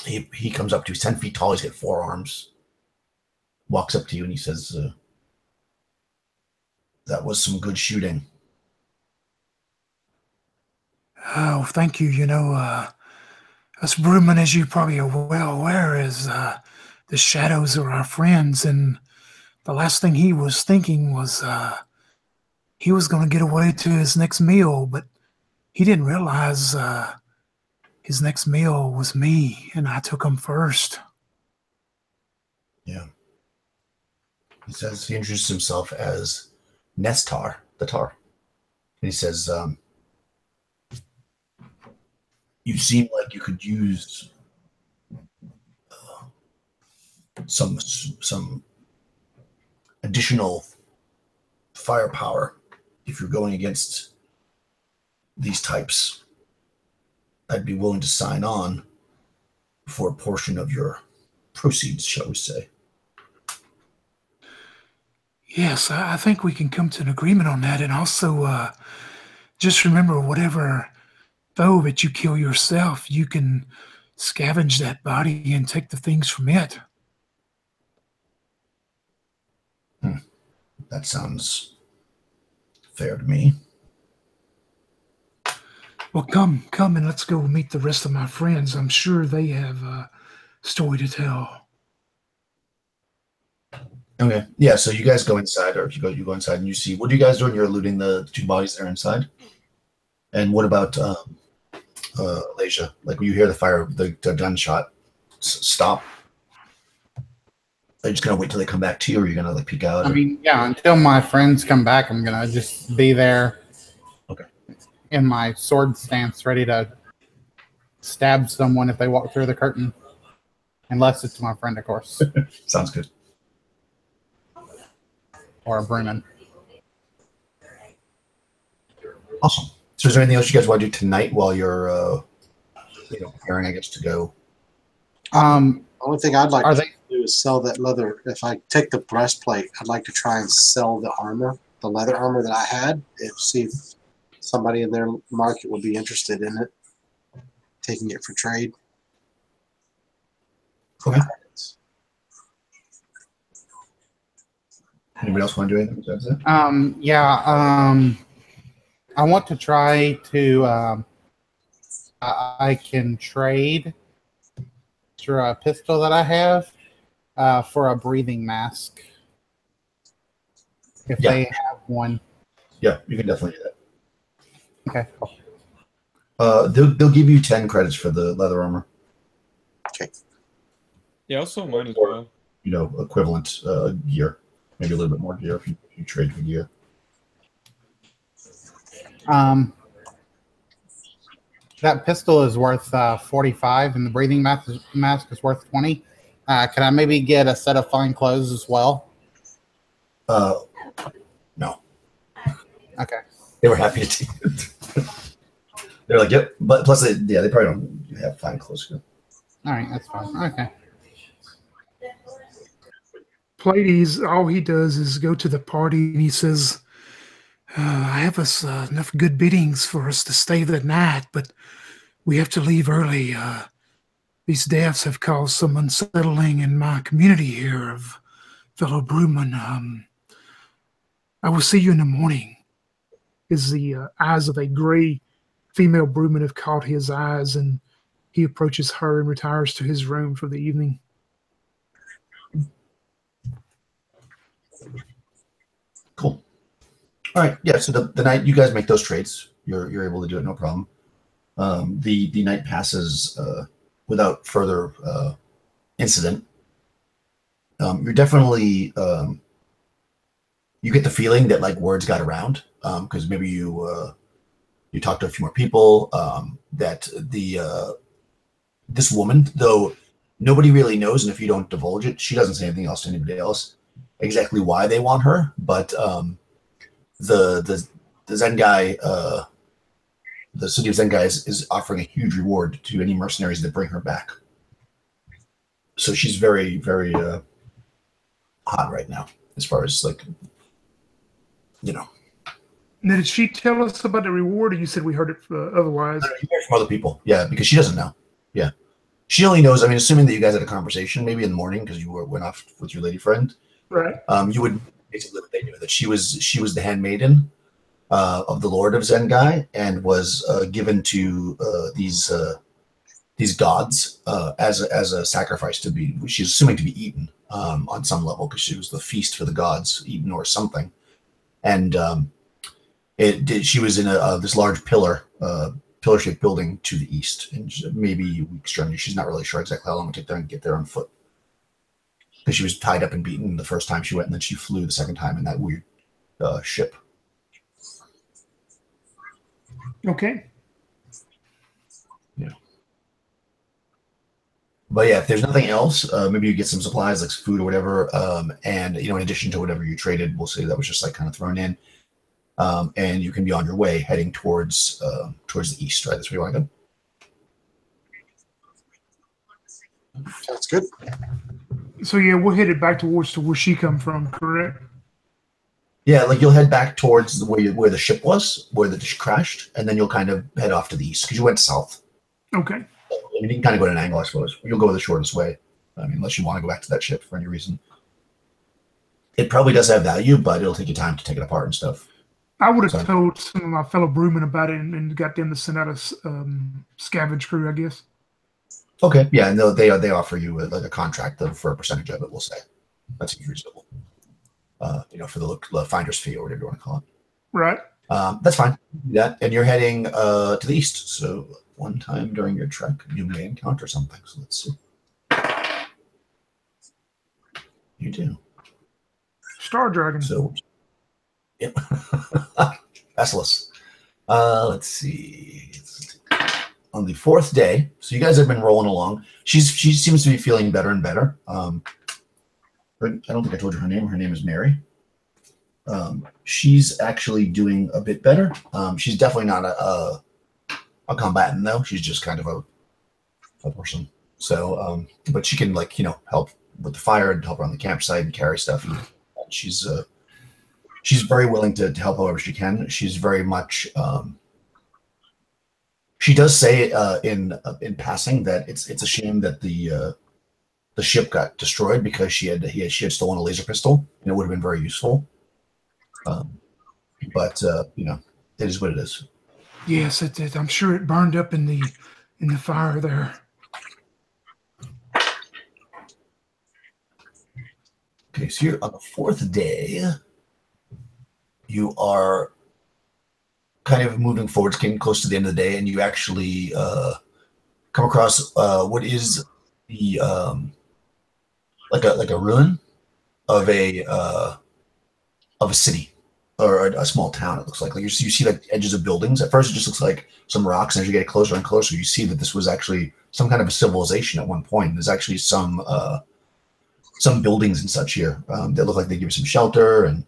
Speaker 1: He comes up to, he's 10 feet tall, he's got 4 arms, walks up to you and he says, that was some good shooting.
Speaker 4: Oh, thank you. Us brewmen, as you probably are well aware, is the shadows are our friends, and the last thing he was thinking was he was going to get away to his next meal, but he didn't realize his next meal was me, and I took him first.
Speaker 1: Yeah. He says, he introduces himself as Nestar, the tar. And he says, you seem like you could use some additional firepower if you're going against these types. I'd be willing to sign on for a portion of your proceeds, shall we say.
Speaker 4: Yes, I think we can come to an agreement on that, and also just remember, whatever foe that you kill yourself, you can scavenge that body and take the things from it.
Speaker 1: That sounds fair to me.
Speaker 4: Well, come and let's go meet the rest of my friends. I'm sure they have a story to tell.
Speaker 1: Okay. Yeah, so you guys go inside, or you go inside and you see, what are you guys doing? You're looting the 2 bodies that are inside? And what about Leisha? Like when you hear the fire, the gunshot, stop. Are you just gonna wait till they come back to you, or are you gonna like peek out?
Speaker 3: I mean, yeah, until my friends come back, I'm gonna just be there.
Speaker 1: Okay.
Speaker 3: In my sword stance, ready to stab someone if they walk through the curtain. Unless it's my friend, of course.
Speaker 1: Sounds good.
Speaker 3: Or a Bremen.
Speaker 1: Awesome. So is there anything else you guys want to do tonight while you're preparing, I guess, to go?
Speaker 6: Only thing I'd like
Speaker 3: Are
Speaker 6: to
Speaker 3: they?
Speaker 6: do do is sell that leather. If I take the breastplate, I'd like to try and sell the armor, the leather armor that I had, and see if somebody in their market would be interested in it, taking it for trade.
Speaker 1: Okay. Anybody else want to do anything besides that?
Speaker 3: Yeah. I want to try to. I can trade for a pistol that I have for a breathing mask if
Speaker 1: Yeah.
Speaker 3: they have one.
Speaker 1: Yeah, you can definitely do that.
Speaker 3: Okay. Cool.
Speaker 1: They'll give you 10 credits for the leather armor.
Speaker 6: Okay.
Speaker 5: Yeah, also mine as well.
Speaker 1: You know, equivalent gear. Maybe a little bit more gear if you trade for gear.
Speaker 3: That pistol is worth 45, and the breathing mask is worth 20. Can I maybe get a set of fine clothes as well?
Speaker 1: No.
Speaker 3: Okay.
Speaker 1: They were happy to take it. They're like, yep. But plus, they probably don't have fine clothes.
Speaker 3: All right, that's fine. Okay.
Speaker 4: Pleiades, all he does is go to the party and he says, I have us enough good biddings for us to stay the night, but we have to leave early. These deaths have caused some unsettling in my community here of fellow brewmen. I will see you in the morning. As the eyes of a gray female brewman have caught his eyes, and he approaches her and retires to his room for the evening.
Speaker 1: Cool. All right. Yeah. So the night you guys make those trades, you're able to do it, no problem. The night passes without further incident. You're definitely you get the feeling that like words got around because maybe you talked to a few more people. That this woman, though nobody really knows, and if you don't divulge it, she doesn't say anything else to anybody else exactly why they want her, but the Zen guy, the city of Zen guy is offering a huge reward to any mercenaries that bring her back. So she's very, very hot right now, as far as like, you know.
Speaker 4: Now, did she tell us about the reward, or you said we heard it otherwise?
Speaker 1: You hear from other people, yeah, because she doesn't know. Yeah, she only knows. I mean, assuming that you guys had a conversation, maybe in the morning because you went off with your lady friend.
Speaker 4: Right.
Speaker 1: You would basically what they knew that she was the handmaiden of the Lord of Zengai and was given to these gods as a sacrifice to be. She's assuming to be eaten on some level because she was the feast for the gods, eaten or something. And she was in this large pillar-shaped building to the east, and maybe a week's journey. She's not really sure exactly how long it would take there and get there on foot. Because she was tied up and beaten the first time she went, and then she flew the second time in that weird ship.
Speaker 4: Okay.
Speaker 1: Yeah. But yeah, if there's nothing else, maybe you get some supplies like food or whatever, and in addition to whatever you traded, we'll say that was just like kind of thrown in, and you can be on your way heading towards the east. Right, that's where you want to go.
Speaker 6: Sounds good.
Speaker 4: So yeah, we're headed back towards where she come from, correct?
Speaker 1: Yeah, like you'll head back towards where the ship was, where the ship crashed, and then you'll kind of head off to the east because you went south.
Speaker 4: Okay.
Speaker 1: I mean, you can kind of go at an angle, I suppose. You'll go the shortest way. I mean, unless you want to go back to that ship for any reason. It probably does have value, but it'll take you time to take it apart and stuff.
Speaker 4: I would have told some of my fellow brewmen about it and got them to send out a scavenge crew, I guess.
Speaker 1: Okay, yeah, and they offer you like a contract for a percentage of it. We'll say that seems reasonable. For the finder's fee or whatever you want to call it.
Speaker 4: Right.
Speaker 1: That's fine. Yeah, and you're heading to the east. So one time during your trek, you may encounter something. So let's see. You do.
Speaker 4: Star Dragon.
Speaker 1: So, yep. Restless. Let's see. On the fourth day, so you guys have been rolling along. She seems to be feeling better and better. I don't think I told you her name. Her name is Mary. She's actually doing a bit better. She's definitely not a combatant though. She's just kind of a person. So, but she can help with the fire and help her on the campsite and carry stuff. And she's very willing to help however she can. She's very much. She does say in passing that it's a shame that the ship got destroyed because she had stolen a laser pistol and it would have been very useful. But you know, it is what it is.
Speaker 4: Yes, it did. I'm sure it burned up in the fire there.
Speaker 1: Okay, so you're on the fourth day. You are kind of moving forward, getting close to the end of the day, and you actually come across what is the like a ruin of a city or a small town. It looks like you see like edges of buildings. At first, it just looks like some rocks, and as you get closer and closer, you see that this was actually some kind of a civilization at one point. There's actually some buildings and such here that look like they give you some shelter and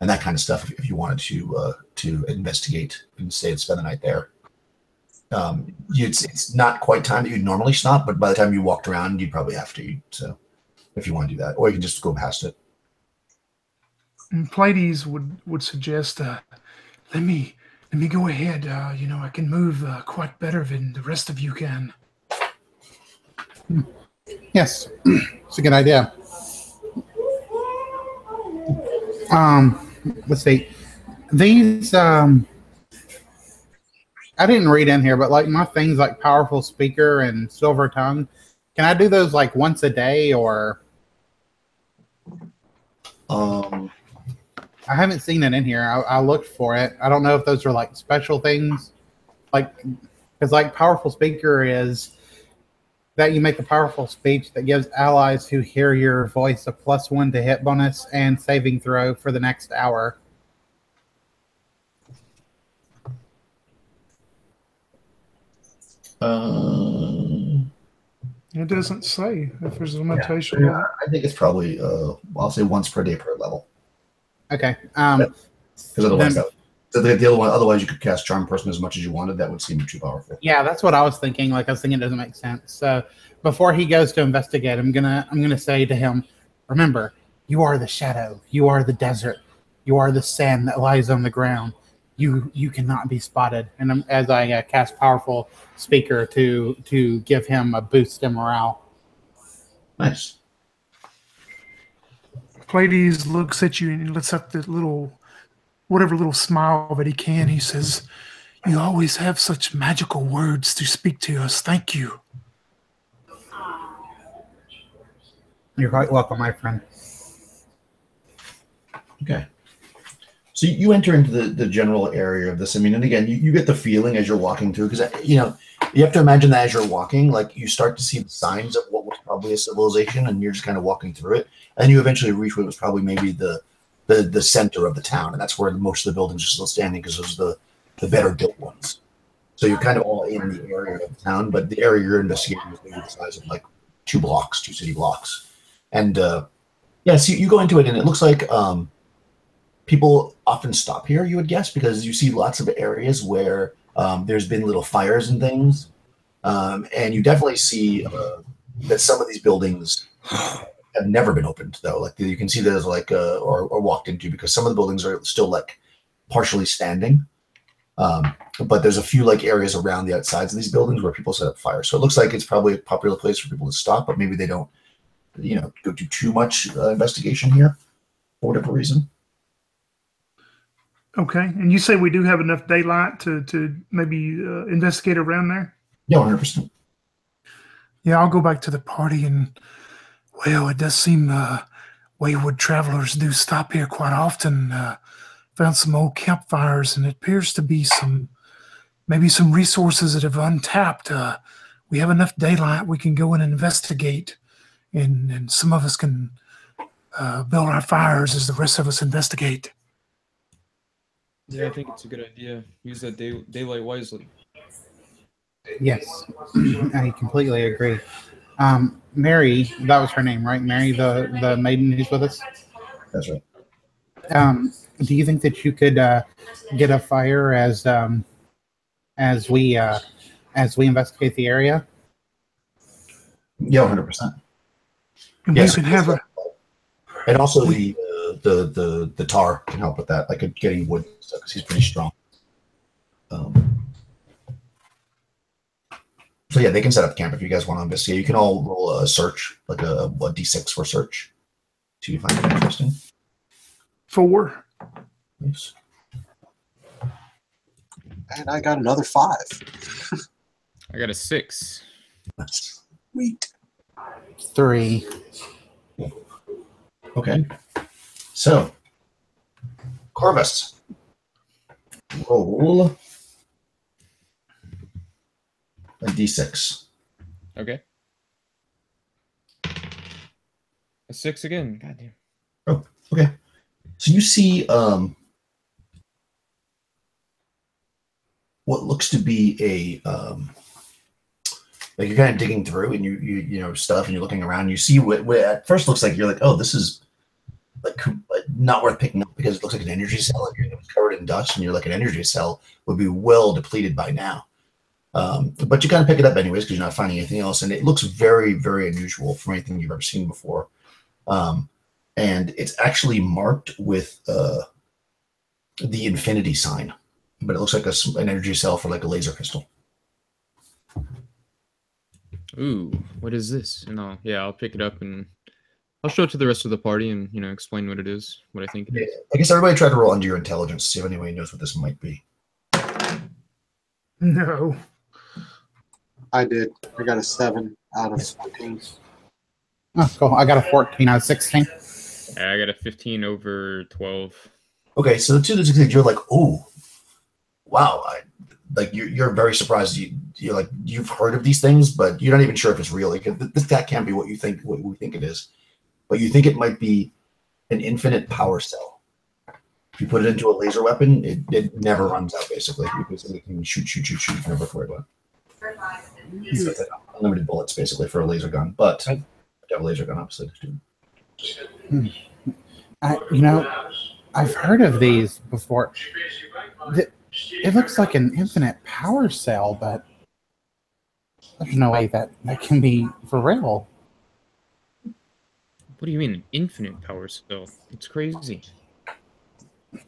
Speaker 1: that kind of stuff if you wanted to investigate and spend the night there. It's not quite time that you'd normally stop, but by the time you walked around, you'd probably have to eat. So if you want to do that, or you can just go past it.
Speaker 4: And Pleiades would suggest, let me go ahead. You know, I can move quite better than the rest of you can.
Speaker 3: Yes, it's a good idea. Let's see. These I didn't read in here, but like my things like powerful speaker and silver tongue, can I do those like once a day or? I haven't seen it in here. I looked for it. I don't know if those are like special things, like because like powerful speaker is that you make a powerful speech that gives allies who hear your voice a +1 to hit bonus and saving throw for the next hour.
Speaker 4: It doesn't say if there's a limitation.
Speaker 1: Yeah, I think it's probably I'll say once per day per level.
Speaker 3: Okay.
Speaker 1: Because otherwise, the other one. Otherwise, you could cast Charm Person as much as you wanted. That would seem too powerful.
Speaker 3: Yeah, that's what I was thinking. Like I was thinking, it doesn't make sense. So before he goes to investigate, I'm gonna say to him, remember, you are the shadow. You are the desert. You are the sand that lies on the ground. You cannot be spotted. And as I cast powerful speaker to give him a boost in morale.
Speaker 1: Nice.
Speaker 4: Pleiades looks at you and he lets up the whatever little smile that he can. He says, "You always have such magical words to speak to us. Thank you."
Speaker 3: You're quite welcome, my friend.
Speaker 1: Okay. So you enter into the general area of this. I mean, and again, you get the feeling as you're walking through, because, you know, you have to imagine that as you're walking, like you start to see the signs of what was probably a civilization, and you're just kind of walking through it. And you eventually reach what was probably maybe the center of the town. And that's where most of the buildings are still standing, because those are the better built ones. So you're kind of all in the area of the town, but the area you're investigating is maybe the size of like two city blocks. And yeah, so you go into it and it looks like people often stop here, you would guess, because you see lots of areas where there's been little fires and things. And you definitely see that some of these buildings have never been opened, though. Like you can see there's like or walked into, because some of the buildings are still like partially standing. But there's a few like areas around the outsides of these buildings where people set up fires. So it looks like it's probably a popular place for people to stop, but maybe they don't, you know, go do too much investigation here for whatever reason.
Speaker 4: Okay, and you say we do have enough daylight to maybe investigate around there?
Speaker 1: Yeah, 100%.
Speaker 4: Yeah, I'll go back to the party, and well, it does seem wayward travelers do stop here quite often. Found some old campfires, and it appears to be maybe some resources that have untapped. We have enough daylight; we can go in and investigate, and some of us can build our fires as the rest of us investigate.
Speaker 5: Yeah, I think it's a good idea. Use that daylight wisely.
Speaker 3: Yes, I completely agree. Mary, that was her name, right? Mary, the maiden who's with us.
Speaker 1: That's right.
Speaker 3: Do you think that you could get a fire as we investigate the area?
Speaker 1: Yeah, 100%.
Speaker 4: And
Speaker 1: Yes,
Speaker 4: we can have a.
Speaker 1: and also the tar can help with that, like getting wood stuff because he's pretty strong. So yeah, they can set up camp if you guys want to investigate. You can all roll a search, like a d6 for search. Do you find it interesting?
Speaker 4: 4.
Speaker 1: Yes.
Speaker 6: And I got another 5.
Speaker 5: I got a 6.
Speaker 6: Sweet.
Speaker 3: 3.
Speaker 1: Okay. So, Corvus, roll a d6.
Speaker 5: Okay. A 6 again. Goddamn.
Speaker 1: Oh, okay. So you see what looks to be a like you're kind of digging through and you know stuff and you're looking around. You see what at first looks like you're like, oh, this is like not worth picking up because it looks like an energy cell and you're covered in dust and you're like an energy cell would be well depleted by now. But you kind of pick it up anyways because you're not finding anything else, and it looks very, very unusual from anything you've ever seen before. And it's actually marked with the infinity sign, but it looks like an energy cell for like a laser pistol.
Speaker 5: Ooh, what is this? And I'll pick it up and I'll show it to the rest of the party and explain what it is, what I think it is.
Speaker 1: I guess everybody try to roll under your intelligence, see if anybody knows what this might be.
Speaker 4: No.
Speaker 6: I did. I got a 7 out of 14.
Speaker 3: Oh, cool. I got a 14 out of 16.
Speaker 5: I got a 15 over 12.
Speaker 1: Okay, so the two things you're like, oh, wow, you're very surprised. You're like you've heard of these things, but you're not even sure if it's real. Like that can't be what you think. What we think it is, but you think it might be an infinite power cell. If you put it into a laser weapon, it never runs out. Basically, you basically can shoot, never worry about it. It's like unlimited bullets, basically, for a laser gun. But you have a laser gun, obviously.
Speaker 3: I've heard of these before. It looks like an infinite power cell, but there's no way that can be for real.
Speaker 5: What do you mean, an infinite power cell? It's crazy.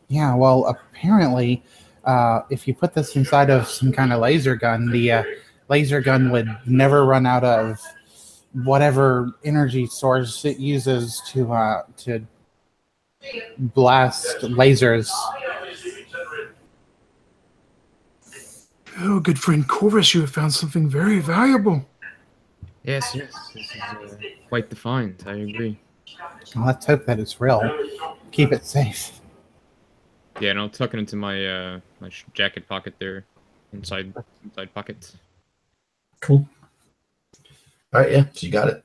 Speaker 3: Yeah, well, apparently, if you put this inside of some kind of laser gun, the laser gun would never run out of whatever energy source it uses to blast lasers.
Speaker 4: Oh, good friend Corvus, you have found something very valuable.
Speaker 5: Yes, this is quite the find. I agree.
Speaker 3: Well, let's hope that it's real. Keep it safe.
Speaker 5: Yeah, and I'll tuck it into my my jacket pocket there, inside pocket.
Speaker 1: Cool. All right, yeah, so you got it.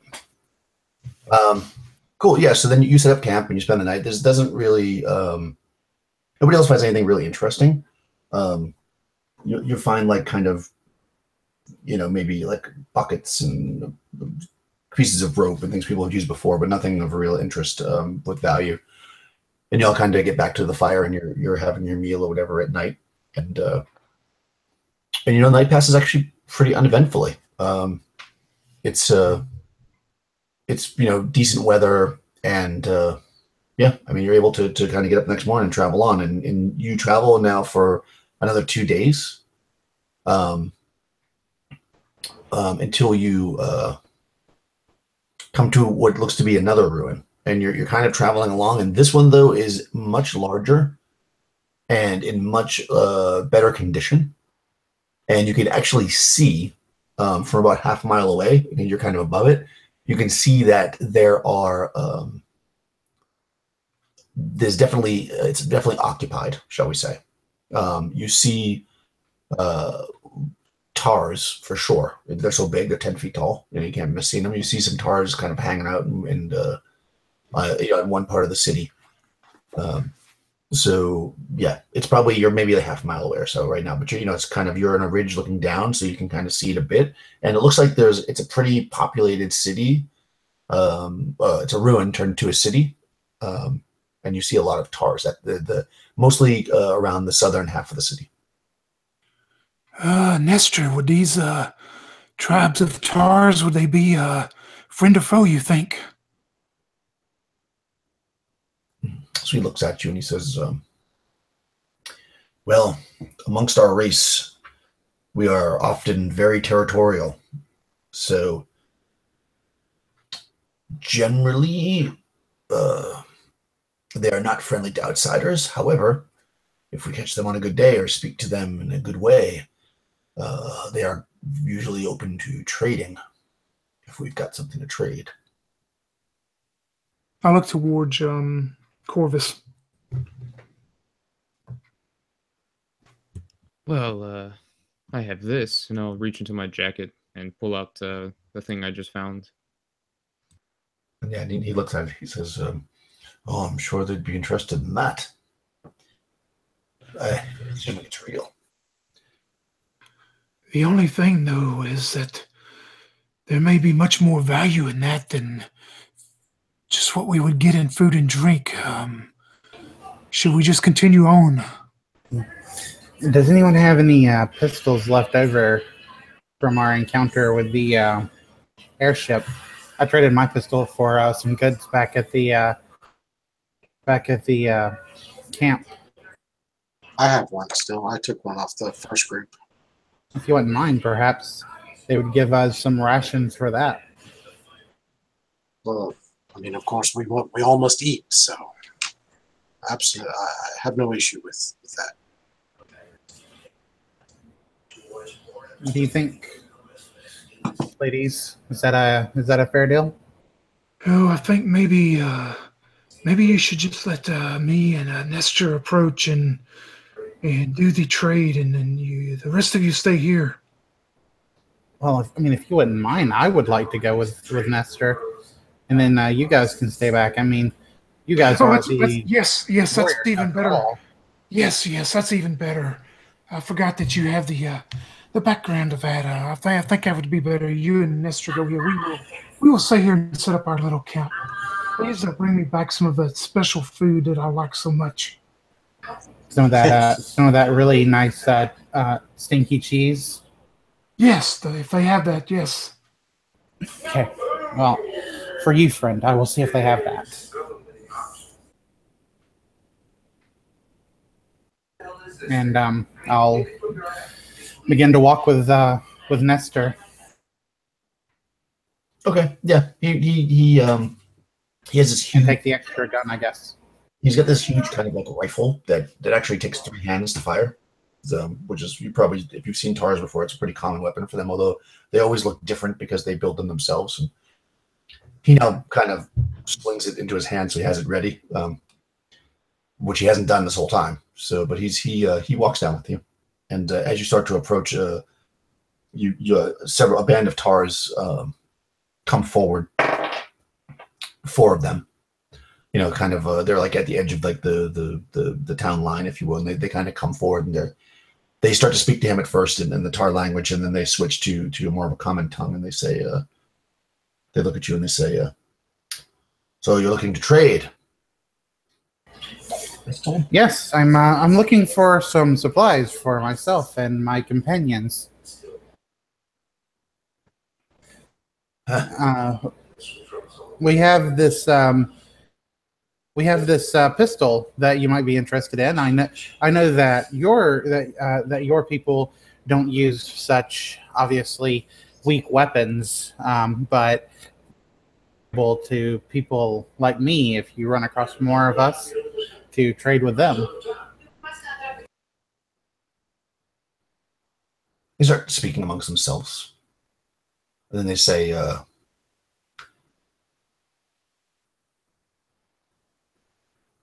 Speaker 1: Cool, yeah, so then you set up camp and you spend the night. This doesn't really, nobody else finds anything really interesting. You find like kind of, maybe like buckets and pieces of rope and things people have used before, but nothing of real interest with value. And you all kind of get back to the fire and you're having your meal or whatever at night. And night passes actually pretty uneventfully. It's decent weather and you're able to kind of get up the next morning and travel on, and you travel now for another 2 days until you come to what looks to be another ruin, and you're kind of traveling along, and this one though is much larger and in much better condition, and you can actually see from about half a mile away, and you're kind of above it, you can see that there are it's definitely occupied, shall we say. You see tars for sure. They're so big, they're 10 feet tall. You can't miss seeing them. You see some tars kind of hanging out in one part of the city. So yeah, it's probably you're maybe a half mile away or so right now, but it's kind of you're on a ridge looking down, so you can kind of see it a bit, and it looks like it's a pretty populated city. It's a ruin turned into a city, and you see a lot of tars that the mostly around the southern half of the city.
Speaker 4: Nestor, would these tribes of tars, would they be friend or foe, you think?
Speaker 1: So he looks at you and he says, well, amongst our race, we are often very territorial. So generally, they are not friendly to outsiders. However, if we catch them on a good day or speak to them in a good way, they are usually open to trading if we've got something to trade.
Speaker 4: I look towards Corvus.
Speaker 5: Well, I have this, and I'll reach into my jacket and pull out the thing I just found.
Speaker 1: And yeah, he looks at it. He says, oh, I'm sure they'd be interested in that. Assuming it's real.
Speaker 4: The only thing, though, is that there may be much more value in that than just what we would get in food and drink. Should we just continue on?
Speaker 3: Does anyone have any pistols left over from our encounter with the airship? I traded my pistol for some goods back at the camp.
Speaker 6: I have one still. I took one off the first group.
Speaker 3: If you wouldn't mind, perhaps they would give us some rations for that.
Speaker 6: Well, I mean, of course, we all must eat, so absolutely, I have no issue with that.
Speaker 3: Do you think, ladies, is that a fair deal?
Speaker 4: Oh, I think maybe you should just let me and Nestor approach and do the trade, and then the rest of you stay here.
Speaker 3: Well, if you wouldn't mind, I would like to go with Nestor, and then you guys can stay back. I mean, you guys are
Speaker 4: yes, that's even better. Yes, that's even better. I forgot that you have the background of that. I think that would be better. You and Nestor go here. We will stay here and set up our little camp. Please bring me back some of that special food that I like so much.
Speaker 3: Some of that really nice stinky cheese.
Speaker 4: Yes, if they have that, yes.
Speaker 3: Okay. Well, for you, friend, I will see if they have that. And I'll begin to walk with Nestor.
Speaker 1: Okay. Yeah. He has this huge.
Speaker 3: And take the extra gun, I guess.
Speaker 1: He's got this huge kind of like a rifle that actually takes 3 hands to fire. Which is, you probably, if you've seen TARs before, it's a pretty common weapon for them, although they always look different because they build them themselves. And he now kind of slings it into his hand, so he has it ready, which he hasn't done this whole time. So, but he walks down with you, and as you start to approach, a band of TARs come forward. 4 of them, kind of they're like at the edge of like the town line, if you will, and they kind of come forward and they start to speak to him at first in the Tar language, and then they switch to more of a common tongue, and they say, they look at you and they say, so you're looking to trade?
Speaker 3: Yes, I'm looking for some supplies for myself and my companions. We have this pistol that you might be interested in. I know that your people don't use such obviously weak weapons, but able to people like me, if you run across more of us, to trade with them.
Speaker 1: They start speaking amongst themselves, and then they say,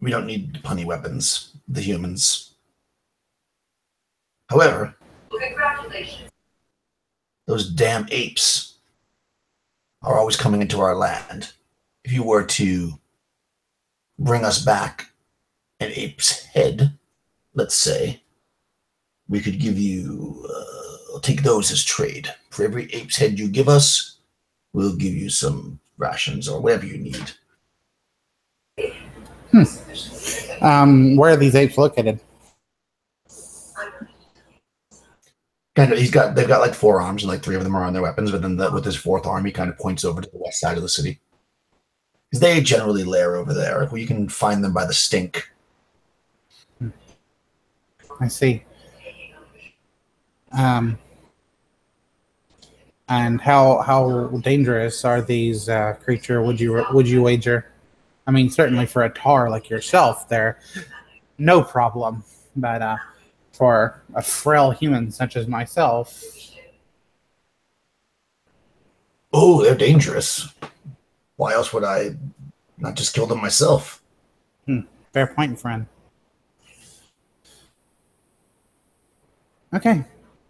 Speaker 1: we don't need punny weapons, the humans. However, congratulations. Those damn apes are always coming into our land. If you were to bring us back an ape's head, let's say, we could give you, take those as trade. For every ape's head you give us, we'll give you some rations or whatever you need.
Speaker 3: Where are these apes located?
Speaker 1: Kind of, they've got like 4 arms, and like 3 of them are on their weapons, but then with his 4th arm, he kind of points over to the west side of the city. Because they generally lair over there. You can find them by the stink.
Speaker 3: I see. And how dangerous are these creatures? Would you wager? I mean, certainly for a tar like yourself, they're no problem. But for a frail human such as myself,
Speaker 1: Oh, they're dangerous. Why else would I not just kill them myself?
Speaker 3: fair point, friend. Okay,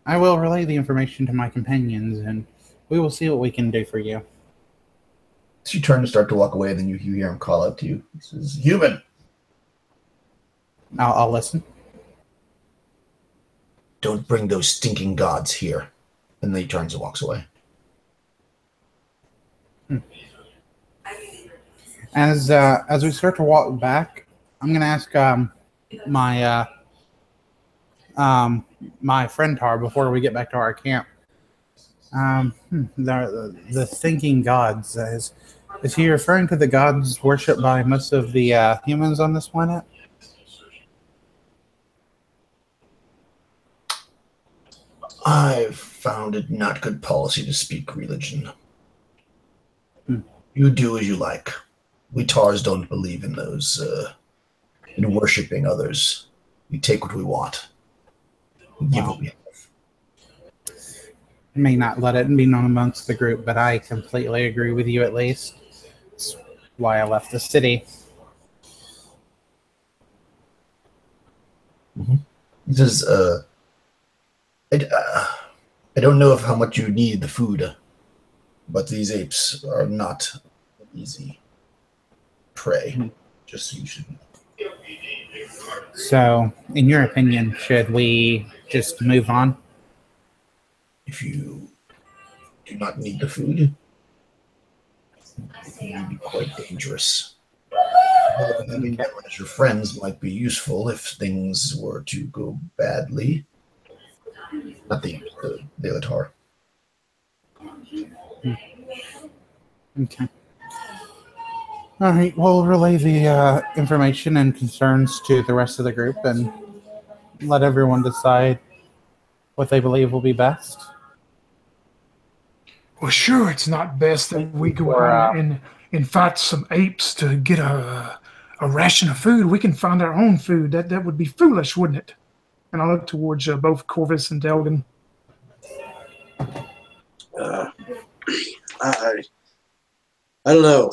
Speaker 3: I will relay the information to my companions, and we will see what we can do for you.
Speaker 1: As you turn to start to walk away, then you hear him call out to you. He says, "Human,
Speaker 3: I'll listen.
Speaker 1: don't bring those stinking gods here." And then he turns and walks away.
Speaker 3: As we start to walk back, I'm going to ask my friend Tar before we get back to our camp. The thinking gods, is he referring to the gods worshipped by most of the humans on this planet?
Speaker 1: I've found it not good policy to speak religion. You do as you like. We Tars don't believe in those, in worshipping others. We take what we want. We give what we have.
Speaker 3: I may not let it be known amongst the group, but I completely agree with you at least. That's why I left the city.
Speaker 1: He says, I don't know how much you need the food, but these apes are not easy prey. Just so you should know.
Speaker 3: So, in your opinion, should we just move on?
Speaker 1: If you do not need the food, it may be quite dangerous. Having them as your friends might be useful if things were to go badly. Not the other tar.
Speaker 3: Okay. All right, we'll relay the information and concerns to the rest of the group and let everyone decide what they believe will be best.
Speaker 4: Well, sure, it's not best that we go out and fight some apes to get a ration of food. We can find our own food. That would be foolish, wouldn't it? And I look towards both Corvus and Delgan.
Speaker 6: I don't know.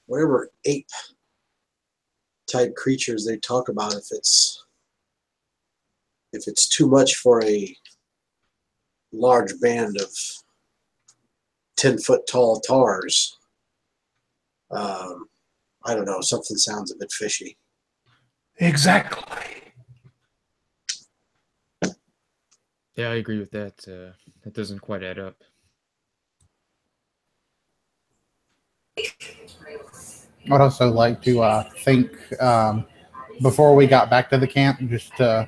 Speaker 6: Whatever ape type creatures they talk about, if it's too much for a large band of 10-foot tall tars, I don't know. Something sounds a bit fishy.
Speaker 4: Exactly.
Speaker 5: Yeah, I agree with that. That doesn't quite add up.
Speaker 3: I'd also like to think before we got back to the camp, just to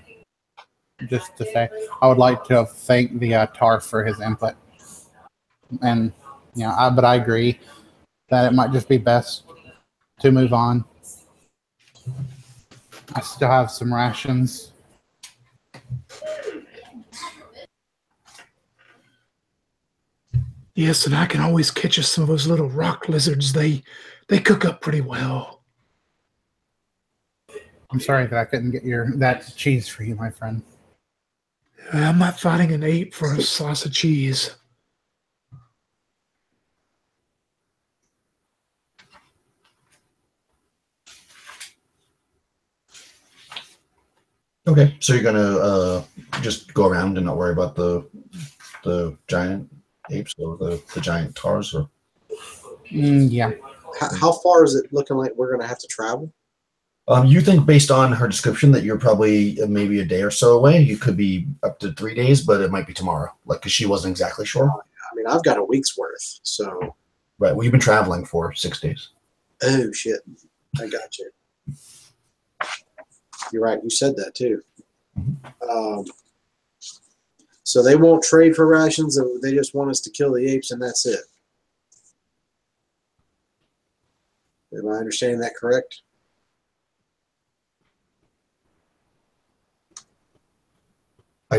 Speaker 3: say, I would like to thank the tar for his input, and but I agree that it might just be best to move on. I still have some rations.
Speaker 4: Yes, and I can always catch us some of those little rock lizards. They cook up pretty well.
Speaker 3: I'm sorry that I couldn't get that cheese for you, my friend.
Speaker 4: I'm not fighting an ape for a slice of cheese.
Speaker 1: Okay, so you're gonna just go around and not worry about the giant apes or the giant tars, or
Speaker 3: Yeah.
Speaker 6: How far is it looking like we're going to have to travel?
Speaker 1: you think based on her description that you're probably maybe a day or so away. You could be up to 3 days, but it might be tomorrow. Like, because she wasn't exactly sure.
Speaker 6: I mean, I've got a week's worth, so.
Speaker 1: Right. Well, you've been traveling for 6 days.
Speaker 6: Oh shit! I got you. You're right. You said that too. So they won't trade for rations. They just want us to kill the apes, and that's it. Am I understanding that correct?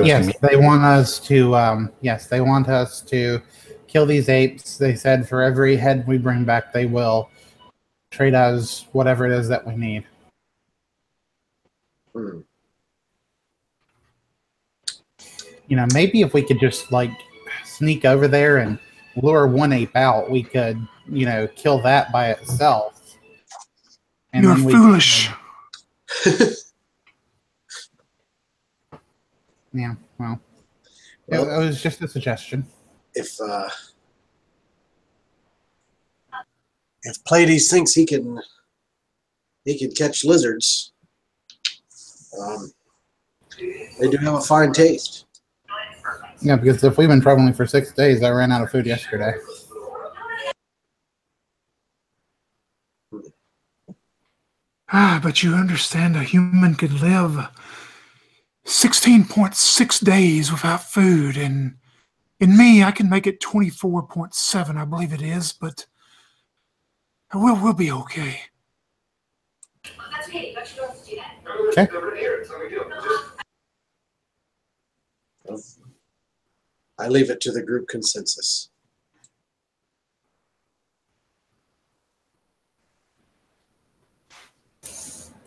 Speaker 3: Yes, they want us to. Yes, they want us to kill these apes. They said for every head we bring back, they will trade us whatever it is that we need.
Speaker 6: Hmm.
Speaker 3: You know, maybe if we could just like sneak over there and lure one ape out, we could, you know, kill that by itself. And
Speaker 4: You're
Speaker 3: then
Speaker 4: foolish.
Speaker 3: Yeah, well,
Speaker 6: Well,
Speaker 3: it was just a suggestion.
Speaker 6: if Pleiades thinks he can catch lizards, they do have a fine taste.
Speaker 3: Yeah, because if we've been traveling for 6 days, I ran out of food yesterday.
Speaker 4: But you understand a human could live 16.6 days without food, and in me, I can make it 24.7, I believe it is, but we'll be okay.
Speaker 3: Okay.
Speaker 6: I leave it to the group consensus.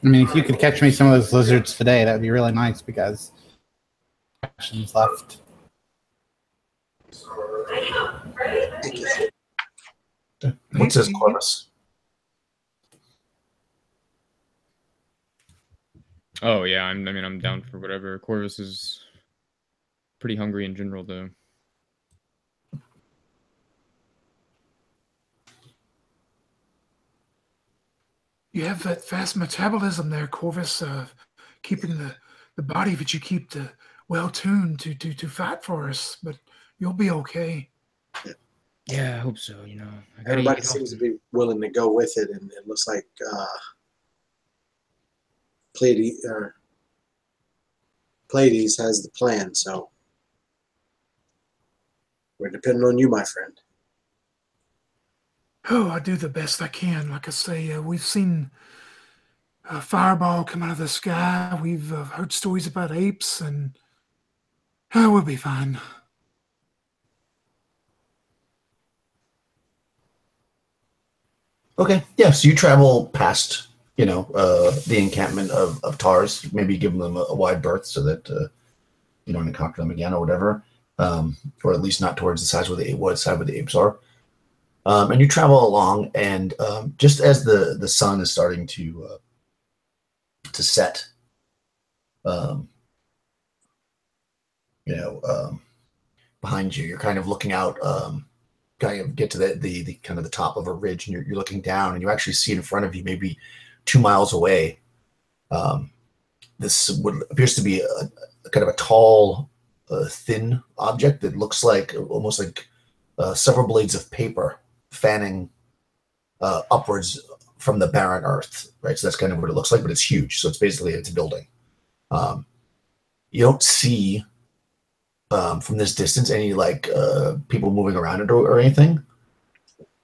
Speaker 3: I mean, if you could catch me some of those lizards today, that would be really nice because actions left.
Speaker 1: What's his Corvus?
Speaker 5: Oh yeah, I'm down for whatever. Corvus is pretty hungry in general, though.
Speaker 4: You have that fast metabolism there, Corvus, keeping the body that you keep well tuned to fight for us, but you'll be okay.
Speaker 5: Yeah, I hope so. You know,
Speaker 6: Everybody seems to be willing to go with it, and it looks like Pleiades has the plan, so we're depending on you, my friend.
Speaker 4: Oh, I do the best I can. Like I say, we've seen a fireball come out of the sky. We've heard stories about apes, and we'll be fine.
Speaker 1: Okay, yeah. So you travel past, the encampment of Tars. Maybe give them a wide berth so that you don't encounter them again or whatever, or at least not towards the side where the apes are. And you travel along, and just as the sun is starting to set, um, behind you, you're kind of looking out. Kind of get to the kind of the top of a ridge, and you're looking down, and you actually see in front of you, maybe 2 miles away. Um, this appears to be a kind of a tall, thin object that looks like almost like several blades of paper fanning upwards from the barren earth, right? So that's kind of what it looks like, but it's huge. So it's a building. You don't see from this distance any like people moving around it or anything.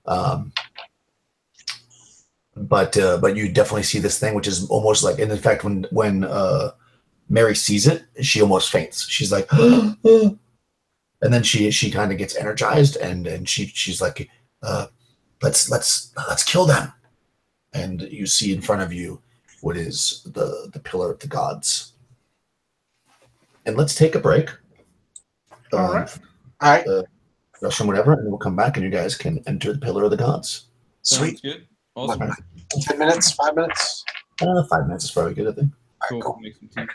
Speaker 1: But you definitely see this thing, which is almost like, and in fact, when Mary sees it, she almost faints. She's like, and then she kind of gets energized, and she's like, let's kill them. And you see in front of you what is the pillar of the gods. And let's take a break.
Speaker 4: All right.
Speaker 6: All right.
Speaker 1: Rush from whatever, and we'll come back, and you guys can enter the pillar of the gods.
Speaker 6: Sweet.
Speaker 5: Sounds good. Awesome.
Speaker 6: 10 minutes? 5 minutes?
Speaker 1: 5 minutes is probably good, I think.
Speaker 5: Cool.
Speaker 6: Cool.
Speaker 5: Make some tea.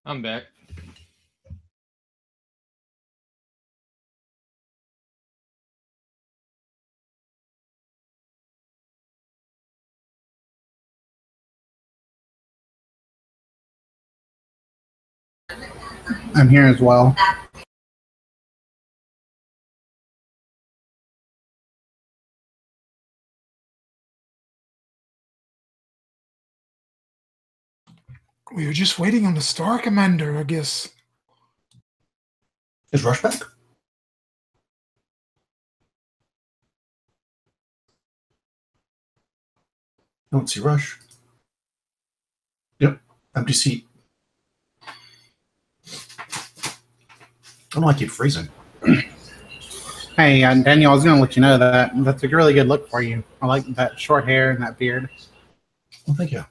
Speaker 5: I'm back.
Speaker 3: I'm here as well.
Speaker 4: We were just waiting on the Star Commander, I guess.
Speaker 1: Is Rush back? I don't see Rush. Yep, empty seat. I don't know why I keep freezing.
Speaker 3: Hey, Daniel, I was going to let you know that that's a really good look for you. I like that short hair and that beard.
Speaker 1: Well, thank you.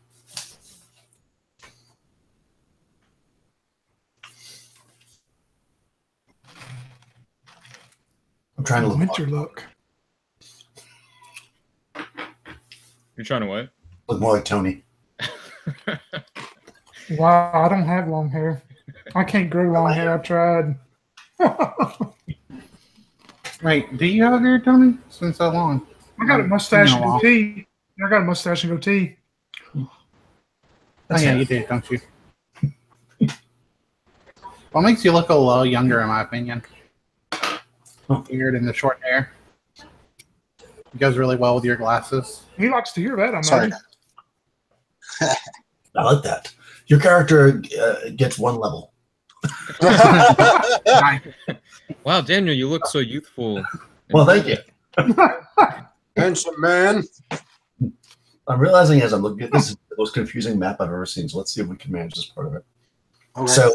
Speaker 1: I'm trying to look
Speaker 4: Winter look.
Speaker 5: You're trying to what?
Speaker 1: look more like Tony.
Speaker 4: Wow, I don't have long hair. I can't grow long hair. I've tried.
Speaker 3: Wait, do you have a beard, Tony? It's been so long.
Speaker 4: I got a mustache
Speaker 3: Been
Speaker 4: and
Speaker 3: a while.
Speaker 4: goatee. I got a mustache and goatee.
Speaker 3: Oh,
Speaker 1: That's
Speaker 3: yeah,
Speaker 1: it.
Speaker 3: you do, don't you? What makes you look a little younger, in my opinion? Beard and the short hair. It goes really well with your glasses.
Speaker 4: He likes to hear that, I
Speaker 6: Sorry.
Speaker 4: imagine.
Speaker 1: I like that. Your character gets one level.
Speaker 3: Nice.
Speaker 5: Wow, Daniel, you look so youthful.
Speaker 1: Well, thank you.
Speaker 6: Handsome man.
Speaker 1: I'm realizing as I'm looking at this is the most confusing map I've ever seen. So let's see if we can manage this part of it.
Speaker 6: Okay.
Speaker 1: So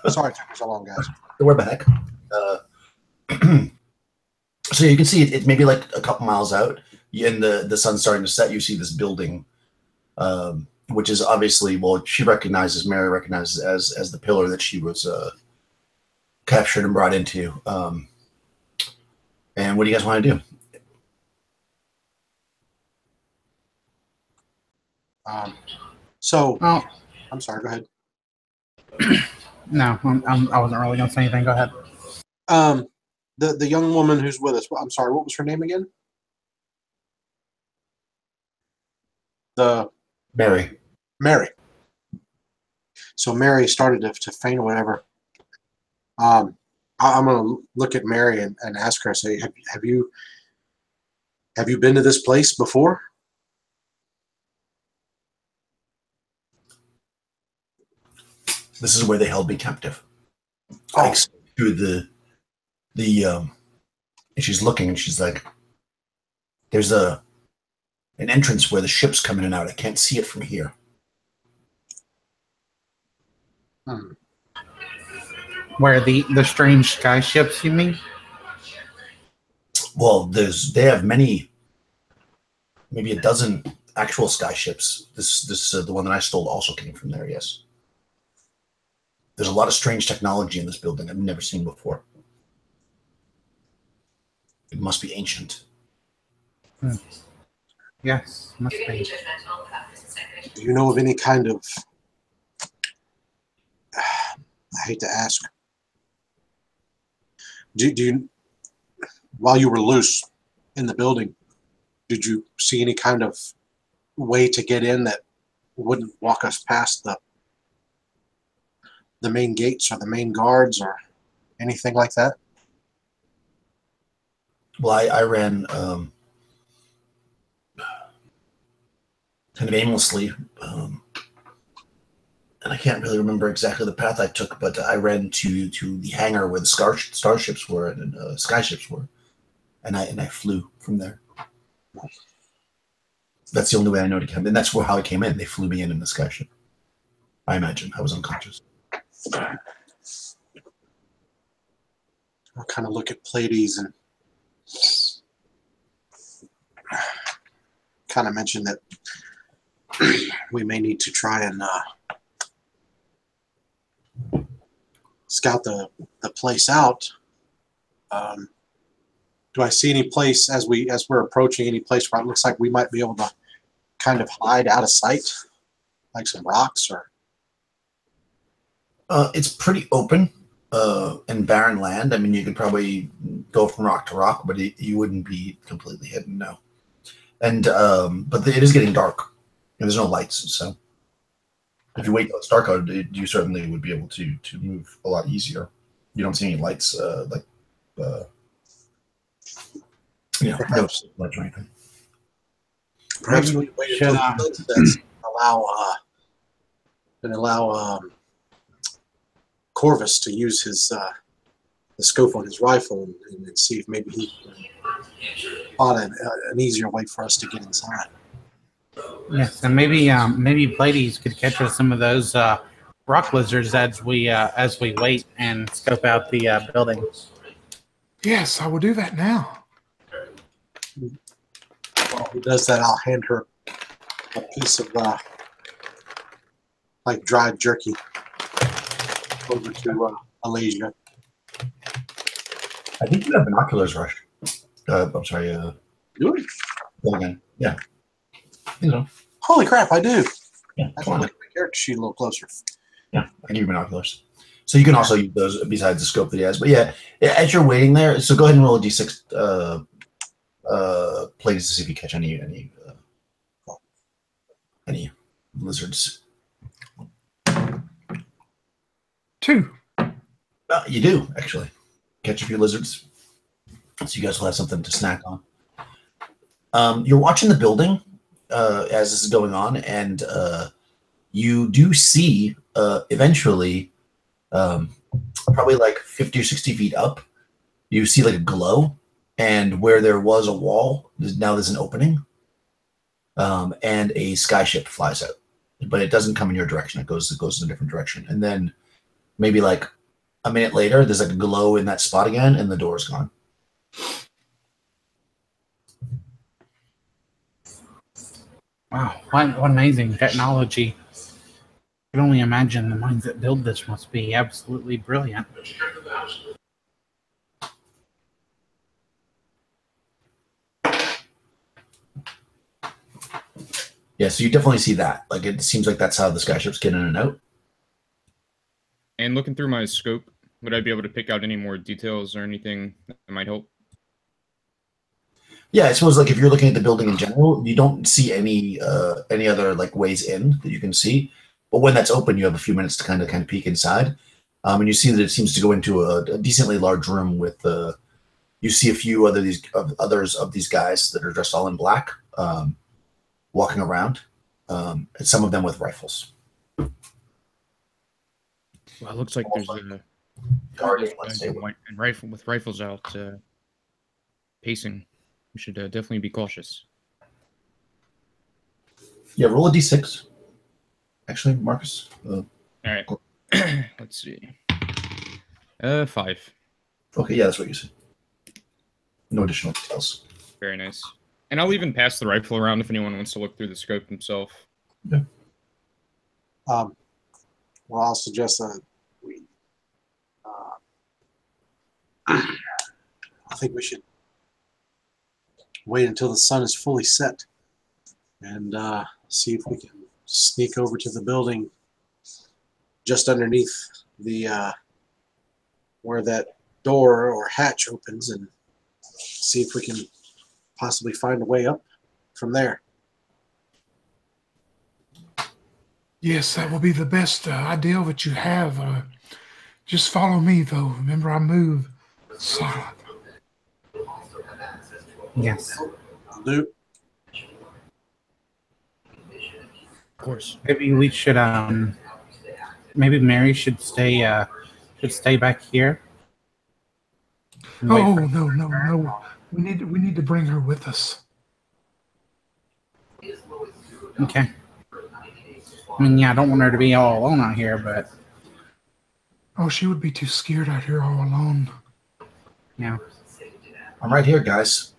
Speaker 6: Sorry it took me so long, guys.
Speaker 1: we're back. So you can see it maybe like a couple miles out, and the sun's starting to set. You see this building, which is obviously, well, Mary recognizes as the pillar that she was captured and brought into. And what do you guys want to do?
Speaker 6: So,
Speaker 3: Oh,
Speaker 6: I'm sorry, go ahead.
Speaker 3: no, I wasn't really going to say anything. Go ahead.
Speaker 6: The young woman who's with us, I'm sorry, what was her name again?
Speaker 1: Mary.
Speaker 6: Mary. So Mary started to faint or whatever. I'm going to look at Mary and ask her, say, have you been to this place before?
Speaker 1: This is where they held me captive.
Speaker 6: Oh.
Speaker 1: I explained to and she's looking and she's like, there's an entrance where the ships come in and out. I can't see it from here.
Speaker 3: Where the strange sky ships, you mean?
Speaker 1: Well, they have maybe a dozen actual sky ships. The one that I stole also came from there. Yes. There's a lot of strange technology in this building I've never seen before. It must be ancient.
Speaker 3: Yes, must be.
Speaker 6: Do you know of any kind of, I hate to ask, do you, while you were loose in the building, did you see any kind of way to get in that wouldn't walk us past the main gates or the main guards or anything like that?
Speaker 1: Well, I ran kind of aimlessly, and I can't really remember exactly the path I took, but I ran to the hangar where the starships were and skyships were, and I flew from there. That's the only way I know to come in. And that's how I came in. They flew me in the skyship. I imagine I was unconscious.
Speaker 6: I'll kind of look at Pleiades and kind of mention that we may need to try and scout the place out. Do I see any place as we're approaching any place where it looks like we might be able to kind of hide out of sight, like some rocks or?
Speaker 1: It's pretty open and barren land. I mean, you could probably go from rock to rock, but you wouldn't be completely hidden, no. And but it is getting dark, and there's no lights. So if you wait till it's dark out, you certainly would be able to move a lot easier. You don't see any lights, no lights or anything.
Speaker 6: Perhaps we wait until the sun sets and allow Corvus to use his the scope on his rifle and see if maybe he can find an easier way for us to get inside.
Speaker 3: Yes, and maybe Blades could catch us some of those rock lizards as we wait and scope out the building.
Speaker 4: Yes, I will do that now.
Speaker 6: While he does that, I'll hand her a piece of like dried jerky over to Alasia.
Speaker 1: I think you have binoculars, Rush. I'm sorry.
Speaker 6: Do it.
Speaker 1: Again. Yeah. You know.
Speaker 6: Holy crap, I do.
Speaker 1: Yeah.
Speaker 6: I can look at my character sheet a little closer.
Speaker 1: Yeah, I give you binoculars. So you can also use those besides the scope that he has. But yeah, as you're waiting there, so go ahead and roll a d6 plays to see if you catch any lizards.
Speaker 4: 2.
Speaker 1: You do actually catch a few lizards, so you guys will have something to snack on. You're watching the building as this is going on, and you do see eventually, probably like 50 or 60 feet up, you see like a glow, and where there was a wall, now there's an opening, and a skyship flies out, but it doesn't come in your direction. It goes in a different direction, and then maybe like a minute later, there's like a glow in that spot again, and the door's gone.
Speaker 3: Wow, what amazing technology. I can only imagine the minds that build this must be absolutely brilliant.
Speaker 1: Yeah, so you definitely see that. Like, it seems like that's how the skyships get in and out.
Speaker 5: And looking through my scope, would I be able to pick out any more details or anything that might help?
Speaker 1: Yeah, I suppose like if you're looking at the building in general, you don't see any other like ways in that you can see. But when that's open, you have a few minutes to kind of peek inside, and you see that it seems to go into a decently large room with you see a few others of these guys that are dressed all in black, walking around, and some of them with rifles.
Speaker 5: Well, it looks like there's a
Speaker 1: Guardian,
Speaker 5: guys with rifles out, pacing. We should definitely be cautious.
Speaker 1: Yeah, roll a d6. Actually, Marcus.
Speaker 5: All right. Let's see. 5.
Speaker 1: Okay, yeah, that's what you said. No additional details.
Speaker 5: Very nice. And I'll even pass the rifle around if anyone wants to look through the scope himself.
Speaker 1: Yeah.
Speaker 6: Well, I'll suggest that we. I think we should wait until the sun is fully set and see if we can sneak over to the building just underneath the where that door or hatch opens, and see if we can possibly find a way up from there.
Speaker 4: Yes, that will be the best idea that you have. Just follow me, though. Remember, I move silent.
Speaker 3: Yes.
Speaker 6: Luke?
Speaker 5: Of course.
Speaker 3: Maybe we should maybe Mary should stay back here.
Speaker 4: Oh, no. We need to bring her with us.
Speaker 3: Okay. I mean, yeah, I don't want her to be all alone out here, but
Speaker 4: Oh, she would be too scared out here all alone.
Speaker 3: yeah.
Speaker 1: I'm right here, guys.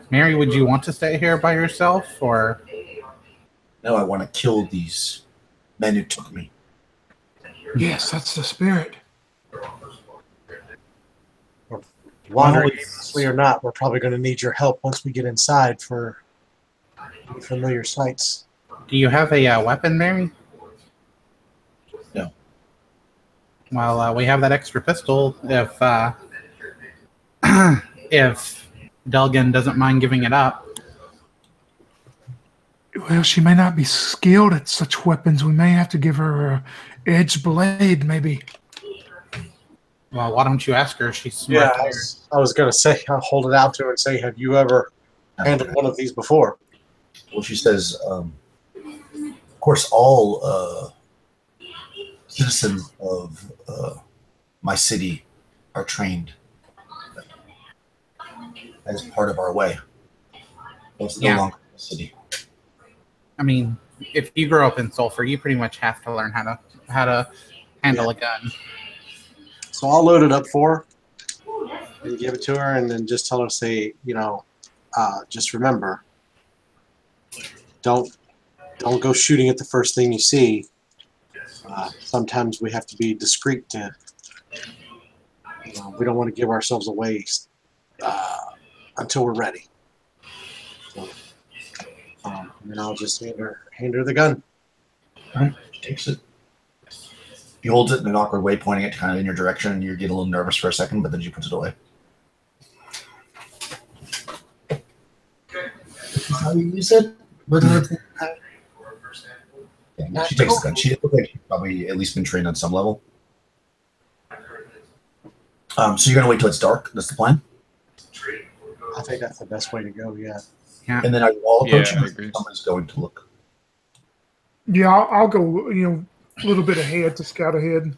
Speaker 3: Mary, would you want to stay here by yourself, or?
Speaker 1: No, I want to kill these men who took me.
Speaker 4: Yes, that's the spirit.
Speaker 6: Wandering aimlessly or not, we're probably going to need your help once we get inside for familiar sights.
Speaker 3: Do you have a weapon, Mary? Well, we have that extra pistol if if Delgan doesn't mind giving it up.
Speaker 4: Well, she may not be skilled at such weapons. We may have to give her a edged blade, maybe.
Speaker 3: Well, why don't you ask her? She's
Speaker 6: Yeah,
Speaker 3: smart.
Speaker 6: I was going to say, I'll hold it out to her and say, have you ever handled one of these before?
Speaker 1: Well, she says, of course, all citizens of my city are trained as part of our way. It's no
Speaker 3: Yeah.
Speaker 1: longer a city.
Speaker 3: I mean, if you grow up in Sulphur, you pretty much have to learn how to handle a gun.
Speaker 6: So I'll load it up for her and give it to her, and then just tell her to say, just remember, don't go shooting at the first thing you see. Sometimes we have to be discreet to, we don't want to give ourselves away until we're ready. So, and then I'll just hand her the gun.
Speaker 1: All right, she takes it. He holds it in an awkward way, pointing it kind of in your direction, and you get a little nervous for a second, but then she puts it away. How you use it? Yeah, she takes the gun. She looks like she's probably at least been trained on some level. So you're gonna wait till it's dark. That's the plan.
Speaker 6: I think that's the best way to go. Yeah.
Speaker 1: And then are you all approaching?
Speaker 5: I agree.
Speaker 1: Someone's going to look.
Speaker 4: Yeah, I'll go, a little bit ahead to scout ahead.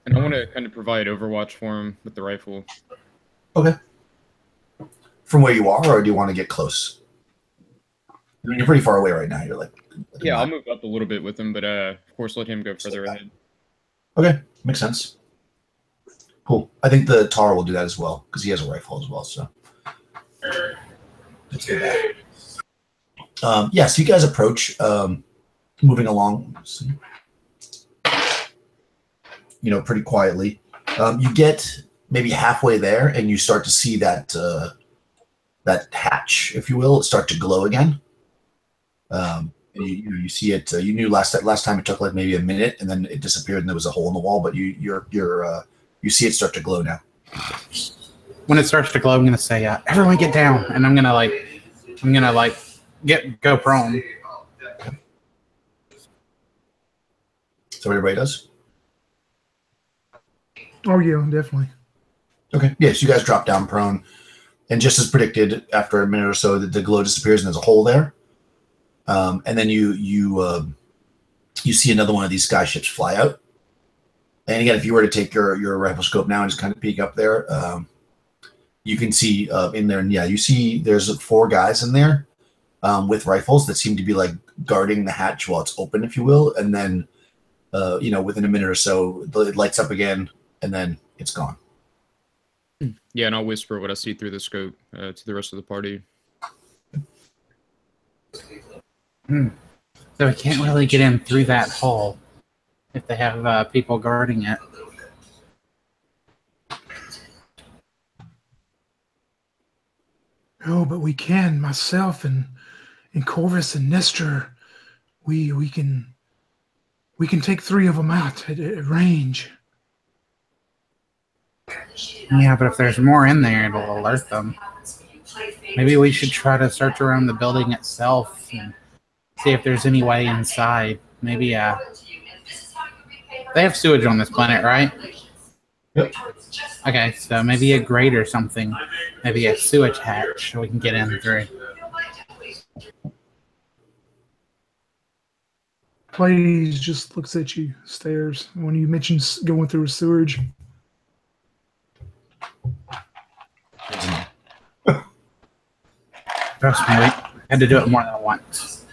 Speaker 5: And I want to kind of provide overwatch for him with the rifle.
Speaker 1: Okay. From where you are, or do you want to get close? I mean, you're pretty far away right now. You're like
Speaker 5: Yeah, I'll move up a little bit with him, but of course let him go further ahead.
Speaker 1: Okay, makes sense. Cool. I think the Tar will do that as well because he has a rifle as well. So let's do that. So you guys approach, moving along. Pretty quietly. You get maybe halfway there, and you start to see that that hatch, if you will, start to glow again. And you see it. You knew last time it took like maybe a minute, and then it disappeared, and there was a hole in the wall. But you see it start to glow now.
Speaker 3: When it starts to glow, I'm gonna say, "Everyone get down," and I'm gonna go prone.
Speaker 1: So everybody does.
Speaker 4: Oh, yeah, definitely.
Speaker 1: Okay. Yes, you guys drop down prone, and just as predicted, after a minute or so, the glow disappears, and there's a hole there. And then you see another one of these sky ships fly out. And again, if you were to take your rifle scope now and just kind of peek up there, you can see in there, and you see there's 4 guys in there with rifles that seem to be like guarding the hatch while it's open, if you will. And then, within a minute or so, it lights up again, and then it's gone.
Speaker 5: Yeah, and I'll whisper what I see through the scope to the rest of the party.
Speaker 3: So we can't really get in through that hole if they have people guarding it.
Speaker 4: Oh, but we can. Myself and Corvus and Nestor, we can take 3 of them out at range.
Speaker 3: Yeah, but if there's more in there, it'll alert them. Maybe we should try to search around the building itself and see if there's any way inside. Maybe they have sewage on this planet, right?
Speaker 1: Yep.
Speaker 3: Okay, so maybe a grate or something. Maybe a sewage hatch so we can get in through.
Speaker 4: Plays just looks at you, stares. When you mention going through a sewage.
Speaker 3: Trust me, we had to do it more than once.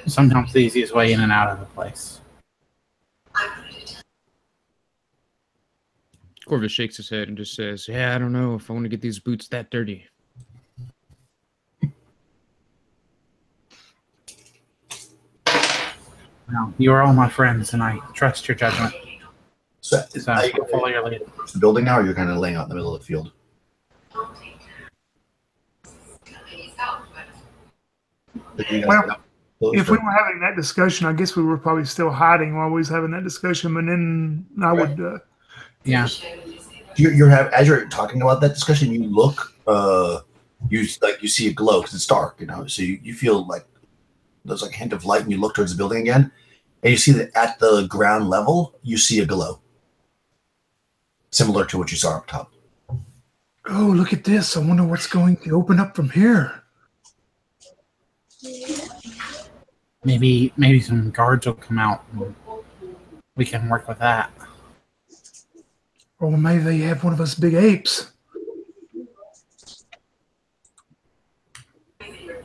Speaker 3: Sometimes the easiest way in and out of a place.
Speaker 5: Corvus shakes his head and just says, "Yeah, I don't know if I want to get these boots that dirty."
Speaker 3: No, you are all my friends, and I trust your judgment.
Speaker 1: So
Speaker 3: I'll follow your lead.
Speaker 1: the building now, or you're kind of laying out in the middle of the field?
Speaker 4: Well, if we were having that discussion, I guess we were probably still hiding while we was having that discussion. But then I
Speaker 3: Yeah.
Speaker 1: As you're talking about that discussion, you look, you see a glow because it's dark, so you feel like there's like a hint of light, and you look towards the building again, and you see that at the ground level, you see a glow similar to what you saw up top.
Speaker 4: Oh, look at this. I wonder what's going to open up from here.
Speaker 3: Maybe some guards will come out and we can work with that.
Speaker 4: Or maybe they have one of us big apes.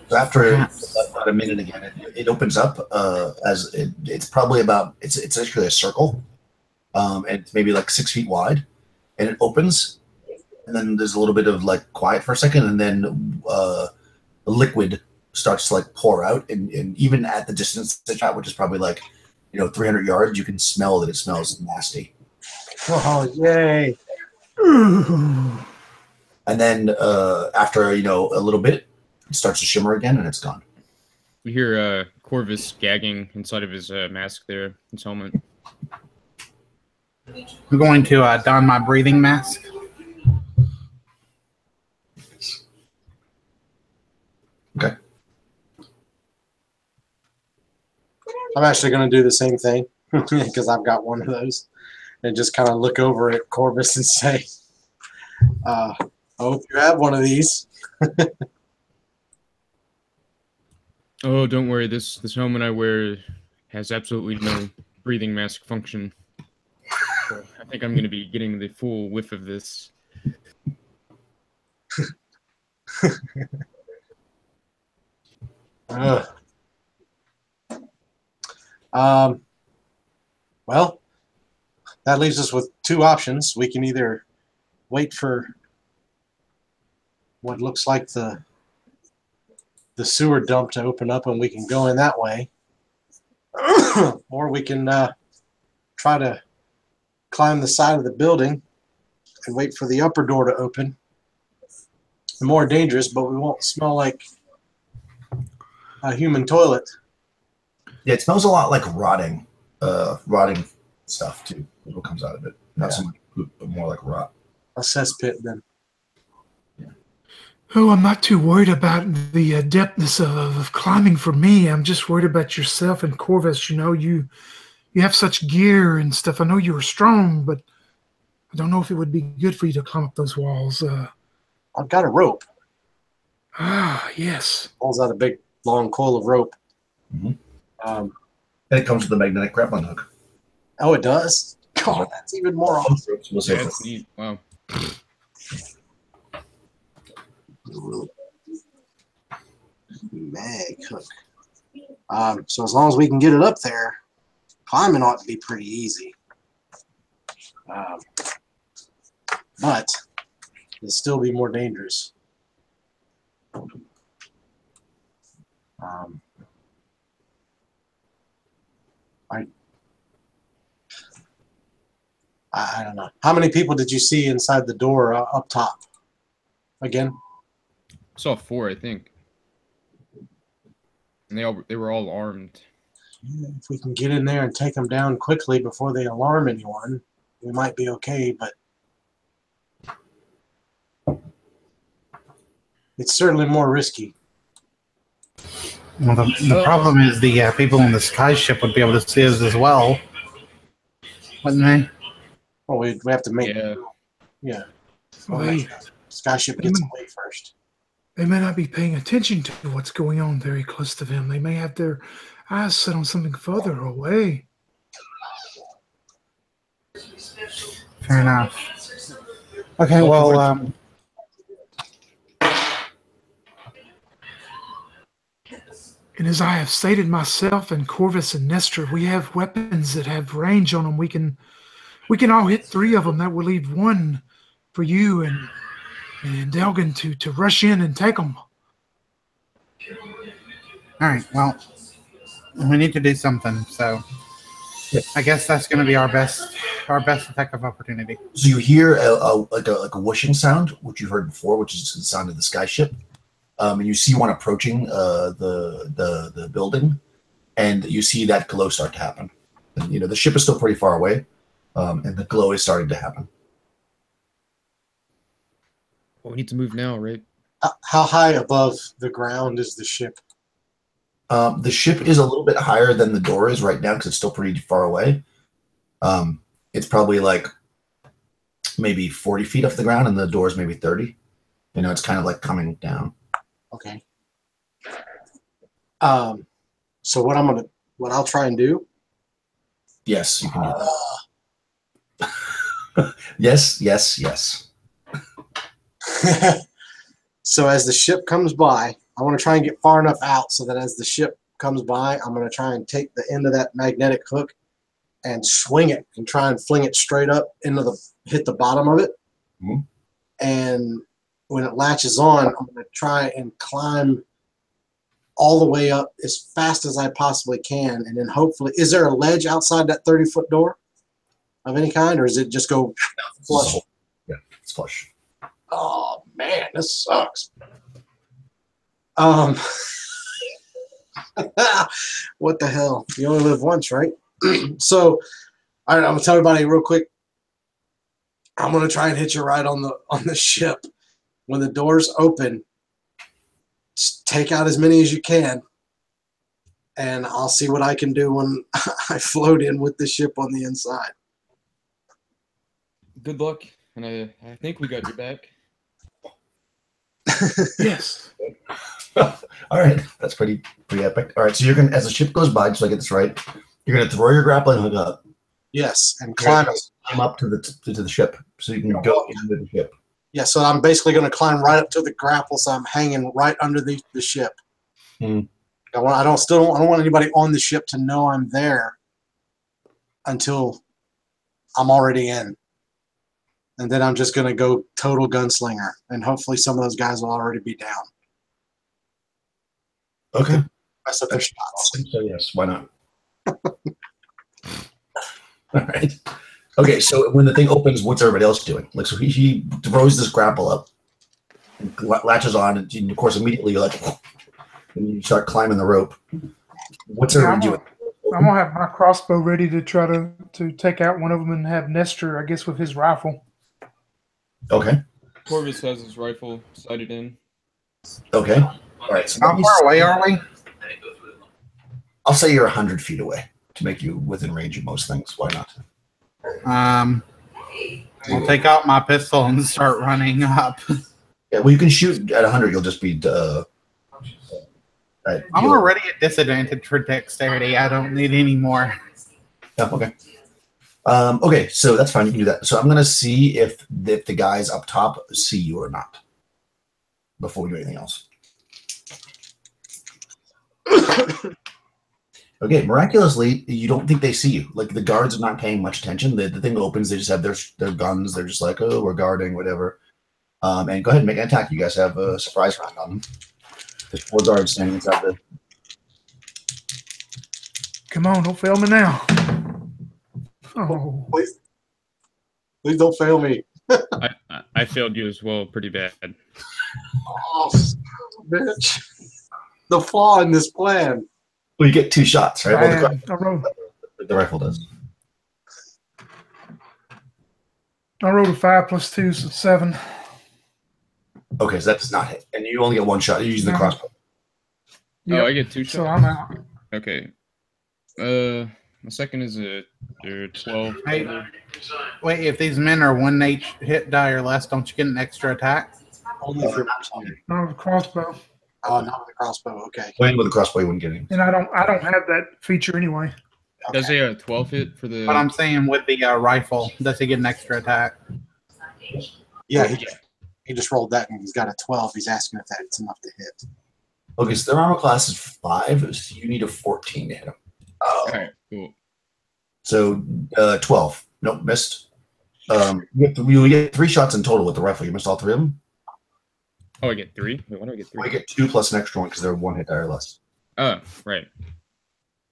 Speaker 1: So after about a minute again, it opens up it's probably it's actually a circle, and it's maybe like 6 feet wide, and it opens, and then there's a little bit of like quiet for a second, and then liquid starts to like pour out, and even at the distance it's at, which is probably like 300 yards, you can smell that it smells nasty.
Speaker 6: Oh, yay!
Speaker 1: And then after a little bit, it starts to shimmer again, and it's gone.
Speaker 5: We hear Corvus gagging inside of his mask there, his helmet.
Speaker 3: I'm going to don my breathing mask.
Speaker 1: Okay.
Speaker 6: I'm actually going to do the same thing because I've got one of those, and just kind of look over at Corvus and say, I hope you have one of these.
Speaker 5: Oh, don't worry. This helmet I wear has absolutely no breathing mask function. So I think I'm going to be getting the full whiff of this.
Speaker 6: Well, that leaves us with two options. We can either wait for what looks like the sewer dump to open up and we can go in that way, or we can try to climb the side of the building and wait for the upper door to open. The more dangerous, but we won't smell like a human toilet.
Speaker 1: Yeah, it smells a lot like rotting stuff too. What comes out of it, not so much poop, but more like rot.
Speaker 6: A cesspit, then.
Speaker 4: Oh, I'm not too worried about the adeptness of climbing for me. I'm just worried about yourself and Corvus. You have such gear and stuff. I know you were strong, but I don't know if it would be good for you to climb up those walls.
Speaker 6: I've got a rope.
Speaker 4: Ah, yes.
Speaker 6: Pulls out a big, long coil of rope.
Speaker 1: Mm-hmm. And it comes with a magnetic grappling hook.
Speaker 6: Oh, it does? God, that's even more awesome.
Speaker 5: That's neat. Wow.
Speaker 6: Mag hook. So as long as we can get it up there, climbing ought to be pretty easy. But it'll still be more dangerous. I don't know. How many people did you see inside the door up top? Again?
Speaker 5: I saw 4, I think. And they were all armed.
Speaker 6: Yeah, if we can get in there and take them down quickly before they alarm anyone, we might be okay, but it's certainly more risky.
Speaker 3: Well, the problem is the people in the sky ship would be able to see us as well, wouldn't they?
Speaker 6: Well, we have to make... Yeah.
Speaker 4: Well,
Speaker 6: Skyship gets away first.
Speaker 4: They may not be paying attention to what's going on very close to them. They may have their eyes set on something further away.
Speaker 3: Fair enough. Okay, well,
Speaker 4: and as I have stated myself and Corvus and Nestor, we have weapons that have range on them. We can all hit 3 of them. That will leave 1 for you and Delgan to rush in and take them.
Speaker 3: all right, well, we need to do something, so I guess that's going to be our best attack of opportunity.
Speaker 1: So you hear like a whooshing sound, which you've heard before, which is the sound of the sky ship. And you see one approaching the building, and you see that glow start to happen. And, the ship is still pretty far away, and the glow is starting to happen.
Speaker 5: Well, we need to move now, right?
Speaker 6: How high above the ground is the ship?
Speaker 1: The ship is a little bit higher than the door is right now because it's still pretty far away. It's probably like maybe 40 feet off the ground, and the door is maybe 30. You know, it's kind of like coming down.
Speaker 6: Okay. So what I'll try and do.
Speaker 1: Yes, you can do that. Yes.
Speaker 6: So as the ship comes by, I want to try and get far enough out so that as the ship comes by, I'm going to try and take the end of that magnetic hook and swing it and try and fling it straight up hit the bottom of it.
Speaker 1: Mm-hmm.
Speaker 6: And when it latches on, I'm going to try and climb all the way up as fast as I possibly can. And then hopefully, is there a ledge outside that 30-foot door of any kind, or is it just go flush?
Speaker 1: Yeah, it's flush.
Speaker 6: Oh man, this sucks. What the hell? You only live once, right? So, all right, I'm gonna tell everybody real quick. I'm gonna try and hit you right on the ship. When the doors open, just take out as many as you can, and I'll see what I can do when I float in with the ship on the inside.
Speaker 5: Good luck, and I think we got your back.
Speaker 4: Yes.
Speaker 1: All right, that's pretty epic. All right, so you're gonna, as the ship goes by, just so I get this right, you're gonna throw your grappling hook up.
Speaker 6: Yes, and
Speaker 1: Climb
Speaker 6: climb
Speaker 1: up to the ship, so you can go into the ship.
Speaker 6: Yeah, so I'm basically going to climb right up to the grapple, so I'm hanging right under the ship.
Speaker 1: Mm.
Speaker 6: I don't want anybody on the ship to know I'm there until I'm already in. And then I'm just going to go total gunslinger, and hopefully some of those guys will already be down.
Speaker 1: Okay.
Speaker 6: Mess up their shots.
Speaker 1: So yes, why not? All right. Okay, so when the thing opens, what's everybody else doing? Like, so he throws this grapple up, and latches on, and of course immediately you're like, and you start climbing the rope. What's everybody doing?
Speaker 4: I'm gonna have my crossbow ready to try to take out one of them and have Nestor, I guess, with his rifle.
Speaker 1: Okay.
Speaker 5: Corvus has his rifle sighted in.
Speaker 1: Okay. All right. So
Speaker 3: How far away are we?
Speaker 1: I'll say you're 100 feet away to make you within range of most things. Why not?
Speaker 3: I'll take out my pistol and start running up.
Speaker 1: Yeah, well, you can shoot at 100. You'll just be.
Speaker 3: I'm already at disadvantage for dexterity. I don't need any more.
Speaker 1: Yeah, okay. Okay, so that's fine. You can do that. So I'm going to see if the guys up top see you or not before we do anything else. Okay, miraculously, you don't think they see you. Like, the guards are not paying much attention. The thing opens. They just have their guns. They're just like, oh, we're guarding, whatever. And go ahead and make an attack. You guys have a surprise round on them. There's 4 guards standing inside the...
Speaker 4: Come on, don't fail me now. Oh,
Speaker 6: Please don't fail me.
Speaker 5: I failed you as well, pretty bad.
Speaker 6: Oh, bitch. The flaw in this plan.
Speaker 1: Well, you get 2 shots, right? Well, the rifle does.
Speaker 4: I rolled a 5 plus 2, so 7.
Speaker 1: Okay, so that does not hit. And you only get 1 shot. You're using the crossbow.
Speaker 4: Yep.
Speaker 5: Oh, I get 2 shots.
Speaker 4: So I'm out.
Speaker 5: Okay. My second is a 12.
Speaker 3: Hey, wait, if these men are 1 hit die or less, don't you get an extra attack?
Speaker 6: Only if you're not
Speaker 4: Not with a crossbow.
Speaker 6: Oh, not with a crossbow. Okay.
Speaker 1: Playing with a crossbow, you wouldn't get any.
Speaker 4: And I don't have that feature anyway.
Speaker 5: Does he have a 12 hit for the...
Speaker 3: But I'm saying with the rifle, does he get an extra attack?
Speaker 6: Yeah, he just rolled that and he's got a 12. He's asking if that's enough to hit.
Speaker 1: Okay, so their armor class is 5, so you need a 14 to hit him.
Speaker 5: All right, cool.
Speaker 1: So 12. Nope, missed. You get 3 shots in total with the rifle. You missed all 3 of them?
Speaker 5: Oh, I get 3? Wait, why do I get 3?
Speaker 1: I get 2 plus an extra one because they're 1 hit die or less.
Speaker 5: Oh, right.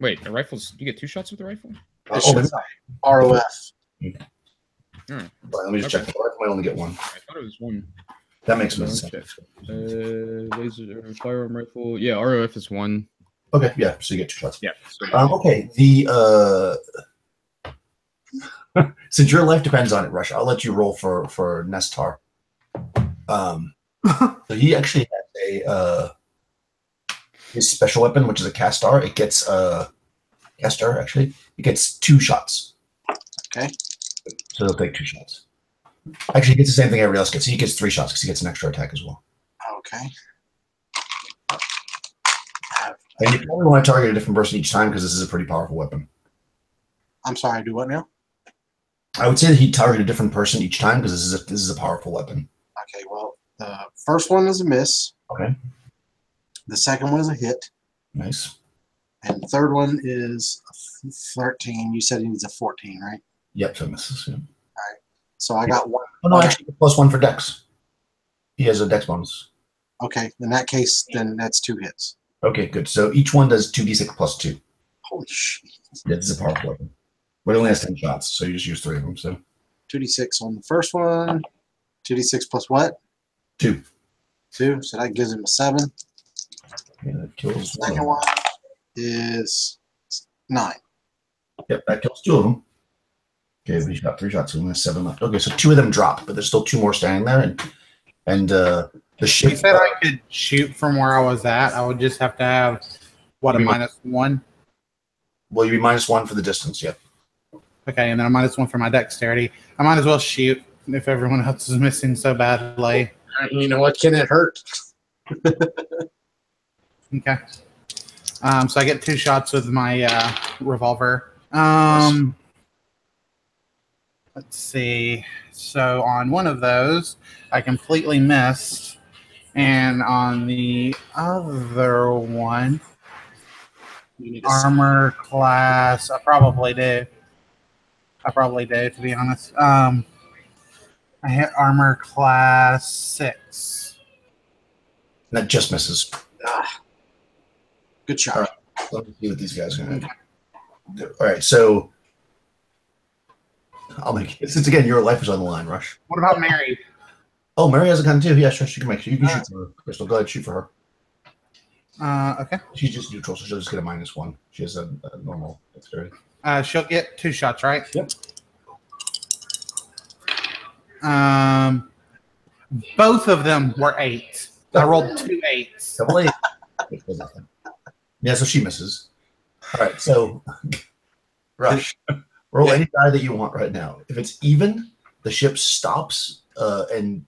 Speaker 5: Wait, the rifles, you get 2 shots with the rifle?
Speaker 6: ROF.
Speaker 5: Hmm.
Speaker 1: Right, let me just check. The rifle might only get 1.
Speaker 5: I thought it was 1.
Speaker 1: That makes sense.
Speaker 5: Laser firearm rifle. Yeah, ROF is 1.
Speaker 1: Okay, yeah, so you get 2 shots.
Speaker 5: Yeah.
Speaker 1: Okay, the Since your life depends on it, Rush, I'll let you roll for Nestar. So he actually has a his special weapon, which is a Castar. It gets Castar actually. It gets 2 shots.
Speaker 6: Okay.
Speaker 1: So he'll take 2 shots. Actually, he gets the same thing everybody else gets. He gets 3 shots because he gets an extra attack as well.
Speaker 6: Okay.
Speaker 1: And you probably want to target a different person each time because this is a pretty powerful weapon.
Speaker 6: I'm sorry. Do what now?
Speaker 1: I would say that he'd target a different person each time because this is a powerful weapon.
Speaker 6: Okay. Well, the first one is a miss.
Speaker 1: Okay.
Speaker 6: The second one is a hit.
Speaker 1: Nice.
Speaker 6: And the third one is a 13. You said he needs a 14, right?
Speaker 1: Yep, so misses. Yeah.
Speaker 6: So I got one.
Speaker 1: Oh, no, actually, +1 for Dex. He has a Dex bonus.
Speaker 6: Okay. In that case, then that's 2 hits.
Speaker 1: Okay, good. So each one does 2d6 +2.
Speaker 6: Holy shit.
Speaker 1: Yeah, this is a powerful weapon. But it only has 10 shots, so you just use 3 of them. So
Speaker 6: 2d6 on the first one. 2d6 plus what?
Speaker 1: 2.
Speaker 6: 2. So that gives him a 7.
Speaker 1: Yeah, that kills
Speaker 6: The second one is 9.
Speaker 1: Yep, that kills 2 of them. Okay, we got 3 shots, so we have 7 left. Okay, so 2 of them drop, but there's still 2 more standing there, and the ship.
Speaker 3: You said I could shoot from where I was at. I would just have to have what, a -1?
Speaker 1: Well, you'd be -1 for the distance. Yep.
Speaker 3: Okay, and then a -1 for my dexterity. I might as well shoot if everyone else is missing so badly.
Speaker 6: You know what? Can it hurt?
Speaker 3: Okay. So I get 2 shots with my revolver. Let's see. So on one of those, I completely missed, and on the other one,
Speaker 6: You need to
Speaker 3: armor class, I probably do. To be honest. I hit armor class 6.
Speaker 1: That just misses.
Speaker 6: Good shot.
Speaker 1: All right. Let me see what these guys are going to do. All right, so I'll make it. Since again, your life is on the line, Rush.
Speaker 3: What about Mary?
Speaker 1: Oh, Mary has a gun too. Yeah, sure. She can make. You can shoot for her, Crystal. Go ahead, shoot for her.
Speaker 3: Okay.
Speaker 1: She's just neutral, so she'll just get a -1. She has a normal dexterity.
Speaker 3: She'll get 2 shots, right?
Speaker 1: Yep.
Speaker 3: Both of them were 8. I rolled 2 8s.
Speaker 1: Double 8. Yeah, so she misses. All right, so Rush, roll any die that you want right now. If it's even, the ship stops and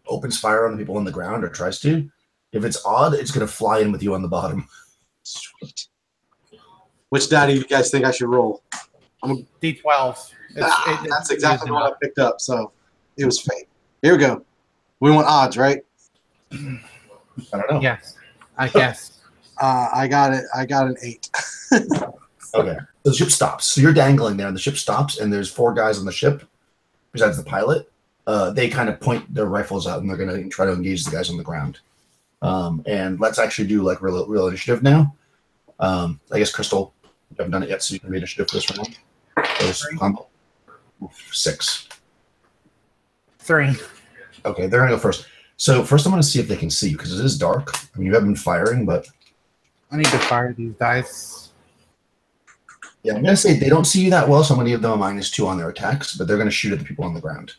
Speaker 1: opens fire on the people on the ground, or tries to. If it's odd, it's going to fly in with you on the bottom.
Speaker 6: Sweet. Which die do you guys think I should roll?
Speaker 3: D12.
Speaker 6: That's exactly what I picked up, so it was fate. Here we go. We want odds, right?
Speaker 1: I don't know.
Speaker 3: Yes, I guess.
Speaker 6: I got it. I got an 8.
Speaker 1: Okay. So the ship stops. So you're dangling there, and the ship stops, and there's 4 guys on the ship, besides the pilot. They kind of point their rifles out, and they're going to try to engage the guys on the ground. And let's actually do like real initiative now. I guess Crystal, you haven't done it yet, so you can read initiative for this round. Combo. 6.
Speaker 3: 3.
Speaker 1: Okay, they're going to go first. So first I'm going to see if they can see you, because it is dark. I mean, you haven't been firing, but...
Speaker 3: I need to fire these dice.
Speaker 1: Yeah, I'm going to say they don't see you that well, so I'm going to give them a -2 on their attacks, but they're going to shoot at the people on the ground.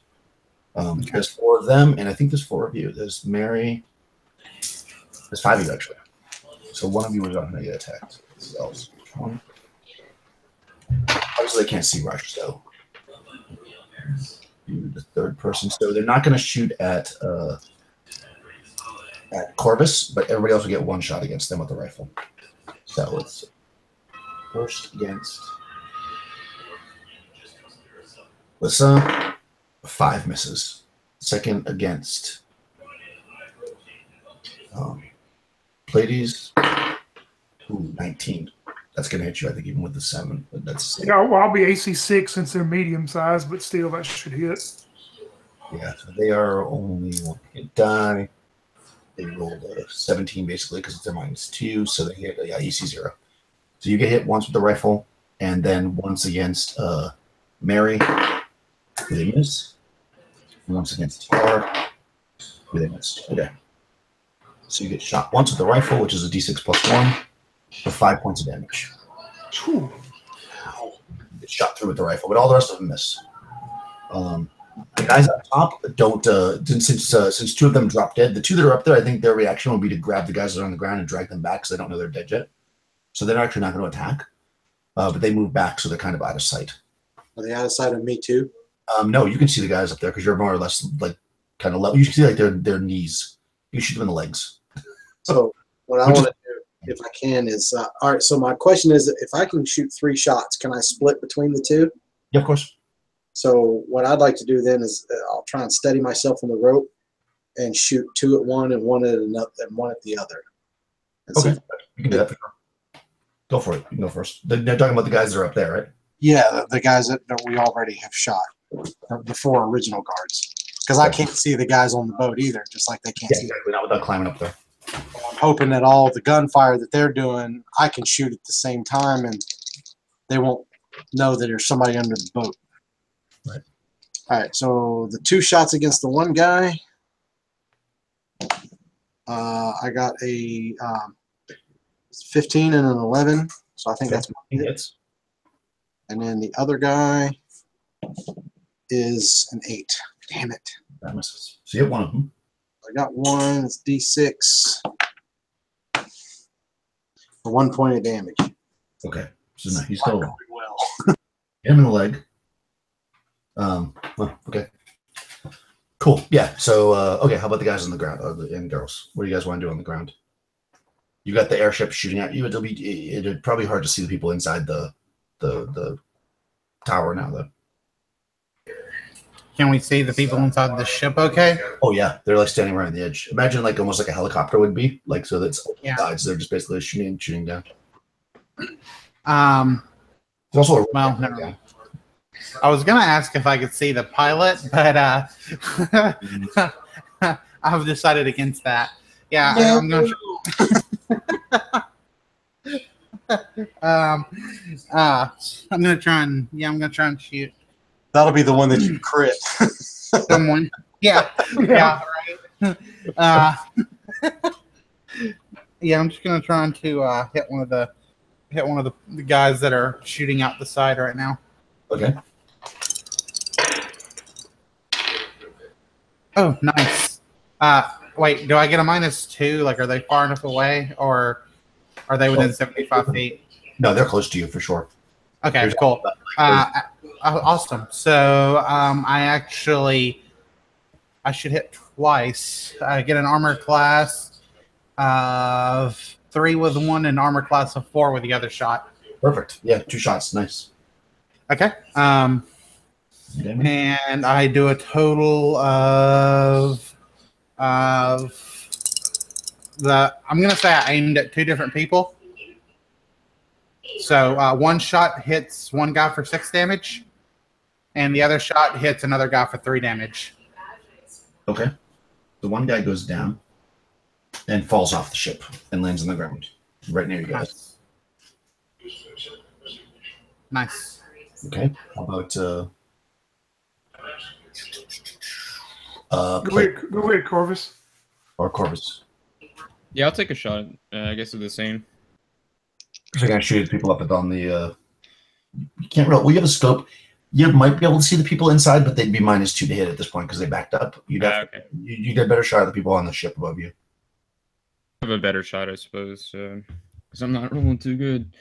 Speaker 1: Okay. There's 4 of them, and I think there's 4 of you. There's Mary. There's 5 of you, actually. So one of you is not going to get attacked. Obviously, they can't see Rush, so... The third person. So they're not going to shoot at Corvus, but everybody else will get 1 shot against them with the rifle. So it's first against Lissa, 5 misses. Second against Pleiades, 19. That's going to hit you, I think, even with the 7. But that's
Speaker 4: Yeah, well, I'll be AC 6 since they're medium sized, but still, that should hit.
Speaker 1: yeah. So they are only 1 hit die. They rolled a 17 basically because it's their -2, so they hit AC 0. So you get hit once with the rifle, and then once against Mary, who they miss. And once against Tar, who they miss. Okay. So you get shot once with the rifle, which is a D6 +1. For 5 points of damage.
Speaker 4: Whew.
Speaker 1: get shot through with the rifle, but all the rest of them miss. The guys up top don't. Since two of them dropped dead, the two that are up there, I think their reaction will be to grab the guys that are on the ground and drag them back because they don't know they're dead yet. So they're actually not going to attack, but they move back, so they're kind of out of sight.
Speaker 6: Are they out of sight of me too?
Speaker 1: No, you can see the guys up there because you're more or less like kind of level. You can see like their knees. You shoot them in the legs.
Speaker 6: So what I want to do, if I can, is all right. So my question is, if I can shoot 3 shots, can I split between the 2?
Speaker 1: Yeah, of course.
Speaker 6: So what I'd like to do then is I'll try and steady myself on the rope and shoot 2 at one and 1 at another and 1 at the other.
Speaker 1: Okay, you can do that for sure. Go for it. You can go first. They're talking about the guys that are up there, right?
Speaker 6: Yeah, the guys that we already have shot, the 4 original guards. Because I can't see the guys on the boat either, just like they can't see.
Speaker 1: Exactly. Not without climbing up there.
Speaker 6: I'm hoping that all the gunfire that they're doing, I can shoot at the same time, and they won't know that there's somebody under the boat.
Speaker 1: Right.
Speaker 6: All right. So the 2 shots against the one guy, I got a 15 and an 11. So I think that's my hits. And then the other guy is an 8. Damn it.
Speaker 1: That misses. So you hit one of them.
Speaker 6: I got 1. It's D6 for 1 point of damage.
Speaker 1: Okay. So no, he's still
Speaker 6: Going well.
Speaker 1: hit him in the leg. Well, okay. Cool. Yeah. So okay, how about the guys on the ground and girls? What do you guys want to do on the ground? You got the airship shooting at you. It'd probably hard to see the people inside the tower now though.
Speaker 3: Can we see the people inside the ship okay?
Speaker 1: Oh yeah, they're like standing right on the edge. Imagine like almost like a helicopter would be, like so that's
Speaker 3: Yeah.
Speaker 1: sides. They're just basically shooting down.
Speaker 3: Well,
Speaker 1: There's also
Speaker 3: never mind. I was gonna ask if I could see the pilot, but I've decided against that. Yeah, I'm gonna. I'm gonna try and shoot
Speaker 6: That'll be the one that you crit.
Speaker 3: someone. Yeah, yeah, right. Yeah, I'm just gonna try to hit one of the guys that are shooting out the side right now.
Speaker 1: Okay.
Speaker 3: Oh, nice. Wait, do I get a -2? Like, are they far enough away, or are they within 75 feet?
Speaker 1: No, they're close to you for sure.
Speaker 3: Okay,
Speaker 1: There's-
Speaker 3: cool. Awesome. So, I should hit twice. I get an armor class of 3 with 1 and armor class of 4 with the other shot.
Speaker 1: Perfect. Yeah, 2 shots. Nice.
Speaker 3: Okay.
Speaker 1: Damage.
Speaker 3: And I do a total of I'm gonna say I aimed at 2 different people. So 1 shot hits 1 guy for 6 damage, and the other shot hits another guy for 3 damage.
Speaker 1: Okay. The one guy goes down and falls off the ship and lands on the ground right near you guys.
Speaker 3: Nice.
Speaker 1: Okay. How about
Speaker 4: Go ahead, Corvus.
Speaker 1: or Corvus?
Speaker 5: Yeah, I'll take a shot. I guess it's the same.
Speaker 1: So you're gonna shoot people up on the. You can't really. We have a scope. You might be able to see the people inside, but they'd be -2 to hit at this point because they backed up. You'd have
Speaker 5: Okay.
Speaker 1: you get a better shot of the people on the ship above you.
Speaker 5: I have a better shot, I suppose, because I'm not rolling too good.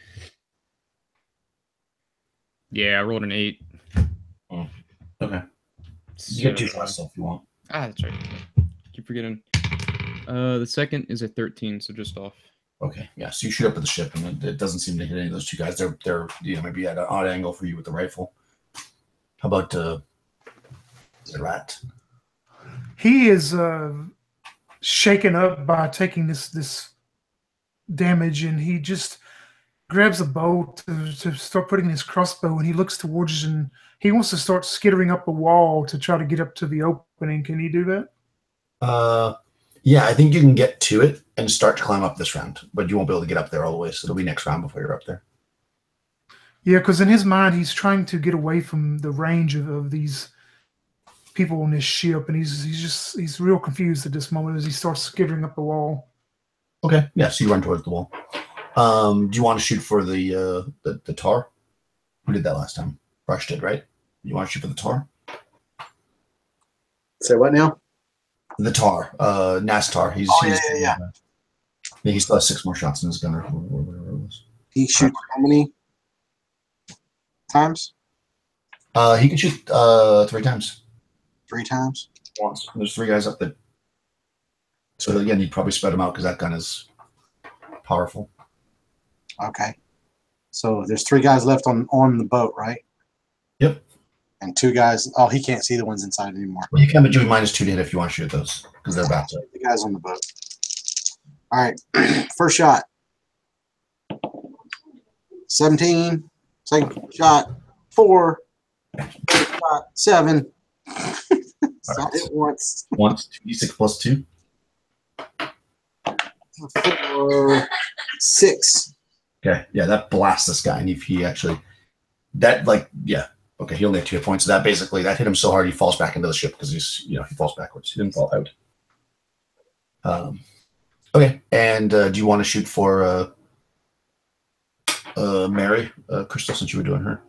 Speaker 5: Yeah, I rolled an 8.
Speaker 1: Okay.
Speaker 5: So,
Speaker 1: You get 2 shots still if you want.
Speaker 5: that's right. Keep forgetting. The second is a 13, so just off.
Speaker 1: Okay. Yeah. So you shoot up at the ship, and it doesn't seem to hit any of those 2 guys. They're maybe at an odd angle for you with the rifle. How about the rat?
Speaker 4: He is shaken up by taking this damage, and he just grabs a bow to start putting his crossbow, and he looks towards you, and he wants to start skittering up a wall to try to get up to the opening. Can he do that?
Speaker 1: Yeah, I think you can get to it and start to climb up this round, but you won't be able to get up there all the way. So it'll be next round before you're up there.
Speaker 4: Yeah, because in his mind, he's trying to get away from the range of these people on this ship, and he's real confused at this moment as he starts skittering up the wall.
Speaker 1: Okay. Yeah. So you run towards the wall. Do you want to shoot for the tar? Who did that last time? Rush did, right? You want to shoot for the tar?
Speaker 6: Say what now?
Speaker 1: The tar, Nastar. He's
Speaker 6: Yeah.
Speaker 1: Yeah, he still has 6 more shots in his gun or whatever it was.
Speaker 6: He shoots how many times?
Speaker 1: He can shoot 3 times.
Speaker 6: 3 times.
Speaker 1: Once. There's 3 guys up there. So again, you'd probably spread them out because that gun is powerful.
Speaker 6: Okay. So there's 3 guys left on the boat, right?
Speaker 1: Yep.
Speaker 6: And 2 guys. Oh, he can't see the ones inside anymore.
Speaker 1: Well, you can, but do -2 to hit if you want to shoot those because they're about to.
Speaker 6: The guys on the boat. All right. First shot. 17. Second shot. 4. Third shot. 7. So
Speaker 1: Right.
Speaker 6: it once.
Speaker 1: 2d6 plus 2.
Speaker 6: 4. 6.
Speaker 1: Okay, yeah, that blasts this guy, and if he actually, okay, he only had 2 hit points. So that basically that hit him so hard he falls back into the ship because he falls backwards. He didn't fall out. Okay, and do you want to shoot for Mary, Crystal, since you were doing her?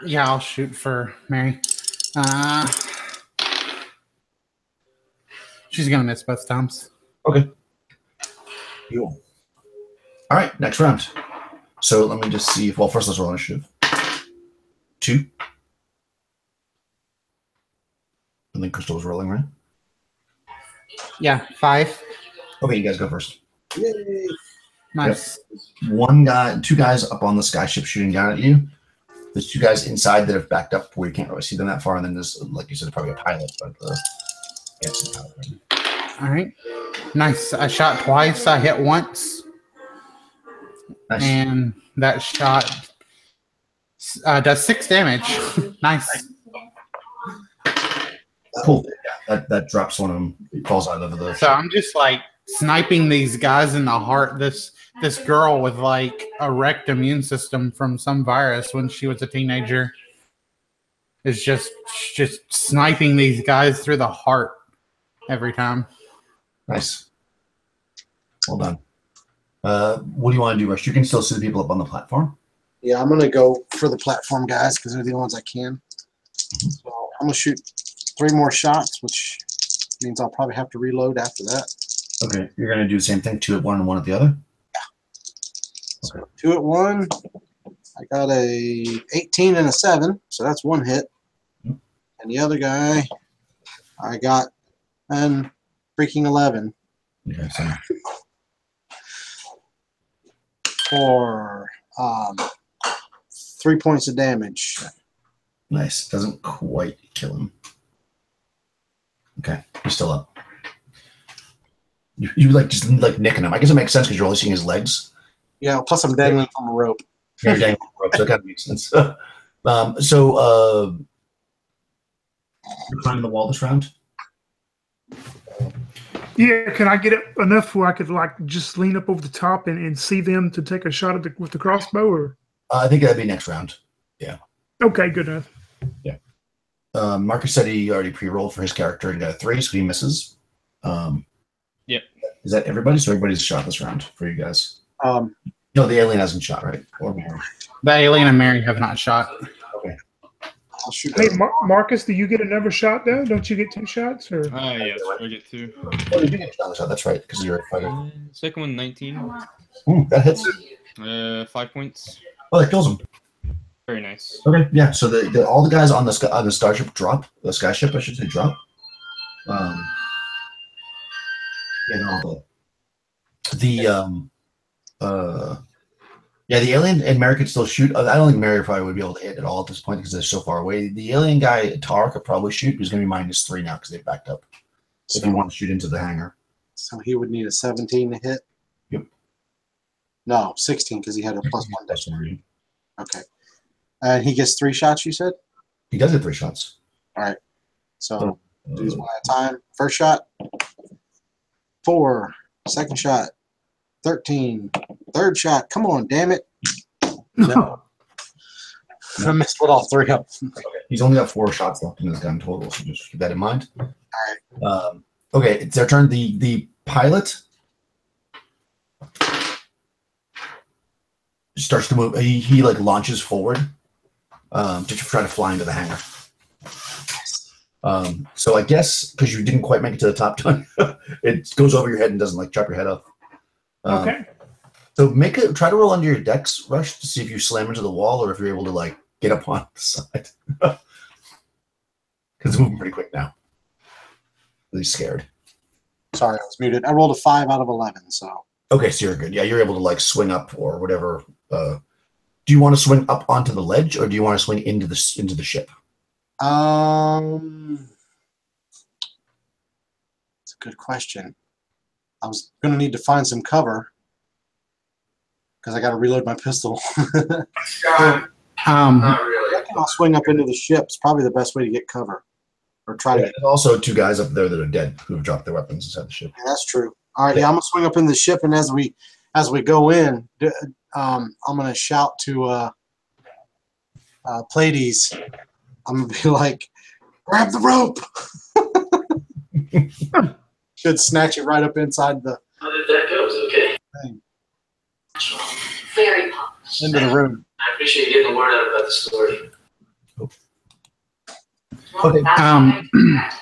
Speaker 3: Yeah, I'll shoot for Mary. She's gonna miss both times.
Speaker 1: Okay. Cool. All right, next round. So let me just see. Well, first let's roll initiative. 2. And then Crystal was rolling, right?
Speaker 3: Yeah, 5.
Speaker 1: Okay, you guys go first.
Speaker 6: Yay.
Speaker 3: Nice.
Speaker 1: Yep. 2 guys up on the skyship shooting down at you. There's 2 guys inside that have backed up where you can't really see them that far, and then there's, like you said, probably a pilot, but can't see the pilot. Right?
Speaker 3: All right. Nice. I shot twice. I hit once.
Speaker 1: Nice.
Speaker 3: And that shot does 6 damage. Nice.
Speaker 1: Cool. Yeah, that drops one of them. It falls out of the.
Speaker 3: So I'm just like sniping these guys in the heart. This girl with like a wrecked immune system from some virus when she was a teenager is just sniping these guys through the heart every time.
Speaker 1: Nice. Well done. What do you want to do, Rush? You can still see the people up on the platform.
Speaker 6: Yeah, I'm gonna go for the platform guys because they're the only ones I can. So I'm gonna shoot 3 more shots, which means I'll probably have to reload after that.
Speaker 1: Okay, you're gonna do the same thing. 2 at one and 1 at the other.
Speaker 6: So 2 at 1. I got a 18 and a 7, so that's 1 hit.
Speaker 1: Mhm.
Speaker 6: And the other guy, I got an freaking 11
Speaker 1: Okay, so
Speaker 6: for 3 points of damage.
Speaker 1: nice. Doesn't quite kill him. Okay, he's still up. You like just like nicking him. I guess it makes sense because you're only seeing his legs.
Speaker 6: Yeah, plus I'm dangling from a rope.
Speaker 1: You're dangling from the rope, so it kind of makes sense. You're climbing the wall this round.
Speaker 4: Yeah, can I get it enough where I could like just lean up over the top and see them to take a shot at with the crossbow? Or
Speaker 1: I think that'd be next round.
Speaker 4: okay, good enough.
Speaker 1: Marcus said he already pre-rolled for his character and got a 3, so he misses.
Speaker 5: Yep.
Speaker 1: Is that everybody? So everybody's shot this round for you guys.
Speaker 6: Um,
Speaker 1: No, the alien hasn't shot, right? Or Mary.
Speaker 3: The alien and Mary have not shot.
Speaker 1: Okay.
Speaker 6: I'll shoot.
Speaker 4: Hey, Marcus, do you get another shot though? Don't you get 2 shots? Or
Speaker 5: Yes, I get 2.
Speaker 1: Oh, you do get another shot. That's right, because you're a fighter.
Speaker 5: Second one, 19.
Speaker 1: Ooh, that hits.
Speaker 5: 5 points.
Speaker 1: Oh, that kills him.
Speaker 5: Very nice.
Speaker 1: Okay, yeah. So all the guys on the starship drop. The skyship, I should say, drop. The alien and Mary could still shoot. I don't think Mary probably would be able to hit at all at this point because they're so far away. The alien guy, Tar, could probably shoot. He's going to be -3 now because they backed up. If you want to shoot into the hangar.
Speaker 6: So he would need a 17 to hit?
Speaker 1: Yep.
Speaker 6: No, 16 because he had a +1
Speaker 1: That's
Speaker 6: dash.
Speaker 1: what we-
Speaker 6: Okay. And he gets 3 shots, you said?
Speaker 1: He does get 3 shots.
Speaker 6: All right. So do these
Speaker 1: Uh,
Speaker 6: one at a time. First shot, 4. Second shot, 13. Third shot, come on, damn it. No. I missed with all 3 of them.
Speaker 1: He's only got 4 shots left in his gun total, so just keep that in mind. Okay, it's their turn. The pilot starts to move. He like launches forward to try to fly into the hangar. So I guess because you didn't quite make it to the top ton, it goes over your head and doesn't like chop your head off.
Speaker 4: Okay.
Speaker 1: So try to roll under your dex, Rush, to see if you slam into the wall or if you're able to like get up on the side. Because it's moving pretty quick now. He's scared.
Speaker 6: Sorry, I was muted. I rolled a 5 out of 11, so.
Speaker 1: Okay, so you're good. Yeah, you're able to like swing up or whatever. Do you want to swing up onto the ledge or do you want to swing into the ship?
Speaker 6: That's a good question. I was going to need to find some cover because I got to reload my pistol. I reckon I'll swing up into the ship. It's probably the best way to get cover. Or try to get.
Speaker 1: There's also 2 guys up there that are dead who have dropped their weapons inside the ship.
Speaker 6: Yeah, that's true. All right, yeah, I'm gonna swing up in the ship, and as we go in, I'm gonna shout to Pleiades. I'm gonna be like, "Grab the rope!" Should snatch it right up inside the.
Speaker 8: How did that go? Okay.
Speaker 6: Thing.
Speaker 7: Very polished.
Speaker 6: Into the room.
Speaker 8: I appreciate you getting the word out about the story.
Speaker 1: Okay.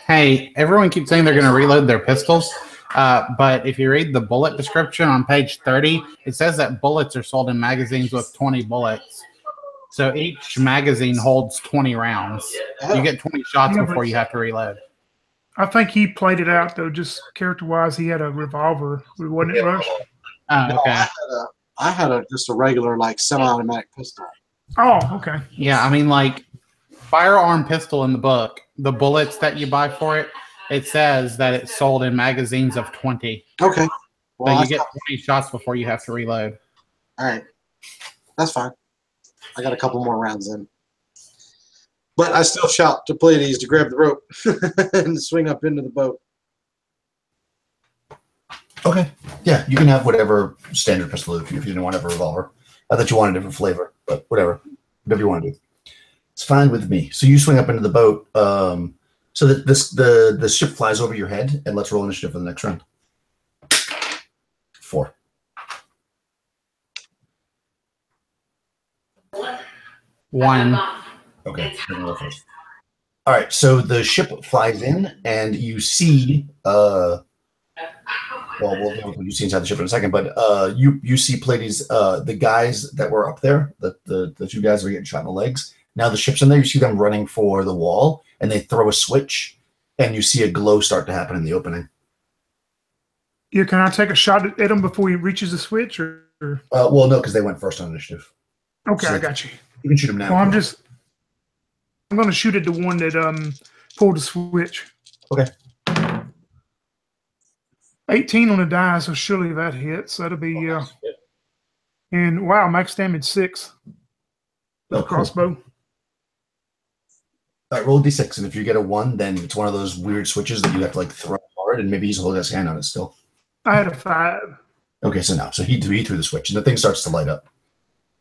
Speaker 3: Hey, everyone keeps saying they're going to reload their pistols, but if you read the bullet description on page 30, it says that bullets are sold in magazines with 20 bullets. So each magazine holds 20 rounds.
Speaker 6: Yeah.
Speaker 3: You get 20 shots
Speaker 4: Yeah,
Speaker 3: before you have to reload.
Speaker 4: I think he played it out though, just character-wise. He had a revolver, wasn't it, Rush?
Speaker 6: No,
Speaker 3: Okay.
Speaker 6: I had just a regular like semi-automatic pistol.
Speaker 4: Oh, okay.
Speaker 3: Yeah, I mean, like, firearm pistol in the book, the bullets that you buy for it, it says that it's sold in magazines of 20.
Speaker 6: Okay. Well,
Speaker 3: So you get 20 shots before you have to reload.
Speaker 6: all right. That's fine. I got a couple more rounds in. But I still shout to Pleiades to grab the rope and swing up into the boat.
Speaker 1: Okay. Yeah, you can have whatever standard pistol if you didn't want to have a revolver. I thought you wanted a different flavor, but whatever. Whatever you want to do. It's fine with me. So you swing up into the boat. So that the ship flies over your head, and let's roll initiative for the next round. 4.
Speaker 3: One.
Speaker 1: Okay. All right. So the ship flies in, and you see. Well, we'll know what you see inside the ship in a second, but you see Pleiades, the guys that were up there, the 2 guys that were getting shot in the legs. Now the ship's in there. You see them running for the wall, and they throw a switch, and you see a glow start to happen in the opening.
Speaker 4: Yeah, can I take a shot at him before he reaches the switch? Or
Speaker 1: Well, no, because they went first on initiative.
Speaker 4: okay,
Speaker 1: so
Speaker 4: I got you.
Speaker 1: You can shoot them now.
Speaker 4: Well, I'm going to shoot at the one that pulled the switch.
Speaker 1: Okay.
Speaker 4: 18 on the die, so surely that hits. That'll be and wow, max damage 6.
Speaker 1: Oh, cool.
Speaker 4: Crossbow.
Speaker 1: All right, roll a d6, and if you get a 1, then it's one of those weird switches that you have to like throw hard, and maybe he's holding his hand on it still.
Speaker 4: I had a 5.
Speaker 1: Okay, so no. So he threw the switch, and the thing starts to light up.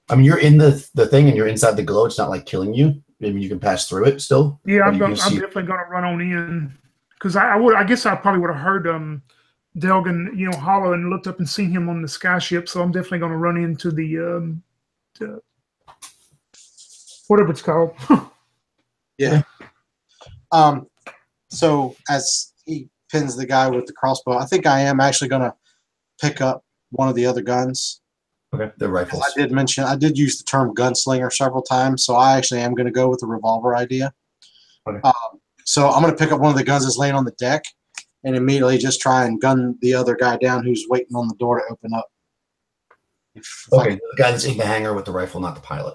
Speaker 1: I mean, you're in the thing, and you're inside the glow. It's not like killing you. I mean, you can pass through it still.
Speaker 4: Yeah, I'm definitely going to run on in because I guess I probably would have heard Delgan, hollow and looked up and seen him on the sky ship. So I'm definitely going to run into the whatever it's called.
Speaker 6: Yeah. So as he pins the guy with the crossbow, I think I am actually going to pick up one of the other guns.
Speaker 1: Okay, the rifles.
Speaker 6: I did use the term gunslinger several times, so I actually am going to go with the revolver idea.
Speaker 1: Okay.
Speaker 6: So I'm going to pick up one of the guns that's laying on the deck and immediately just try and gun the other guy down who's waiting on the door to open up.
Speaker 1: Okay, the guy that's in the hangar with the rifle, not the pilot.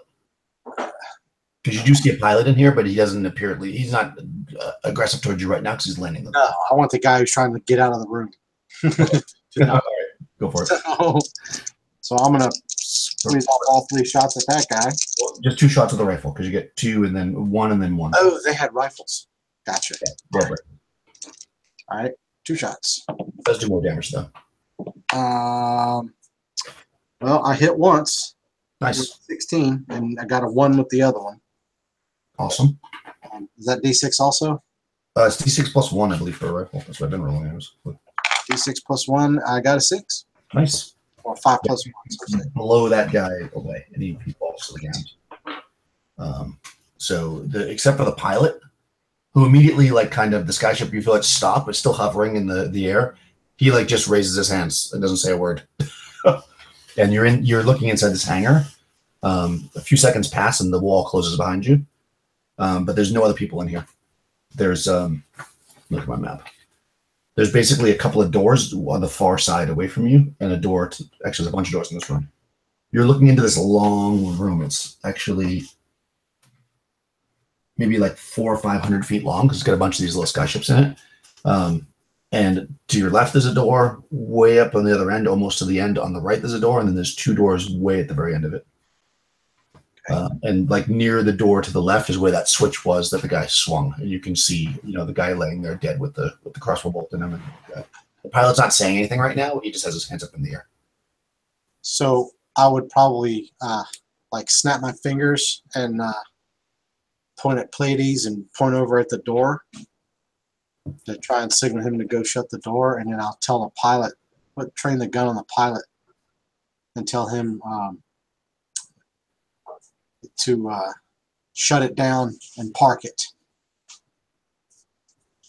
Speaker 1: Because you do see a pilot in here, but he doesn't appear. He's not aggressive towards you right now because he's landing them.
Speaker 6: No, I want the guy who's trying to get out of the room.
Speaker 1: All right, go for it.
Speaker 6: So I'm going to squeeze off all 3 shots at that guy.
Speaker 1: Just 2 shots with the rifle because you get 2 and then 1 and then 1.
Speaker 6: Oh, they had rifles. Gotcha.
Speaker 1: Yeah, right.
Speaker 6: All right, 2 shots.
Speaker 1: Does do more damage though.
Speaker 6: Well, I hit once.
Speaker 1: Nice.
Speaker 6: With 16, and I got a 1 with the other one.
Speaker 1: Awesome.
Speaker 6: Is that D6 also?
Speaker 1: It's D6 plus 1, I believe, for a rifle. That's what I've been rolling.
Speaker 6: D6 plus 1. I got a 6.
Speaker 1: Nice.
Speaker 6: or 5 plus 1. So
Speaker 1: Blow that guy away, and he falls to the ground. Except for the pilot, who immediately, like, kind of the skyship, you feel it stop, it's still hovering in the air. He like just raises his hands and doesn't say a word. And you're looking inside this hangar. A few seconds pass and the wall closes behind you. But there's no other people in here. There's look at my map. There's basically a couple of doors on the far side away from you, and a door to actually there's a bunch of doors in this room. You're looking into this long room. It's actually maybe like 400 or 500 feet long because it's got a bunch of these little skyships in it. And to your left, there's a door way up on the other end, almost to the end. On the right, there's a door, and then there's 2 doors way at the very end of it. And like near the door to the left is where that switch was that the guy swung, and you can see, the guy laying there dead with the crossbow bolt in him. And the pilot's not saying anything right now. He just has his hands up in the air.
Speaker 6: So I would probably like snap my fingers and point at Pleiades and point over at the door to try and signal him to go shut the door, and then I'll tell the pilot, train the gun on the pilot, and tell him to shut it down and park it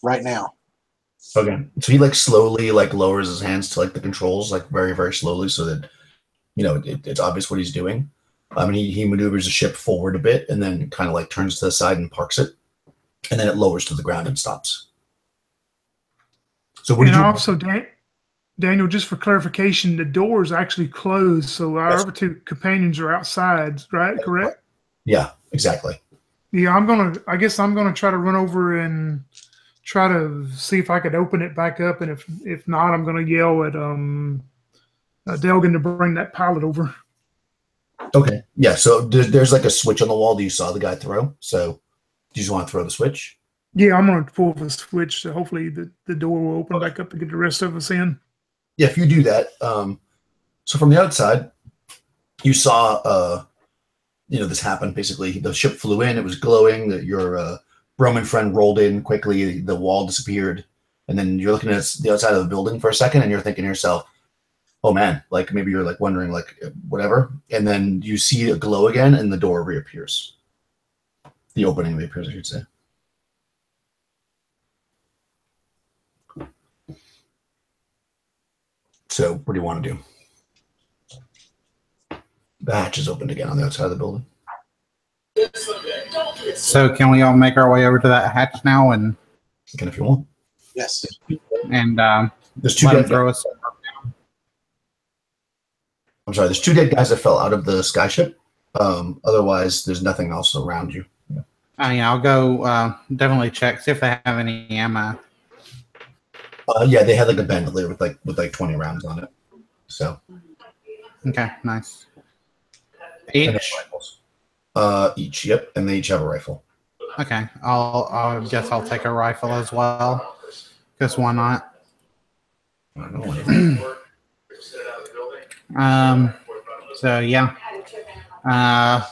Speaker 6: right now.
Speaker 1: Okay. So he like slowly like lowers his hands to like the controls, like very, very slowly, so that it's obvious what he's doing. I mean, he maneuvers the ship forward a bit and then kind of like turns to the side and parks it, and then it lowers to the ground and stops. So what did you
Speaker 4: also, Daniel, just for clarification, the door is actually closed, so our other 2 companions are outside, right? Correct?
Speaker 1: Yeah, exactly.
Speaker 4: Yeah, I guess I'm gonna try to run over and try to see if I could open it back up, and if not, I'm gonna yell at Delgin to bring that pilot over.
Speaker 1: Okay. Yeah. So there's like a switch on the wall that you saw the guy throw. So do you just want to throw the switch?
Speaker 4: Yeah, I'm going to pull the switch, so hopefully the door will open back up to get the rest of us in.
Speaker 1: Yeah, if you do that. So from the outside, you saw, this happen. Basically, the ship flew in. It was glowing. Your Roman friend rolled in quickly. The wall disappeared. And then you're looking at the outside of the building for a second, and you're thinking to yourself, oh, man, like maybe you're like wondering, like whatever. And then you see it glow again, and the door reappears. The opening reappears, I should say. So what do you want to do? The hatch is opened again on the outside of the building.
Speaker 3: So can we all make our way over to that hatch now and
Speaker 1: You can if you want.
Speaker 6: Yes.
Speaker 1: There's 2
Speaker 3: let
Speaker 1: dead
Speaker 3: him throw
Speaker 1: guys.
Speaker 3: us?
Speaker 1: I'm sorry, there's 2 dead guys that fell out of the skyship. Otherwise, there's nothing else around you.
Speaker 3: Yeah, I'll go definitely check, see if they have any ammo.
Speaker 1: Yeah, they had like a bandolier with like 20 rounds on it. So
Speaker 3: Okay, nice.
Speaker 1: and then
Speaker 3: Each?
Speaker 1: rifles. Each, yep, and they each have a rifle.
Speaker 3: Okay, I guess I'll take a rifle as well. Because why not?
Speaker 1: I don't know.
Speaker 3: So yeah.
Speaker 6: I'm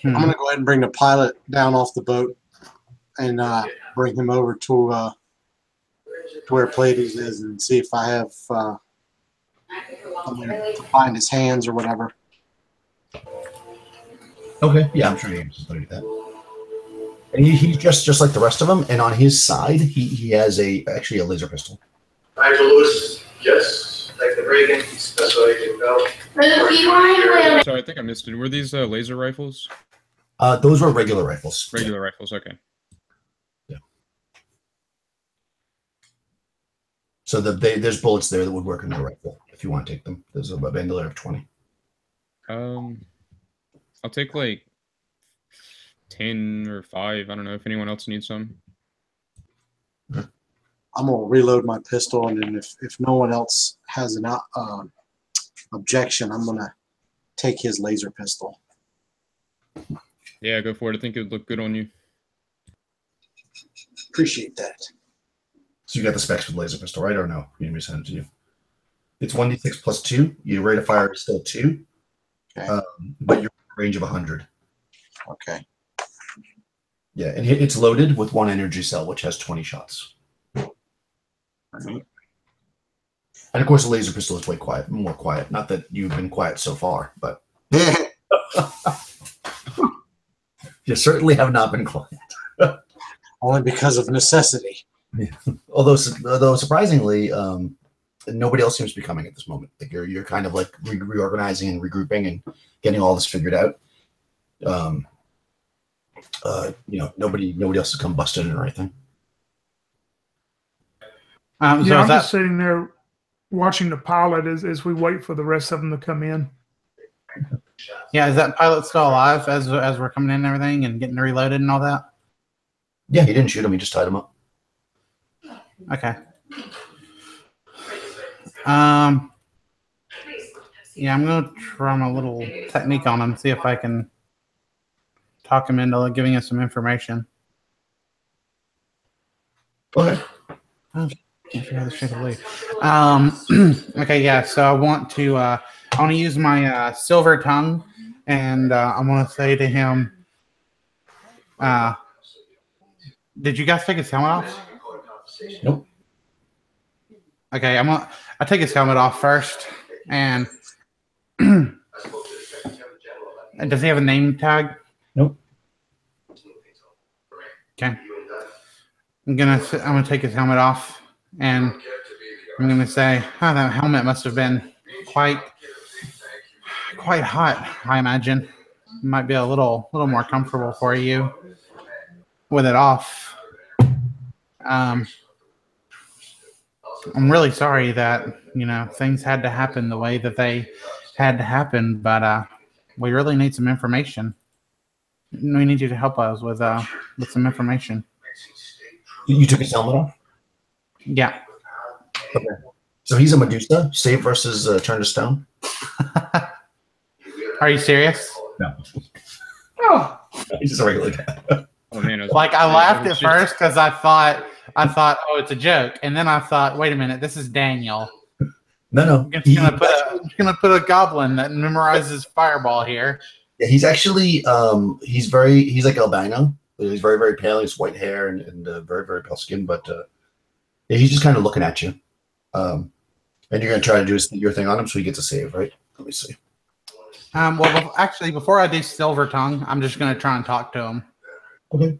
Speaker 6: going to go ahead and bring the pilot down off the boat and bring him over to where Pleiades is and see if I have something to find his hands or whatever.
Speaker 1: Okay, yeah, I'm sure you can just do that. And he's just like the rest of them, and on his side, he has actually a laser pistol.
Speaker 8: Nigel Lewis, yes. Like the Reagan, Special Agent Bell.
Speaker 5: Sorry, I think I missed it. Were these laser rifles?
Speaker 1: Those were regular rifles.
Speaker 5: Regular rifles, okay.
Speaker 1: Yeah. So there's bullets there that would work in the rifle if you want to take them. There's a bandolier of 20.
Speaker 5: I'll take like 10 or 5. I don't know if anyone else needs some.
Speaker 6: I'm going to reload my pistol, and then if no one else has an objection, I'm going to take his laser pistol.
Speaker 5: Yeah, go for it. I think it would look good on you.
Speaker 6: Appreciate that.
Speaker 1: So you got the specs for the laser pistol, right? Or no? You need me to send it to you. It's 1d6 plus 2. Your rate of fire is still 2.
Speaker 6: Okay.
Speaker 1: But your range of 100.
Speaker 6: Okay.
Speaker 1: Yeah, and it's loaded with 1 energy cell, which has 20 shots. And of course, the laser pistol is way more quiet. Not that you've been quiet so far, but you certainly have not been quiet.
Speaker 6: Only because of necessity.
Speaker 1: Yeah. Although surprisingly, nobody else seems to be coming at this moment. Like you're kind of like reorganizing and regrouping and getting all this figured out. Nobody else has come busted in or anything.
Speaker 4: I'm just sitting there watching the pilot as we wait for the rest of them to come in.
Speaker 3: Yeah, is that pilot still alive as we're coming in and everything and getting reloaded and all that?
Speaker 1: Yeah, he didn't shoot him. He just tied him up.
Speaker 3: Okay. Yeah, I'm gonna try my little technique on him, see if I can talk him into giving us some information.
Speaker 1: Okay.
Speaker 3: Okay, yeah. So I want to use my silver tongue, and I want to say to him, "Did you guys take his helmet off?"
Speaker 1: Nope.
Speaker 3: Okay, I take his helmet off first, and does he have a name tag?
Speaker 1: Nope.
Speaker 3: Okay. I'm gonna take his helmet off, and I'm gonna say, "Oh, that helmet must have been quite hot. I imagine might be a little more comfortable for you with it off. I'm really sorry that things had to happen the way that they had to happen, but we really need some information. We need you to help us with some information."
Speaker 1: You took his helmet off?
Speaker 3: Yeah.
Speaker 1: Okay. So he's a Medusa, save versus turn to stone?
Speaker 3: Are you serious?
Speaker 1: No.
Speaker 3: Oh.
Speaker 1: He's just a regular guy.
Speaker 5: Oh, man,
Speaker 3: I laughed at first because I thought, oh, it's a joke. And then I thought, wait a minute, this is Daniel.
Speaker 1: No.
Speaker 3: I'm just gonna put a goblin that memorizes fireball here.
Speaker 1: Yeah, he's actually he's like albino. He's very, very pale. He has white hair and very, very pale skin. But yeah, he's just kind of looking at you. And you're gonna try to do your thing on him, so he gets a save, right? Let me see.
Speaker 3: Well, actually, before I do Silver Tongue, I'm just gonna try and talk to him.
Speaker 1: Okay.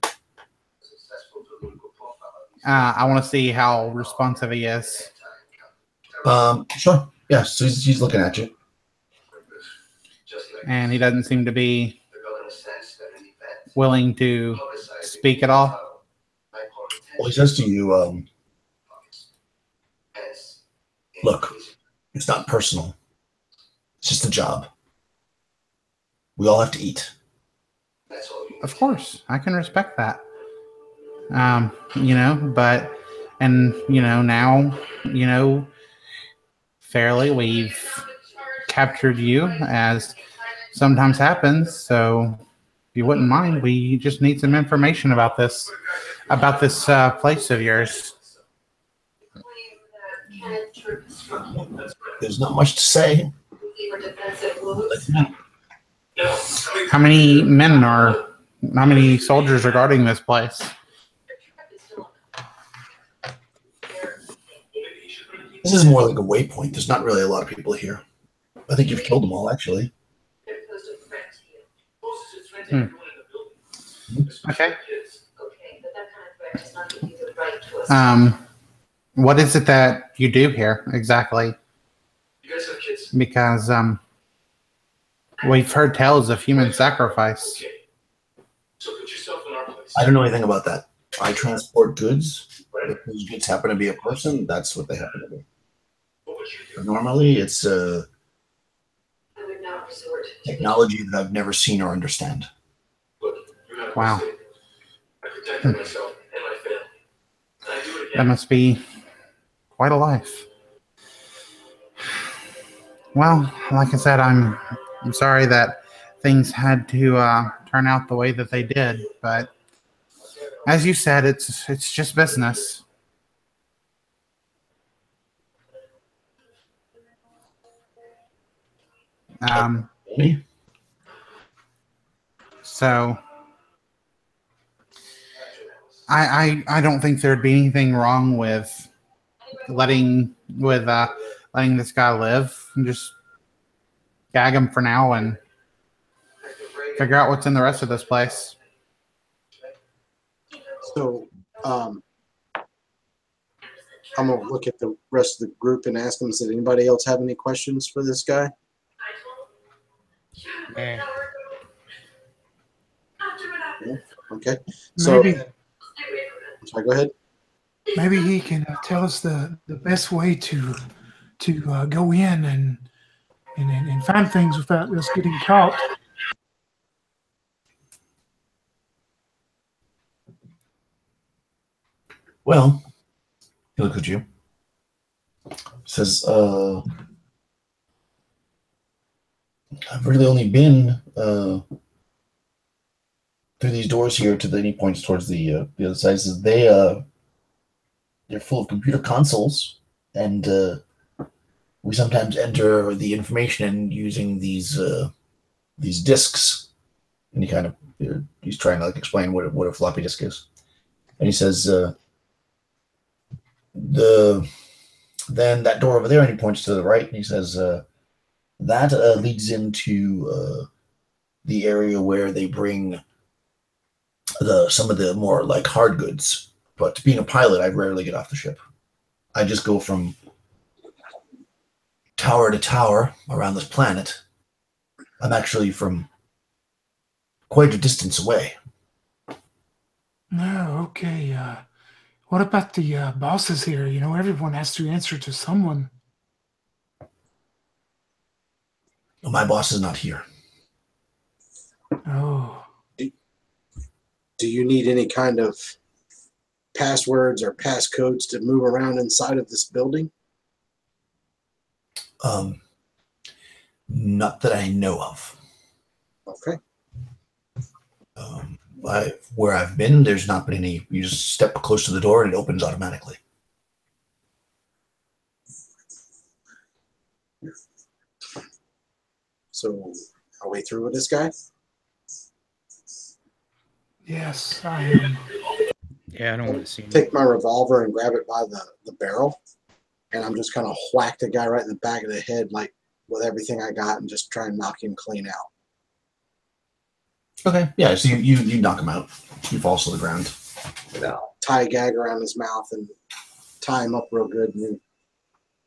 Speaker 3: I want to see how responsive he is.
Speaker 1: Sure. Yeah. So he's looking at you,
Speaker 3: and he doesn't seem to be willing to speak at all.
Speaker 1: Well, he says to you, "Look, it's not personal. It's just a job. We all have to eat."
Speaker 3: Of course, I can respect that. Now, fairly, we've captured you, as sometimes happens. So, if you wouldn't mind, we just need some information about this place of yours.
Speaker 1: There's not much to say.
Speaker 3: How many soldiers are guarding this place?
Speaker 1: This is more like a waypoint. There's not really a lot of people here. I think you've killed them all, actually.
Speaker 3: Okay. What is it that you do here exactly? Because we've heard tales of human sacrifice.
Speaker 1: I don't know anything about that. I transport goods. If those goods happen to be a person, that's what they happen to be. But normally, it's technology that I've never seen or understand.
Speaker 3: Wow. That must be quite a life. Well, like I said, I'm sorry that things had to turn out the way that they did, but as you said, it's just business. So I don't think there'd be anything wrong with letting this guy live and just gag him for now and figure out what's in the rest of this place.
Speaker 6: So, I'm gonna look at the rest of the group and ask them, does anybody else have any questions for this guy?
Speaker 3: Yeah.
Speaker 6: Yeah. Okay. So,
Speaker 4: Maybe,
Speaker 6: sorry, go ahead.
Speaker 4: maybe he can tell us the best way to go in and find things without us getting caught.
Speaker 1: Well, he looks at you. Says, I've really only been through these doors here to the, and he points towards the other side. He says they're full of computer consoles, and we sometimes enter the information using these disks. And he kind of he's trying to like explain what a floppy disk is, and he says then that door over there, and he points to the right, and he says that leads into the area where they bring some of the more like hard goods. But being a pilot, I rarely get off the ship. I just go from tower to tower around this planet. I'm actually from quite a distance away.
Speaker 4: No, okay. What about the bosses here? You know, everyone has to answer to someone.
Speaker 1: My boss is not here.
Speaker 4: Oh,
Speaker 6: Do you need any kind of passwords or passcodes to move around inside of this building?
Speaker 1: Not that I know of.
Speaker 6: Okay.
Speaker 1: Where I've been, there's not been any. You just step close to the door and it opens automatically.
Speaker 6: So, are we through with this guy?
Speaker 4: yes, I am.
Speaker 5: Yeah, I don't want to see him.
Speaker 6: Take my revolver and grab it by the barrel, and I'm just kind of whack the guy right in the back of the head, like with everything I got, and just try and knock him clean out.
Speaker 1: Okay. Yeah. So you knock him out. He falls to the ground.
Speaker 6: Tie a gag around his mouth and tie him up real good, and then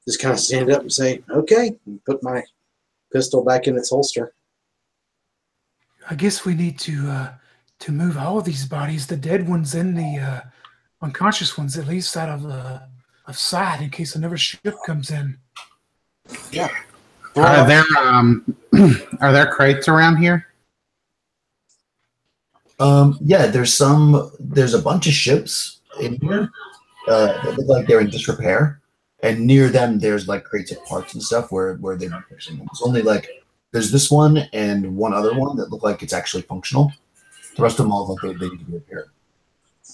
Speaker 6: just kind of stand up and say, "Okay," and put my pistol back in its holster.
Speaker 4: I guess we need to move all of these bodies, the dead ones and the unconscious ones, at least out of sight in case another ship comes in.
Speaker 6: Yeah.
Speaker 3: Are there are there crates around here?
Speaker 1: Yeah. There's a bunch of ships in here that look like they're in disrepair. And near them, there's like crates of parts and stuff where they've been fixing them. It's only like there's this one and one other one that look like it's actually functional. The rest of them all look like they need to be repaired.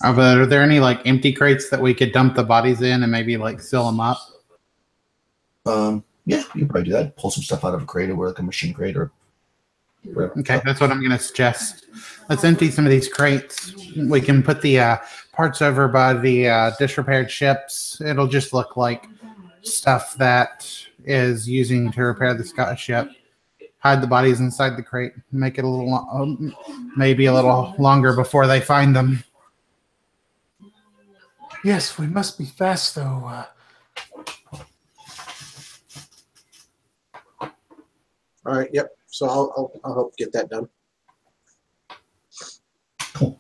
Speaker 3: But are there any like empty crates that we could dump the bodies in and maybe like seal them up?
Speaker 1: Yeah, you could probably do that. Pull some stuff out of a crate or like a machine crate or whatever.
Speaker 3: Okay, that's what I'm going to suggest. Let's empty some of these crates. We can put the parts over by the disrepaired ships. It'll just look like stuff that is using to repair the ship. Hide the bodies inside the crate. Make it a little, maybe a little longer before they find them.
Speaker 4: Yes, we must be fast, though.
Speaker 6: All right. Yep. So I'll help get that done.
Speaker 1: Cool.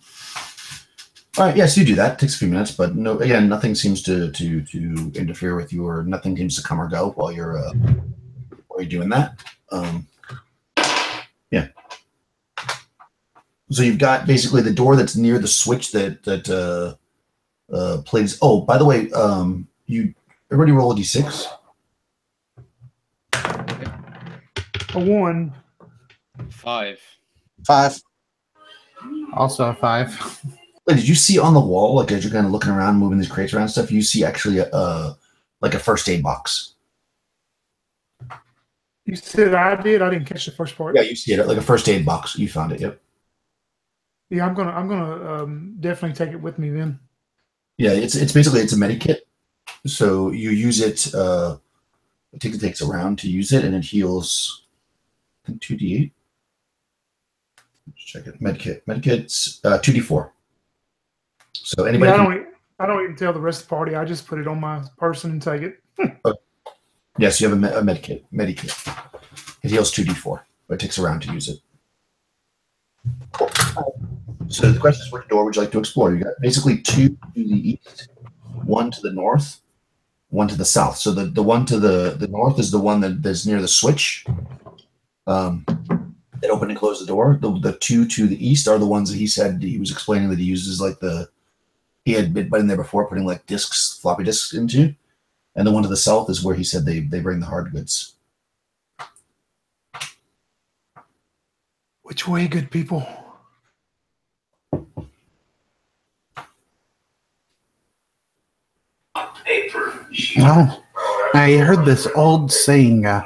Speaker 1: All right. Yes, you do that. It takes a few minutes, but no. Again, nothing seems to interfere with you, or nothing seems to come or go while you're doing that. Yeah. So you've got basically the door that's near the switch that plays. Oh, by the way, everybody roll a d6.
Speaker 4: A 1.
Speaker 5: 5.
Speaker 6: 5.
Speaker 3: Also a 5.
Speaker 1: Did you see on the wall, like as you're kind of looking around, moving these crates around and stuff, you see actually like a first aid box.
Speaker 4: You said I did? I didn't catch the first part.
Speaker 1: Yeah, you see it like a first aid box. You found it. Yep.
Speaker 4: Yeah, I'm gonna definitely take it with me then.
Speaker 1: Yeah, it's basically it's a medikit. So you use it. It takes a round to use it, and it heals. I think 2d8. Let's check it. Medkit. Medkit's 2d4. So anybody
Speaker 4: Yeah,
Speaker 1: can.
Speaker 4: I don't even tell the rest of the party. I just put it on my person and take it.
Speaker 1: Yes, you have a medkit. Medikit. It heals 2d4, but it takes a round to use it. So the question is, which door would you like to explore? You got basically two to the east, one to the north, one to the south. So the one to the north is the one that's near the switch. That open and close the door. The two to the east are the ones that he said he was explaining that he uses like he had been in there before putting like floppy disks into. And the one to the south is where he said they bring the hard goods.
Speaker 4: Which way, good people?
Speaker 3: Well, I heard this old saying a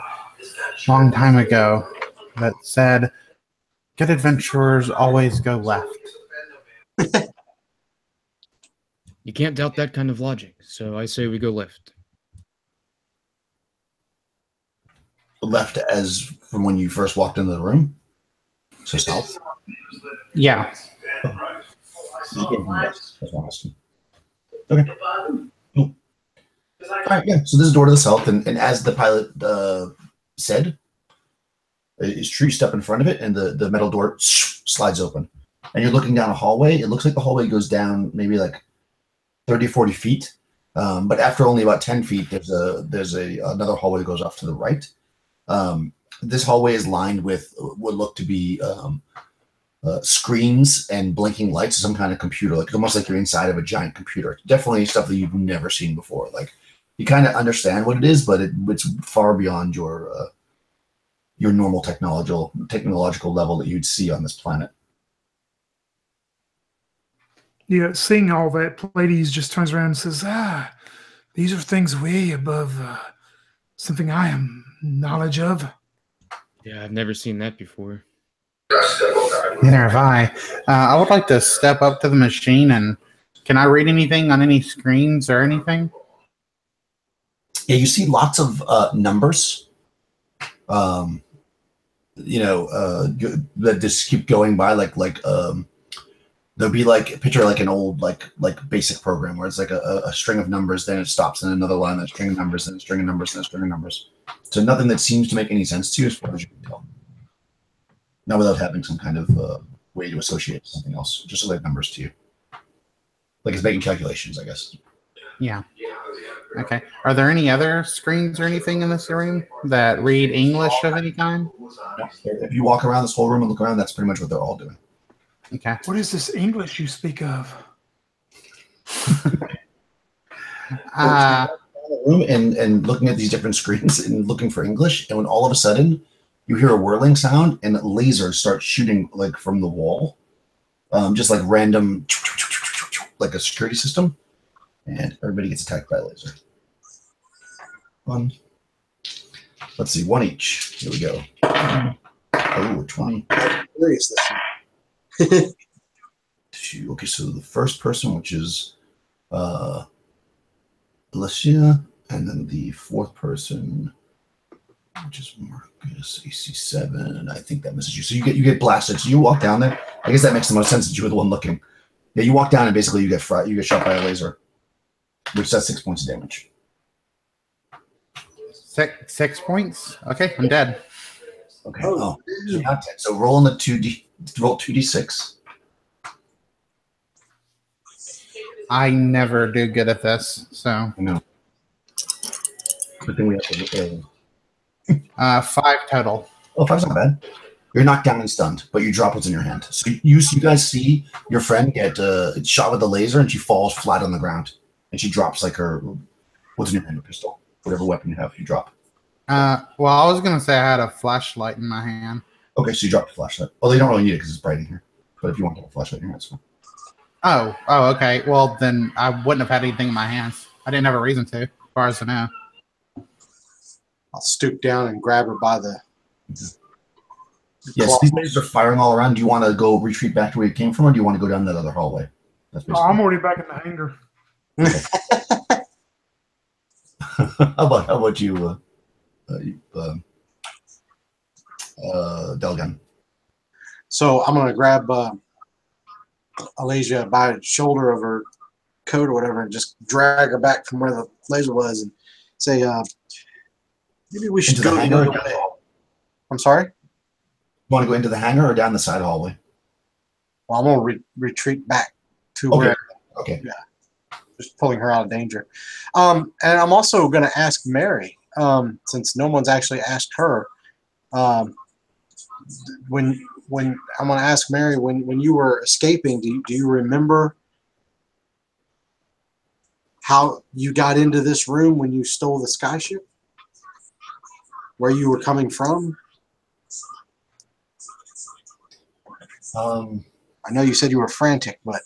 Speaker 3: long time ago that said, good adventurers always go left.
Speaker 5: You can't doubt that kind of logic, so I say we go left.
Speaker 1: Left as from when you first walked into the room. So south.
Speaker 3: Yeah.
Speaker 1: Yes, that's what I'm asking. Okay. Cool. All right, yeah. So this is door to the south, and as the pilot said, is true. Step in front of it, and the metal door slides open, and you're looking down a hallway. It looks like the hallway goes down maybe like 30, 40 feet, but after only about 10 feet, there's another hallway that goes off to the right. This hallway is lined with what look to be screens and blinking lights of some kind of computer, like almost like you're inside of a giant computer. Definitely stuff that you've never seen before. Like you kind of understand what it is, but it's far beyond your normal technological level that you'd see on this planet.
Speaker 4: Yeah, seeing all that, Pallades just turns around and says, these are things way above something I am knowledge of.
Speaker 5: Yeah, I've never seen that before.
Speaker 3: Neither have I. I would like to step up to the machine and can I read anything on any screens or anything?
Speaker 1: Yeah, you see lots of numbers. That just keep going by there'll be like picture like an old like basic program where it's like a string of numbers, then it stops in another line, then a string of numbers, then a string of numbers, then a string of numbers. So nothing that seems to make any sense to you as far as you can tell. Not without having some kind of way to associate something else, just like numbers to you. Like it's making calculations, I guess.
Speaker 3: Yeah. Okay. Are there any other screens or anything in this room that read English of any kind?
Speaker 1: No. If you walk around this whole room and look around, that's pretty much what they're all doing.
Speaker 3: Okay.
Speaker 4: What is this English you speak of?
Speaker 1: Room and looking at these different screens and looking for English, and when all of a sudden you hear a whirling sound and lasers start shooting like from the wall, just like random, like a security system, and everybody gets attacked by a laser. One. Let's see, one each. Here we go. Oh, 20.
Speaker 6: Where is this?
Speaker 1: Okay, so the first person, which is Alicia, and then the fourth person, which is Marcus, AC7. I think that misses you. So you get blasted. So you walk down there. I guess that makes the most sense that you were the one looking. Yeah, you walk down and basically you get shot by a laser, which does 6 points of damage.
Speaker 3: 6 points? Okay, I'm dead.
Speaker 1: Okay. Oh, you're not dead. So roll on the 2D. Roll 2d6.
Speaker 3: I never do good at this, so.
Speaker 1: No. Good thing we have to.
Speaker 3: 5 total.
Speaker 1: Oh, 5's not bad. You're knocked down and stunned, but you drop what's in your hand. So you guys see your friend get shot with a laser, and she falls flat on the ground, and she drops like her what's in your hand, a pistol, whatever weapon you have, you drop.
Speaker 3: Well, I was gonna say I had a flashlight in my hand.
Speaker 1: Okay, so you dropped the flashlight. Well, they don't really need it because it's bright in here. But if you want to have a flashlight in here, that's fine.
Speaker 3: Oh, okay. Well, then I wouldn't have had anything in my hands. I didn't have a reason to, as far as I know.
Speaker 6: I'll stoop down and grab her by the
Speaker 1: Yes, these lasers are firing all around. Do you want to go retreat back to where you came from, or do you want to go down that other hallway? That's
Speaker 4: Oh, I'm already back in the hangar.
Speaker 1: how about you, Delgan?
Speaker 6: So I'm gonna grab Alasia by the shoulder of her coat or whatever and just drag her back from where the laser was and say, maybe we should
Speaker 1: Into the
Speaker 6: go the
Speaker 1: hangar?
Speaker 6: other way. I'm sorry?
Speaker 1: You want to go into the hangar or down the side hallway?
Speaker 6: Well, I'm gonna retreat back to
Speaker 1: Okay.
Speaker 6: where.
Speaker 1: Okay.
Speaker 6: Yeah. Just pulling her out of danger. And I'm also going to ask Mary, since no one's actually asked her, when I'm going to ask Mary, when you were escaping, do you remember how you got into this room when you stole the skyship? Where you were coming from? I know you said you were frantic, but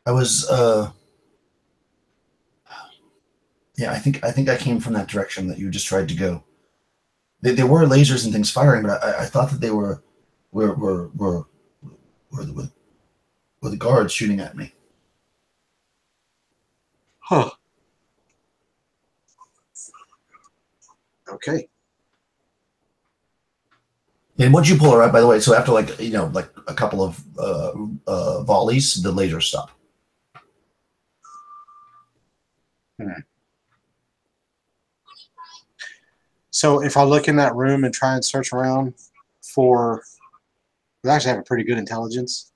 Speaker 1: I was yeah, I think I came from that direction that you just tried to go. There were lasers and things firing, but I thought that they were the guards shooting at me.
Speaker 6: huh. Okay.
Speaker 1: And once you pull her out, by the way, so after like a couple of volleys, the lasers stop.
Speaker 6: So if I look in that room and try and search around for, we actually have a pretty good intelligence.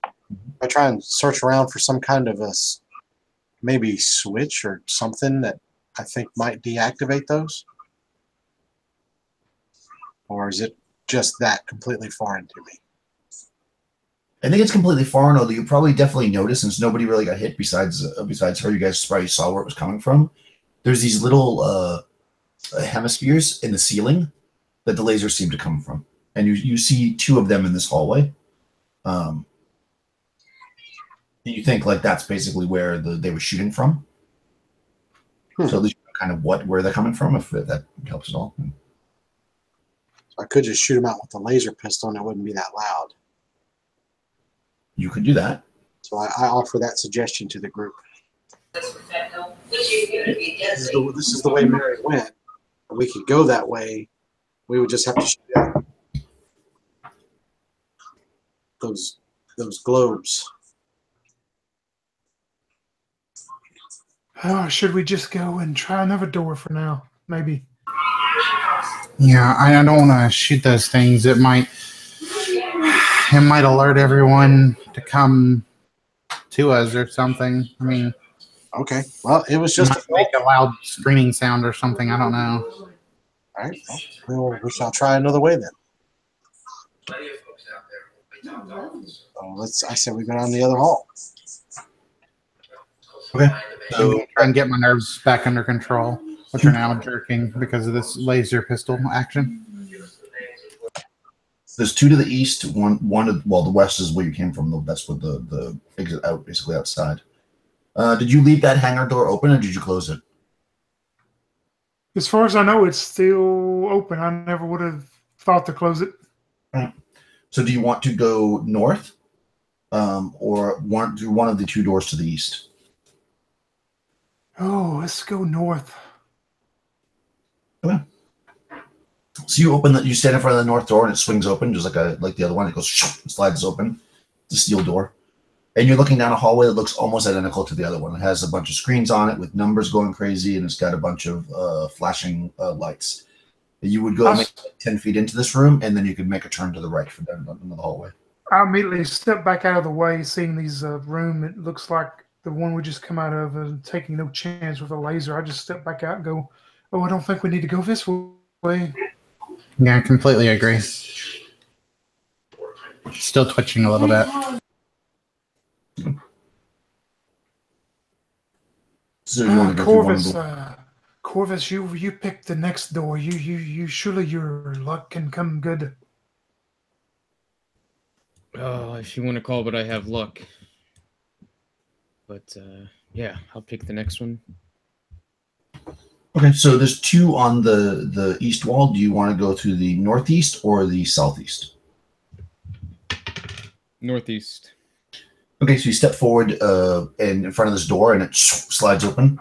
Speaker 6: I try and search around for some kind of maybe switch or something that I think might deactivate those, or is it just that completely foreign to me?
Speaker 1: I think it's completely foreign, although you probably definitely noticed, since nobody really got hit besides her, you guys probably saw where it was coming from. There's these little hemispheres in the ceiling that the lasers seem to come from, and you see two of them in this hallway. You think like that's basically where they were shooting from. So at least you know kind of where they're coming from, if that helps at all.
Speaker 6: So I could just shoot them out with a laser pistol and it wouldn't be that loud.
Speaker 1: You could do that.
Speaker 6: So I offer that suggestion to the group. This is the way Mary went. We could go that way. We would just have to shoot out those globes.
Speaker 4: Oh, should we just go and try another door for now? Maybe.
Speaker 3: Yeah, I don't want to shoot those things. It might alert everyone to come to us or something. I mean,
Speaker 6: okay. Well, it was just
Speaker 3: make a loud screaming sound or something. I don't know.
Speaker 6: All right. Well, we shall try another way then. I said we go down the other hall.
Speaker 1: Okay.
Speaker 3: So try and get my nerves back under control, which are now jerking because of this laser pistol action.
Speaker 1: There's two to the east. One the west is where you came from. That's what the exit out, basically outside. Did you leave that hangar door open, or did you close it?
Speaker 4: As far as I know, it's still open. I never would have thought to close it.
Speaker 1: So do you want to go north, or through one of the two doors to the east?
Speaker 4: Oh, let's go north.
Speaker 1: Okay. So you stand in front of the north door and it swings open, just like the other one. It goes, slides open. It's a steel door. And you're looking down a hallway that looks almost identical to the other one. It has a bunch of screens on it with numbers going crazy, and it's got a bunch of flashing lights. You would go maybe 10 feet into this room, and then you could make a turn to the right for down into the hallway.
Speaker 4: I immediately step back out of the way, seeing these room. It looks like the one we just come out of, and taking no chance with a laser. I just step back out and go, "Oh, I don't think we need to go this way."
Speaker 3: Yeah, I completely agree. Still twitching a little bit.
Speaker 1: So you want to go
Speaker 4: Corvus, Corvus, you picked the next door. You surely your luck can come good.
Speaker 5: Oh, if you want to call what I have luck. But yeah, I'll pick the next one.
Speaker 1: Okay, so there's two on the east wall. Do you want to go through the northeast or the southeast?
Speaker 5: Northeast.
Speaker 1: Okay, so you step forward in front of this door, and it slides open,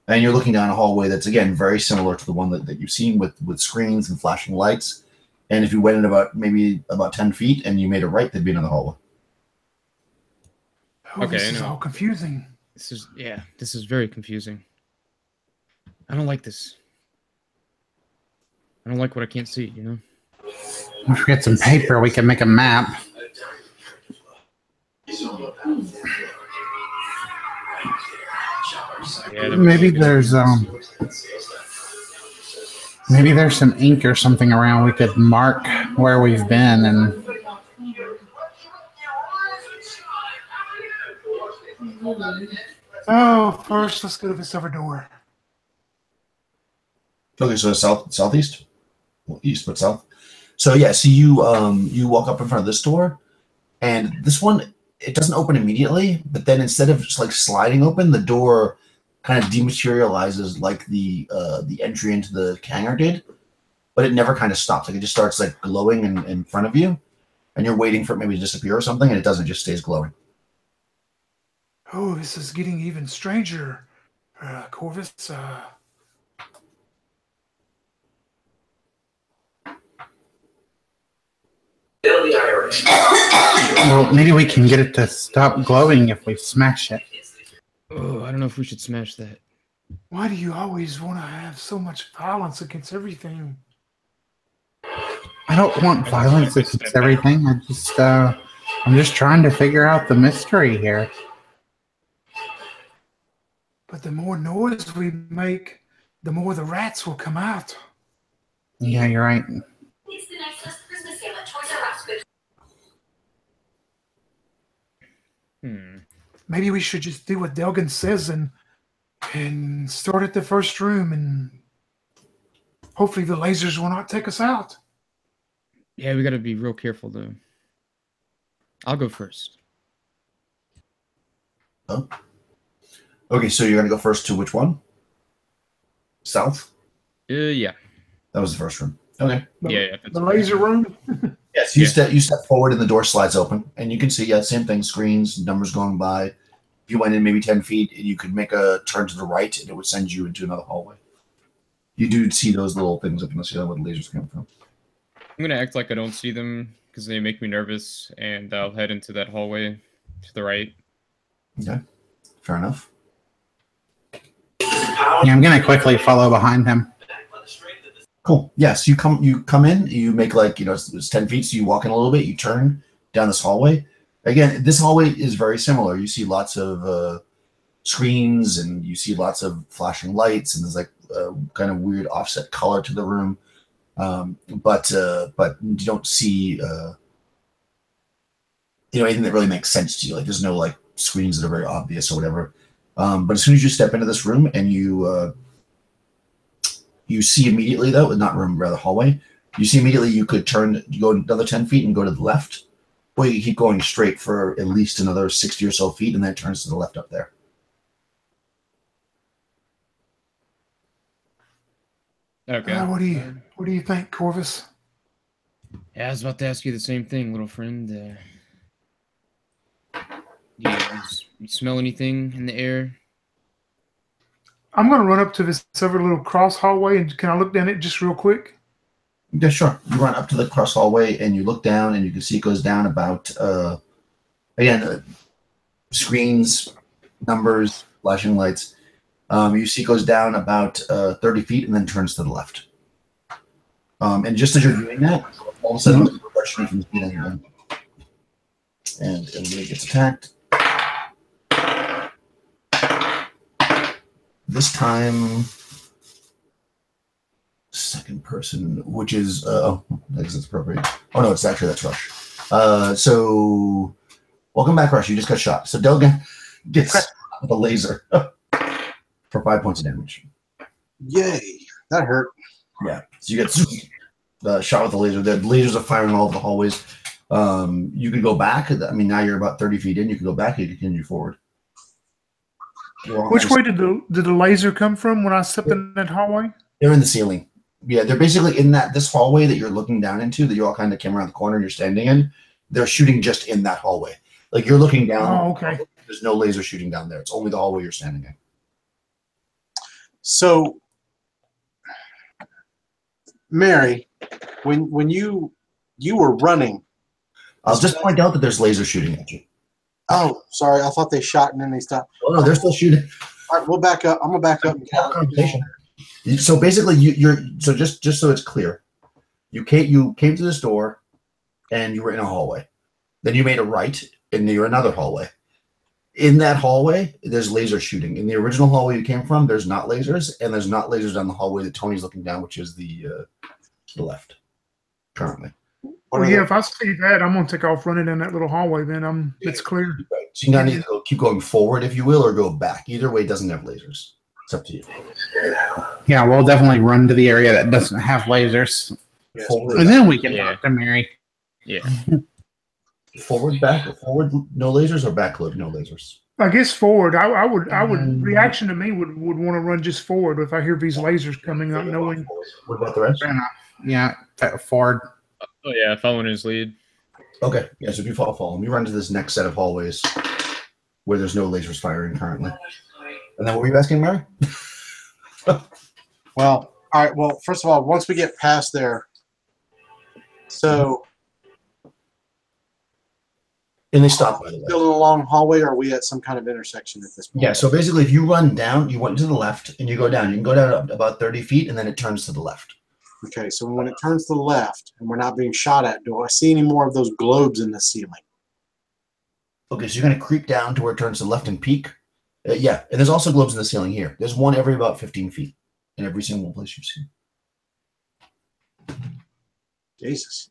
Speaker 1: and you're looking down a hallway that's again very similar to the one that you've seen with screens and flashing lights. And if you went in maybe about 10 feet and you made a right, there'd be another hallway.
Speaker 4: Oh,
Speaker 5: Okay,
Speaker 4: this
Speaker 5: I
Speaker 4: is
Speaker 5: know.
Speaker 4: all confusing.
Speaker 5: This is very confusing. I don't like this. I don't like what I can't see, you know?
Speaker 3: If we get some paper, we can make a map.
Speaker 5: Yeah,
Speaker 3: Maybe there's some ink or something around. We could mark where we've been and.
Speaker 4: Oh, first let's go to this other door.
Speaker 1: Okay, so southeast, well, east but south. So yeah, so you walk up in front of this door, and this one it doesn't open immediately, but then instead of just like sliding open, the door kind of dematerializes like the entry into the hangar did, but it never kind of stops. Like it just starts like glowing in front of you, and you're waiting for it maybe to disappear or something, and it doesn't, it just stays glowing.
Speaker 4: Oh, this is getting even stranger. Corvus,
Speaker 3: Well, maybe we can get it to stop glowing if we smash it.
Speaker 5: Oh, I don't know if we should smash that.
Speaker 4: why do you always want to have so much violence against everything?
Speaker 3: I don't want violence against everything. I'm just trying to figure out the mystery here.
Speaker 4: But the more noise we make, the more the rats will come out.
Speaker 3: Yeah, you're right.
Speaker 7: It's the nicest Christmas sale at Toys R Us.
Speaker 4: Maybe we should just do what Delgan says and start at the first room, and hopefully the lasers will not take us out.
Speaker 5: Yeah, we gotta be real careful though. I'll go first.
Speaker 1: Oh. Okay, so you're gonna go first to which one? South?
Speaker 5: Yeah.
Speaker 1: That was the first room. Okay.
Speaker 5: Yeah.
Speaker 4: The laser room?
Speaker 1: Yes, you step forward and the door slides open, and you can see same thing, screens, numbers going by. If you went in maybe 10 feet, you could make a turn to the right, and it would send you into another hallway. You do see those little things up in the ceiling where the lasers come from.
Speaker 5: I'm gonna act like I don't see them because they make me nervous, and I'll head into that hallway to the right.
Speaker 1: Okay, fair enough.
Speaker 3: Yeah, I'm gonna quickly follow behind him.
Speaker 1: Cool. Yes, you come in, you make like, it's 10 feet, so you walk in a little bit, you turn down this hallway. Again, this hallway is very similar. You see lots of screens, and you see lots of flashing lights, and there's like a kind of weird offset color to the room. But you don't see anything that really makes sense to you. Like there's no like screens that are very obvious or whatever. But as soon as you step into this room and you see immediately, though, not room, rather hallway, you see immediately you could go another 10 feet and go to the left, or you keep going straight for at least another 60 or so feet, and then it turns to the left up there.
Speaker 5: Okay.
Speaker 4: What do you think, Corvus?
Speaker 5: Yeah, I was about to ask you the same thing, little friend. You smell anything in the air?
Speaker 4: I'm going to run up to this other little cross hallway, and can I look down it just real quick?
Speaker 1: Yeah, sure. You run up to the cross hallway, and you look down, and you can see it goes down about, screens, numbers, flashing lights. You see it goes down about 30 feet and then turns to the left. And just as you're doing that, all of a sudden, there's a question from the ceiling, and everybody gets attacked. This time, second person, which is I guess it's appropriate. Oh no, that's Rush. So welcome back, Rush. You just got shot. So Delgan gets with a laser for 5 points of damage.
Speaker 6: Yay, that hurt.
Speaker 1: Yeah. So you get shot with a laser. The lasers are firing all over the hallways. You can go back. I mean, now you're about 30 feet in. You can go back and continue forward.
Speaker 4: Which way did the laser come from when I stepped in that hallway?
Speaker 1: They're in the ceiling. Yeah, they're basically in this hallway that you're looking down into, that you all kind of came around the corner and you're standing in. They're shooting just in that hallway. Like you're looking down.
Speaker 4: Oh, okay.
Speaker 1: There's no laser shooting down there. It's only the hallway you're standing in.
Speaker 6: So, Mary, when you were running,
Speaker 1: I'll just point out that there's laser shooting at you.
Speaker 6: Oh, sorry. I thought they shot and then they stopped.
Speaker 1: Oh no, they're still shooting.
Speaker 6: All right, we'll back up. I'm gonna back up.
Speaker 1: So basically, you're so just so it's clear, you came to this door, and you were in a hallway. Then you made a right, and you're another hallway. In that hallway, there's laser shooting. In the original hallway you came from, there's not lasers, and there's not lasers down the hallway that Tony's looking down, which is the left currently.
Speaker 4: Well, yeah, if I see that, I'm gonna take off running down that little hallway. Then it's clear.
Speaker 1: Right. So you gotta either keep going forward, if you will, or go back. Either way, it doesn't have lasers. It's up to you.
Speaker 3: Yeah, we'll definitely run to the area that doesn't have lasers, and then we can talk to Mary.
Speaker 5: Yeah.
Speaker 1: Forward, back, forward, no lasers, or back, no lasers.
Speaker 4: I guess forward. I would reaction to me would want to run just forward if I hear these lasers coming up, knowing.
Speaker 1: What about the rest?
Speaker 3: Yeah, forward.
Speaker 5: Oh yeah, following his lead.
Speaker 1: Okay, yeah. So if you follow him, you run to this next set of hallways where there's no lasers firing currently. And then what were you asking, Mary?
Speaker 6: Well, all right. Well, first of all, once we get past there, so.
Speaker 1: And they stop, by the way.
Speaker 6: Still in a long hallway, or are we at some kind of intersection at this point?
Speaker 1: Yeah, so basically, if you run down, you went to the left, and you go down. You can go down about 30 feet, and then it turns to the left.
Speaker 6: Okay, so when it turns to the left, and we're not being shot at, do I see any more of those globes in the ceiling?
Speaker 1: Okay, so you're going to creep down to where it turns to the left and peek. Yeah, and there's also globes in the ceiling here. There's one every about 15 feet in every single place you see.
Speaker 6: Jesus.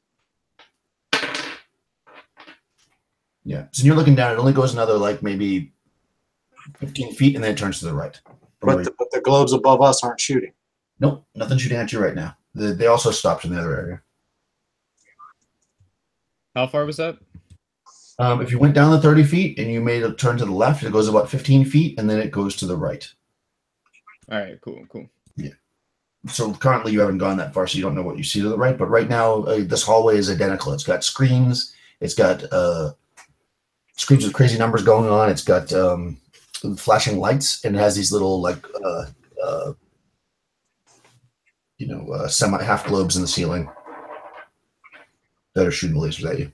Speaker 1: Yeah, so you're looking down. It only goes another like maybe 15 feet, and then it turns to the right.
Speaker 6: But the globes above us aren't shooting.
Speaker 1: Nope, nothing shooting at you right now. They also stopped in the other area.
Speaker 5: How far was that?
Speaker 1: If you went down the 30 feet and you made a turn to the left, it goes about 15 feet, and then it goes to the right.
Speaker 5: All right, cool.
Speaker 1: Yeah. So currently you haven't gone that far, so you don't know what you see to the right. But right now, this hallway is identical. It's got screens. It's got screens with crazy numbers going on. It's got flashing lights, and it has these little like semi-half globes in the ceiling that are shooting lasers at you.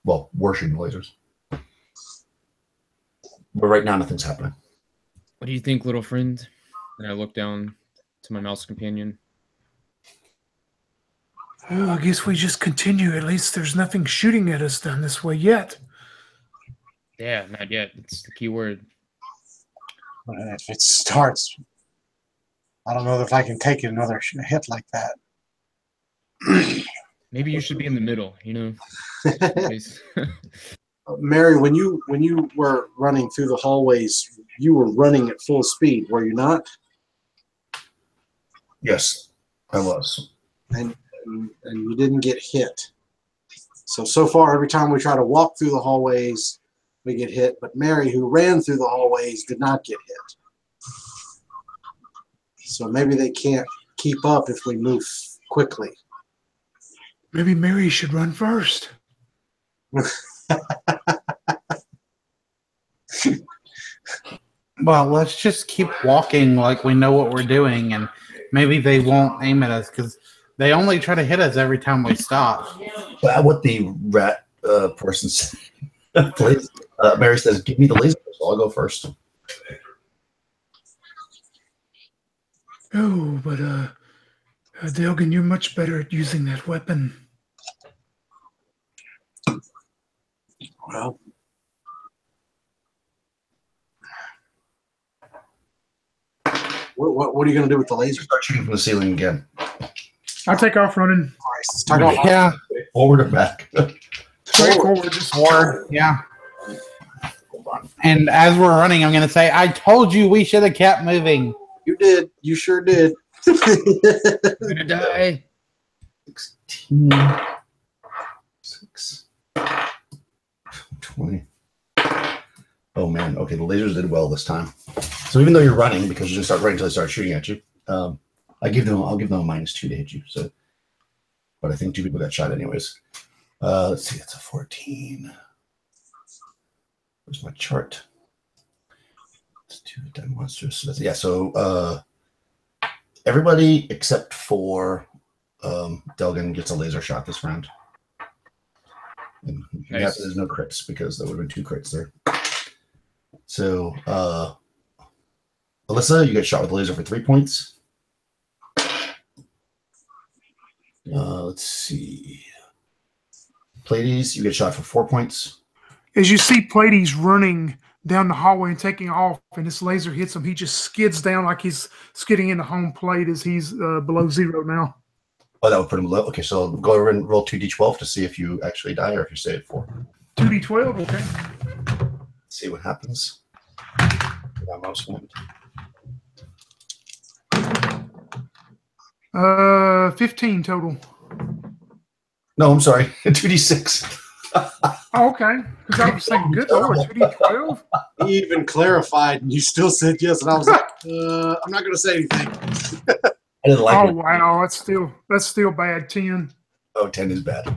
Speaker 1: Well, we're shooting lasers. But right now, nothing's happening.
Speaker 5: What do you think, little friend? And I look down to my mouse companion.
Speaker 4: Oh, I guess we just continue. At least there's nothing shooting at us down this way yet.
Speaker 5: Yeah, not yet. It's the key word.
Speaker 6: If it starts, I don't know if I can take another hit like that.
Speaker 5: Maybe you should be in the middle,
Speaker 6: Mary, when you were running through the hallways, you were running at full speed, were you not?
Speaker 1: Yes, I was.
Speaker 6: And you didn't get hit. So far, every time we try to walk through the hallways, we get hit. But Mary, who ran through the hallways, did not get hit. So maybe they can't keep up if we move quickly.
Speaker 4: Maybe Mary should run first.
Speaker 3: Well, let's just keep walking like we know what we're doing, and maybe they won't aim at us because they only try to hit us every time we stop.
Speaker 1: What the rat person said. Please. Mary says, "Give me the laser pistol. I'll go first."
Speaker 4: Oh, but Delgan, you're much better at using that weapon.
Speaker 6: Well, what are you going to do with the laser?
Speaker 1: Start shooting from the ceiling again.
Speaker 4: I'll take off running.
Speaker 6: All right, let's start off.
Speaker 3: Yeah,
Speaker 1: Forward or back?
Speaker 4: Straight forward. Just
Speaker 3: or yeah. And as we're running, I'm going to say, I told you we should have kept moving.
Speaker 6: You did. You sure did.
Speaker 5: I'm gonna die.
Speaker 1: 16. 6. 20. Oh man. Okay, the lasers did well this time. So even though you're running, because you're gonna start running until they start shooting at you, I'll give them a -2 to hit you. So, but I think 2 people got shot anyways. Let's see, that's a 14. Where's my chart? It's 2 dead monsters. So that's, yeah. So everybody except for Delgan gets a laser shot this round. And
Speaker 5: Nice.
Speaker 1: there's no crits because there would have been 2 crits there. So Alyssa, you get shot with a laser for 3 points. Let's see. Pleiades, you get shot for 4 points.
Speaker 4: As you see Pleiades running down the hallway and taking off, and this laser hits him, he just skids down like he's skidding into home plate as he's below 0 now.
Speaker 1: Oh, that would put him low. Okay, so go over and roll 2d12 to see if you actually die or if you stay at 4.
Speaker 4: 2d12, okay.
Speaker 1: See what happens. Mouse went.
Speaker 4: 15 total.
Speaker 1: No, I'm sorry. 2d6.
Speaker 4: Oh, okay. Because I was thinking, good Lord, 2d12?
Speaker 6: He even clarified, and you still said yes. And I was like, I'm not going to say anything.
Speaker 1: I didn't like it.
Speaker 4: Wow, that's still bad. 10.
Speaker 1: Oh, 10 is bad.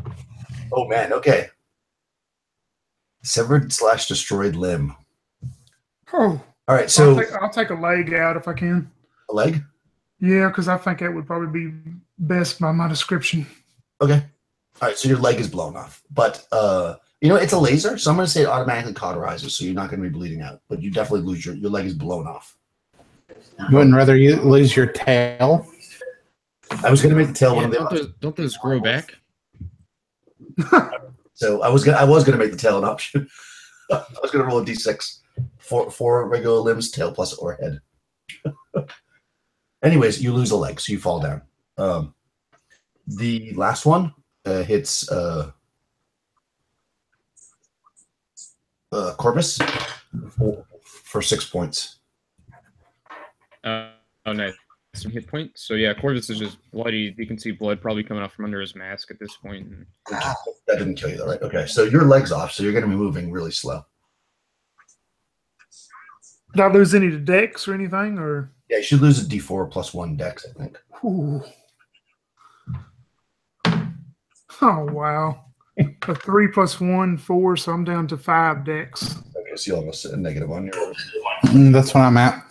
Speaker 1: Oh, man. Okay. Severed/destroyed limb.
Speaker 4: Oh.
Speaker 1: All right, so
Speaker 4: I'll take a leg out if I can.
Speaker 1: a leg?
Speaker 4: Yeah, because I think that would probably be best by my description.
Speaker 1: Okay. All right, so your leg is blown off. But, it's a laser, so I'm going to say it automatically cauterizes, so you're not going to be bleeding out. But you definitely lose your leg is blown off.
Speaker 3: You wouldn't rather you lose your tail?
Speaker 1: I was going to make the tail one of the
Speaker 5: don't those grow back?
Speaker 1: So I was gonna make the tail an option. I was gonna roll a d6 for regular limbs, tail plus or head. Anyways, you lose a leg, so you fall down. The last one hits Corvus for 6 points.
Speaker 5: Oh, nice. Some hit points. So yeah, Corvus is just bloody. You can see blood probably coming out from under his mask at this point.
Speaker 1: That didn't kill you though, right? Okay, so your leg's off, so you're going to be moving really slow.
Speaker 4: Did I lose any to dex or anything? Or
Speaker 1: Yeah, you should lose a d4 plus 1 dex, I think.
Speaker 4: Ooh. Oh wow. A 3 plus 1, 4, so I'm down to 5 dex.
Speaker 1: Okay, so you almost a negative on your.
Speaker 3: That's what I'm at.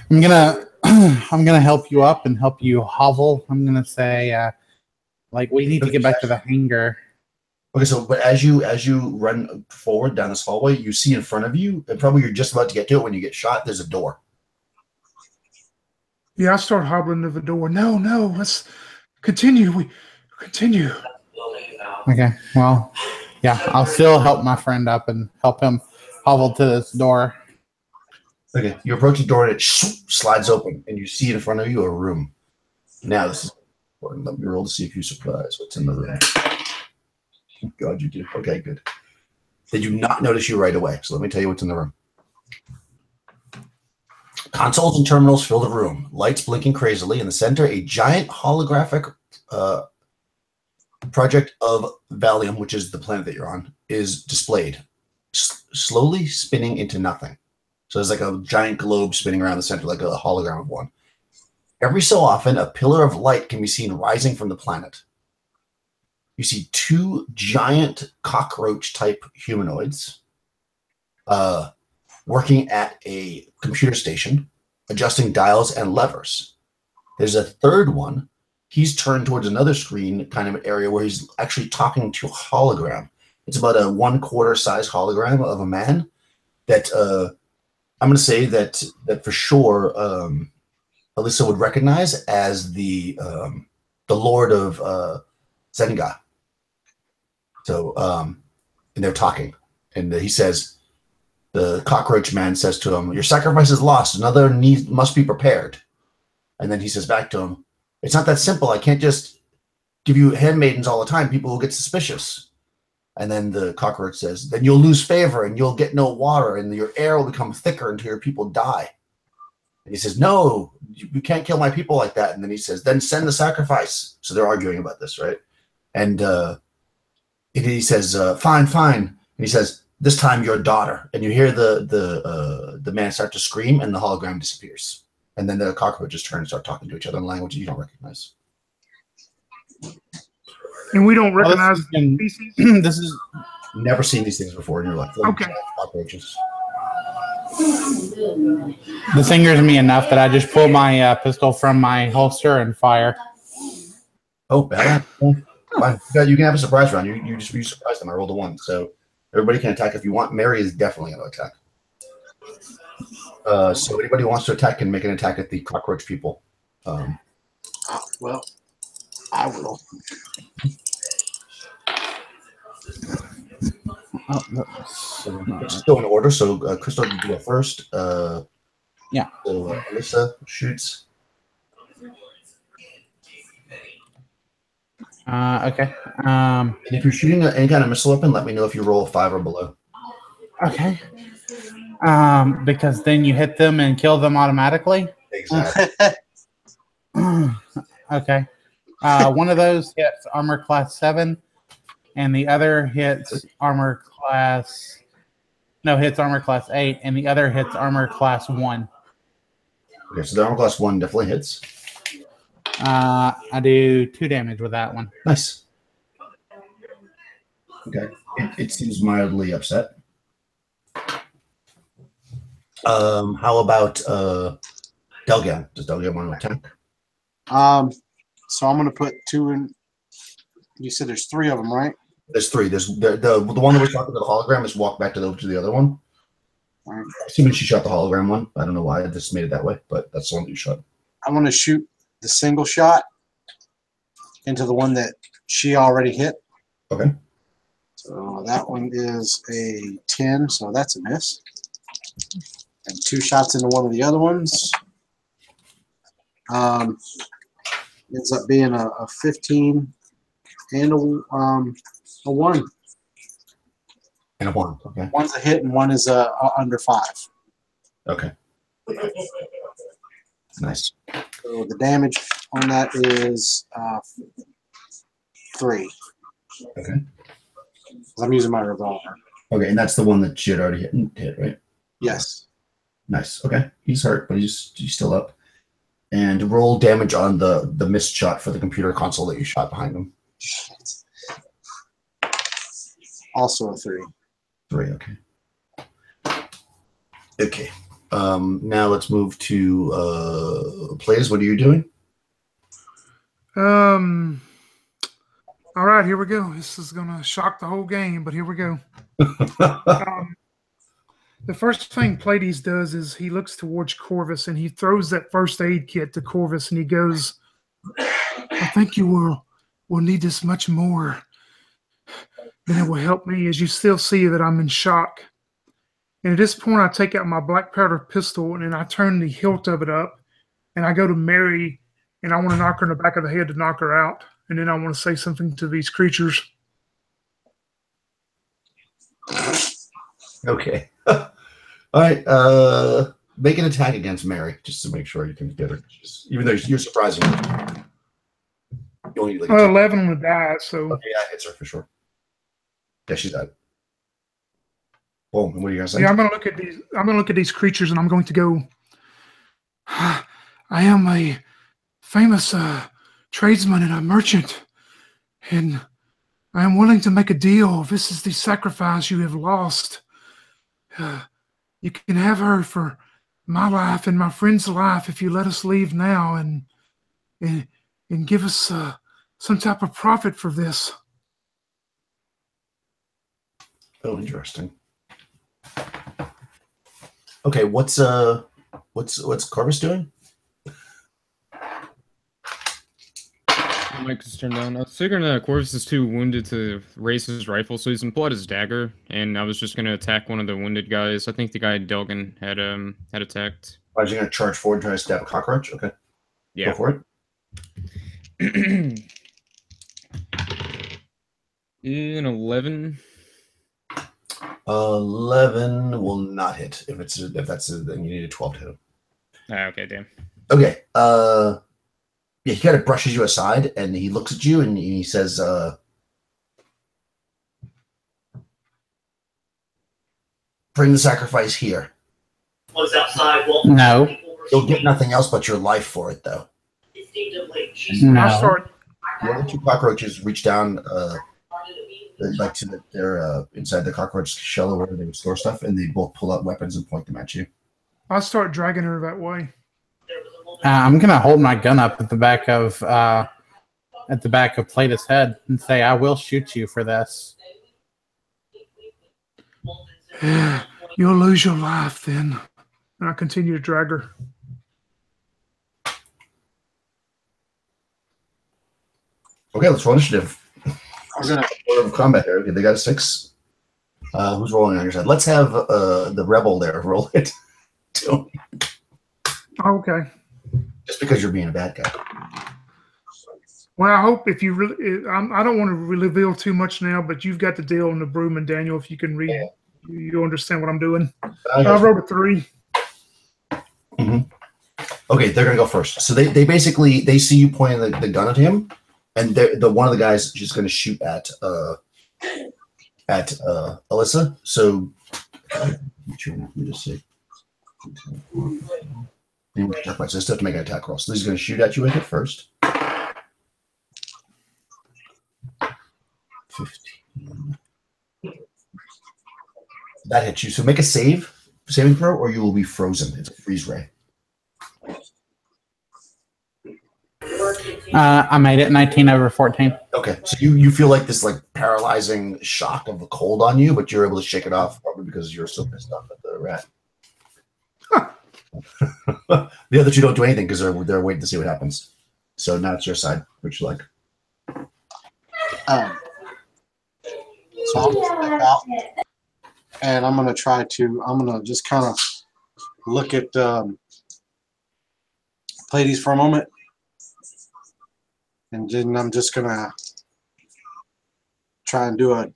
Speaker 3: I'm gonna help you up and help you hovel. I'm gonna say, we need to get back to the hangar.
Speaker 1: Okay, so but as you run forward down this hallway, you see in front of you, and probably you're just about to get to it when you get shot. There's a door.
Speaker 4: Yeah, I start hobbling to the door. No, let's continue. We continue.
Speaker 3: Okay, well, yeah, I'll still help my friend up and help him hobble to this door.
Speaker 1: Okay, you approach the door and it slides open, and you see in front of you a room. Now this is important. Let me roll to see if you surprise what's in the room. God, you do. Okay, good. They do not notice you right away, so let me tell you what's in the room. Consoles and terminals fill the room. Lights blinking crazily. In the center, a giant holographic project of Valsumm, which is the planet that you're on, is displayed, slowly spinning into nothing. So there's like a giant globe spinning around the center, like a hologram of one. Every so often, a pillar of light can be seen rising from the planet. You see 2 giant cockroach-type humanoids working at a computer station, adjusting dials and levers. There's a third one. He's turned towards another screen kind of area where he's actually talking to a hologram. It's about a 1/4 size hologram of a man that I'm going to say that for sure Alyssa would recognize as the Lord of Zenga. So, and they're talking, and he says, the cockroach man says to him, "Your sacrifice is lost. Another need must be prepared." And then he says back to him, "It's not that simple. I can't just give you handmaidens all the time. People will get suspicious." And then the cockroach says, "Then you'll lose favor and you'll get no water and your air will become thicker until your people die." And he says, "No, you can't kill my people like that." And then he says, "Then send the sacrifice." So they're arguing about this, right? And he says, "Fine, fine." And he says, This time, your daughter, and you hear the man start to scream, and the hologram disappears, and then the cockroaches turn and start talking to each other in language you don't recognize.
Speaker 4: And we don't
Speaker 3: Well,
Speaker 4: recognize
Speaker 3: this is
Speaker 1: Never seen these things before in your life.
Speaker 4: Okay.
Speaker 1: Cockroaches.
Speaker 3: this angers me enough that I just pull my pistol from my holster and fire.
Speaker 1: Oh, bad. Fine. You can have a surprise round. You surprise them. I rolled a 1, so everybody can attack if you want. Mary is definitely going to attack. So anybody who wants to attack can make an attack at the cockroach people.
Speaker 6: Well, I will.
Speaker 1: Let's go in order. So Crystal, you go first.
Speaker 3: Yeah.
Speaker 1: So Alyssa shoots.
Speaker 3: Okay.
Speaker 1: And if you're shooting any kind of missile weapon, let me know if you roll a 5 or below.
Speaker 3: Okay. Because then you hit them and kill them automatically.
Speaker 1: Exactly.
Speaker 3: Okay. One of those hits armor class 7, and the other hits armor class 8, and the other hits armor class 1.
Speaker 1: Okay, so the armor class 1 definitely hits.
Speaker 3: I do 2 damage with that one.
Speaker 1: Nice. Okay. It seems mildly upset. How about Delgan? Does Delgan want to attack?
Speaker 6: So I'm going to put 2 in. You said there's 3 of them, right?
Speaker 1: There's 3. There's the one that we're talking about, the hologram, is walk back to the other one.
Speaker 6: All right.
Speaker 1: Assuming she shot the hologram one. I don't know why I just made it that way, but that's the one that you shot.
Speaker 6: I want to shoot the single shot into the one that she already hit.
Speaker 1: Okay.
Speaker 6: So that one is a 10, so that's a miss. And 2 shots into one of the other ones. Ends up being a 15 and a 1.
Speaker 1: And a 1. Okay.
Speaker 6: One's a hit and one is under 5.
Speaker 1: Okay. Nice.
Speaker 6: So the damage on that is 3.
Speaker 1: Okay.
Speaker 6: I'm using my revolver.
Speaker 1: Okay, and that's the one that she had already hit, right?
Speaker 6: Yes.
Speaker 1: Nice. Okay. He's hurt, but he's still up. And roll damage on the missed shot for the computer console that you shot behind him.
Speaker 6: Shit. Also a 3.
Speaker 1: 3, okay. Okay. Now let's move to plays. What are you doing?
Speaker 4: All right, here we go. This is gonna shock the whole game, but here we go. The first thing Pleiades does is he looks towards Corvus and he throws that first aid kit to Corvus and he goes, "I think you will need this much more. Then it will help me as you still see that I'm in shock." And at this point, I take out my black powder pistol and I turn the hilt of it up and I go to Mary and I want to knock her in the back of the head to knock her out. And then I want to say something to these creatures.
Speaker 1: Okay. All right. Make an attack against Mary just to make sure you can get her. Even though you're surprising her. You only need like
Speaker 4: 11 on the die, so
Speaker 1: okay, yeah, it hits her for sure. Yeah, she's dead. Boom. What are you gonna say?
Speaker 4: yeah, I'm gonna look at these. I'm gonna look at these creatures, and I'm going to go. I am a famous tradesman and a merchant, and I am willing to make a deal. This is the sacrifice you have lost. You can have her for my life and my friend's life if you let us leave now and give us some type of profit for this.
Speaker 1: Oh, interesting. Okay, what's Corvus doing?
Speaker 5: Mike is turned down. I was figuring that Corvus is too wounded to raise his rifle, so he's gonna pull out his dagger, and I was just gonna attack one of the wounded guys. I think the guy Delgan had attacked.
Speaker 1: Why is he gonna charge forward and try to stab a cockroach? Okay.
Speaker 5: Yeah.
Speaker 1: Go for it.
Speaker 5: In 11.
Speaker 1: 11 will not hit. If that's then you need a 12 to hit him.
Speaker 5: Okay, damn.
Speaker 1: Okay. Yeah, he kind of brushes you aside and he looks at you and he says, bring the sacrifice here.
Speaker 8: What's outside? Well,
Speaker 3: No.
Speaker 1: You'll get nothing else but your life for it, though.
Speaker 3: No.
Speaker 4: I'll start.
Speaker 1: The other two cockroaches reach down, like to their inside the cockroach shell where they would store stuff, and they both pull out weapons and point them at you.
Speaker 4: I'll start dragging her that way.
Speaker 3: I'm gonna hold my gun up at the back of Plata's head and say, "I will shoot you for this."
Speaker 4: You'll lose your life then. And I continue to drag her.
Speaker 1: Okay, let's roll initiative.
Speaker 6: I'm gonna.
Speaker 1: Order of combat here. Okay, they got a 6. Who's rolling on your side? Let's have the rebel there roll it. Too.
Speaker 4: Okay.
Speaker 1: Just because you're being a bad guy.
Speaker 4: Well, I hope if you really, I don't want to reveal too much now, but you've got the deal on the broom, and Daniel, if you can read, you understand what I'm doing. I wrote a 3.
Speaker 1: Mm-hmm. Okay, they're gonna go first. So they basically they see you pointing the gun at him, and the one of the guys is just gonna shoot at Alyssa. So let me just see. So just have to make an attack roll. So he's gonna shoot at you with it first. 15. That hits you. So make a saving throw, or you will be frozen. It's a freeze ray.
Speaker 3: I made it 19 over 14.
Speaker 1: Okay, so you feel like this like paralyzing shock of the cold on you, but you're able to shake it off probably because you're so pissed off at the rat. The other two don't do anything because they're waiting to see what happens. So now it's your side. What you like?
Speaker 6: So I'm gonna step out, and I'm gonna try to. I'm gonna just kind of look at Pleiades for a moment, and then I'm just gonna try and do a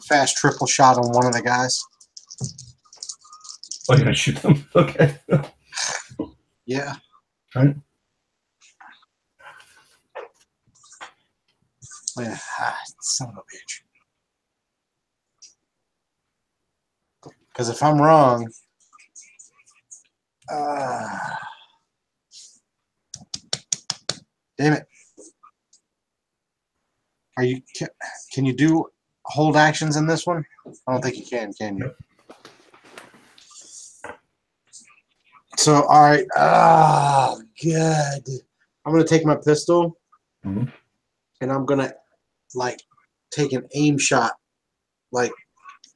Speaker 6: fast triple shot on one of the guys.
Speaker 1: Oh, you're gonna shoot them? Okay.
Speaker 6: Yeah.
Speaker 1: All right.
Speaker 6: Yeah, son of a bitch. Because if I'm wrong, damn it. Are you? Can you do hold actions in this one? I don't think you can you? So, all right. Oh, good. I'm going to take my pistol, and I'm going to, like, take an aim shot. Like,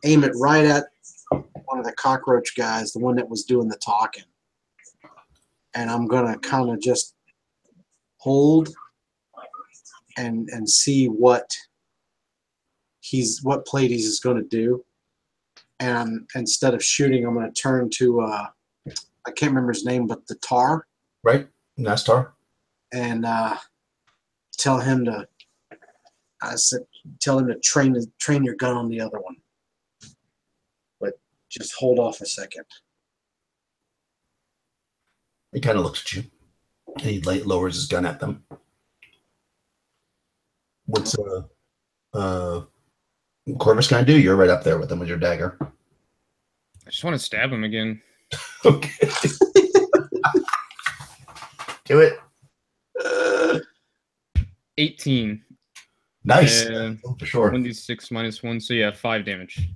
Speaker 6: aim it right at one of the cockroach guys, the one that was doing the talking. And I'm going to kind of just hold and see what Pleiades is going to do. And instead of shooting, I'm going to turn to I can't remember his name, but the tar.
Speaker 1: Right, Nastar.
Speaker 6: And tell him to train your gun on the other one. But just hold off a second.
Speaker 1: He kind of looks at you, and he lowers his gun at them. What's Corvus gonna do? You're right up there with him with your dagger.
Speaker 5: I just want to stab him again.
Speaker 1: Okay. Do it.
Speaker 5: 18.
Speaker 1: Nice. For sure.
Speaker 5: 1d6 minus 1, so yeah, 5 damage.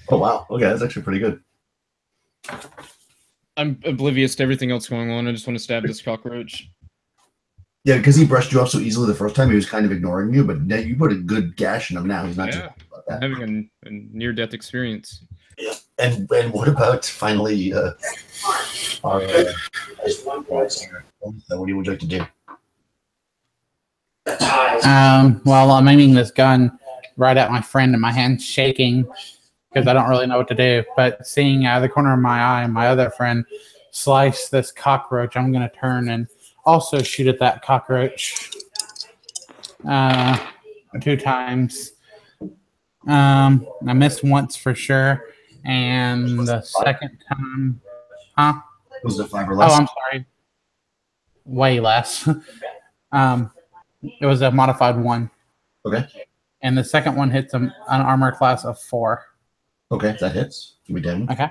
Speaker 1: Oh, wow. Okay, that's actually pretty good.
Speaker 5: I'm oblivious to everything else going on. I just want to stab this cockroach.
Speaker 1: Yeah, because he brushed you off so easily the first time, he was kind of ignoring you, but you put a good gash in him now. He's not just about that.
Speaker 5: I'm having a near-death experience.
Speaker 1: Yeah. And what about finally our what would you like to do?
Speaker 3: Well, I'm aiming this gun right at my friend, and my hand's shaking because I don't really know what to do. But seeing out of the corner of my eye my other friend slice this cockroach, I'm going to turn and also shoot at that cockroach 2 times. I missed once for sure, and the second time,
Speaker 1: Was it 5 or less?
Speaker 3: Oh, I'm sorry. Way less. It was a modified 1.
Speaker 1: Okay.
Speaker 3: And the second one hits an armor class of 4.
Speaker 1: Okay, that hits. Give me damage.
Speaker 3: Okay.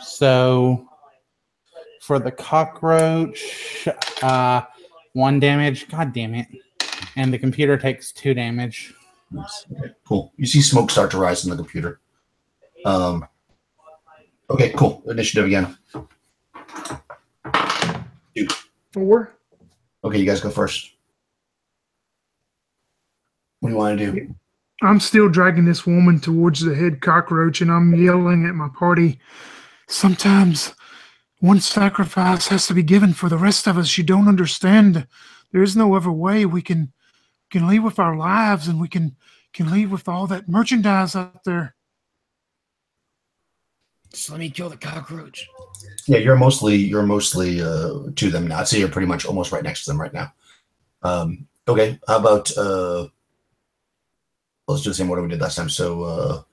Speaker 3: So for the cockroach, 1 damage. God damn it. And the computer takes 2 damage.
Speaker 1: Nice. Okay, cool. You see smoke start to rise in the computer. Okay, cool. Initiative again. 2.
Speaker 4: 4.
Speaker 1: Okay, you guys go first. What do you want to do?
Speaker 4: I'm still dragging this woman towards the head cockroach, and I'm yelling at my party. Sometimes one sacrifice has to be given for the rest of us. You don't understand. There is no other way. We can leave with our lives, and we can leave with all that merchandise out there.
Speaker 5: Just let me kill the cockroach.
Speaker 1: Yeah, you're mostly to them now. So you're pretty much almost right next to them right now. Okay, how about let's do the same order we did last time. So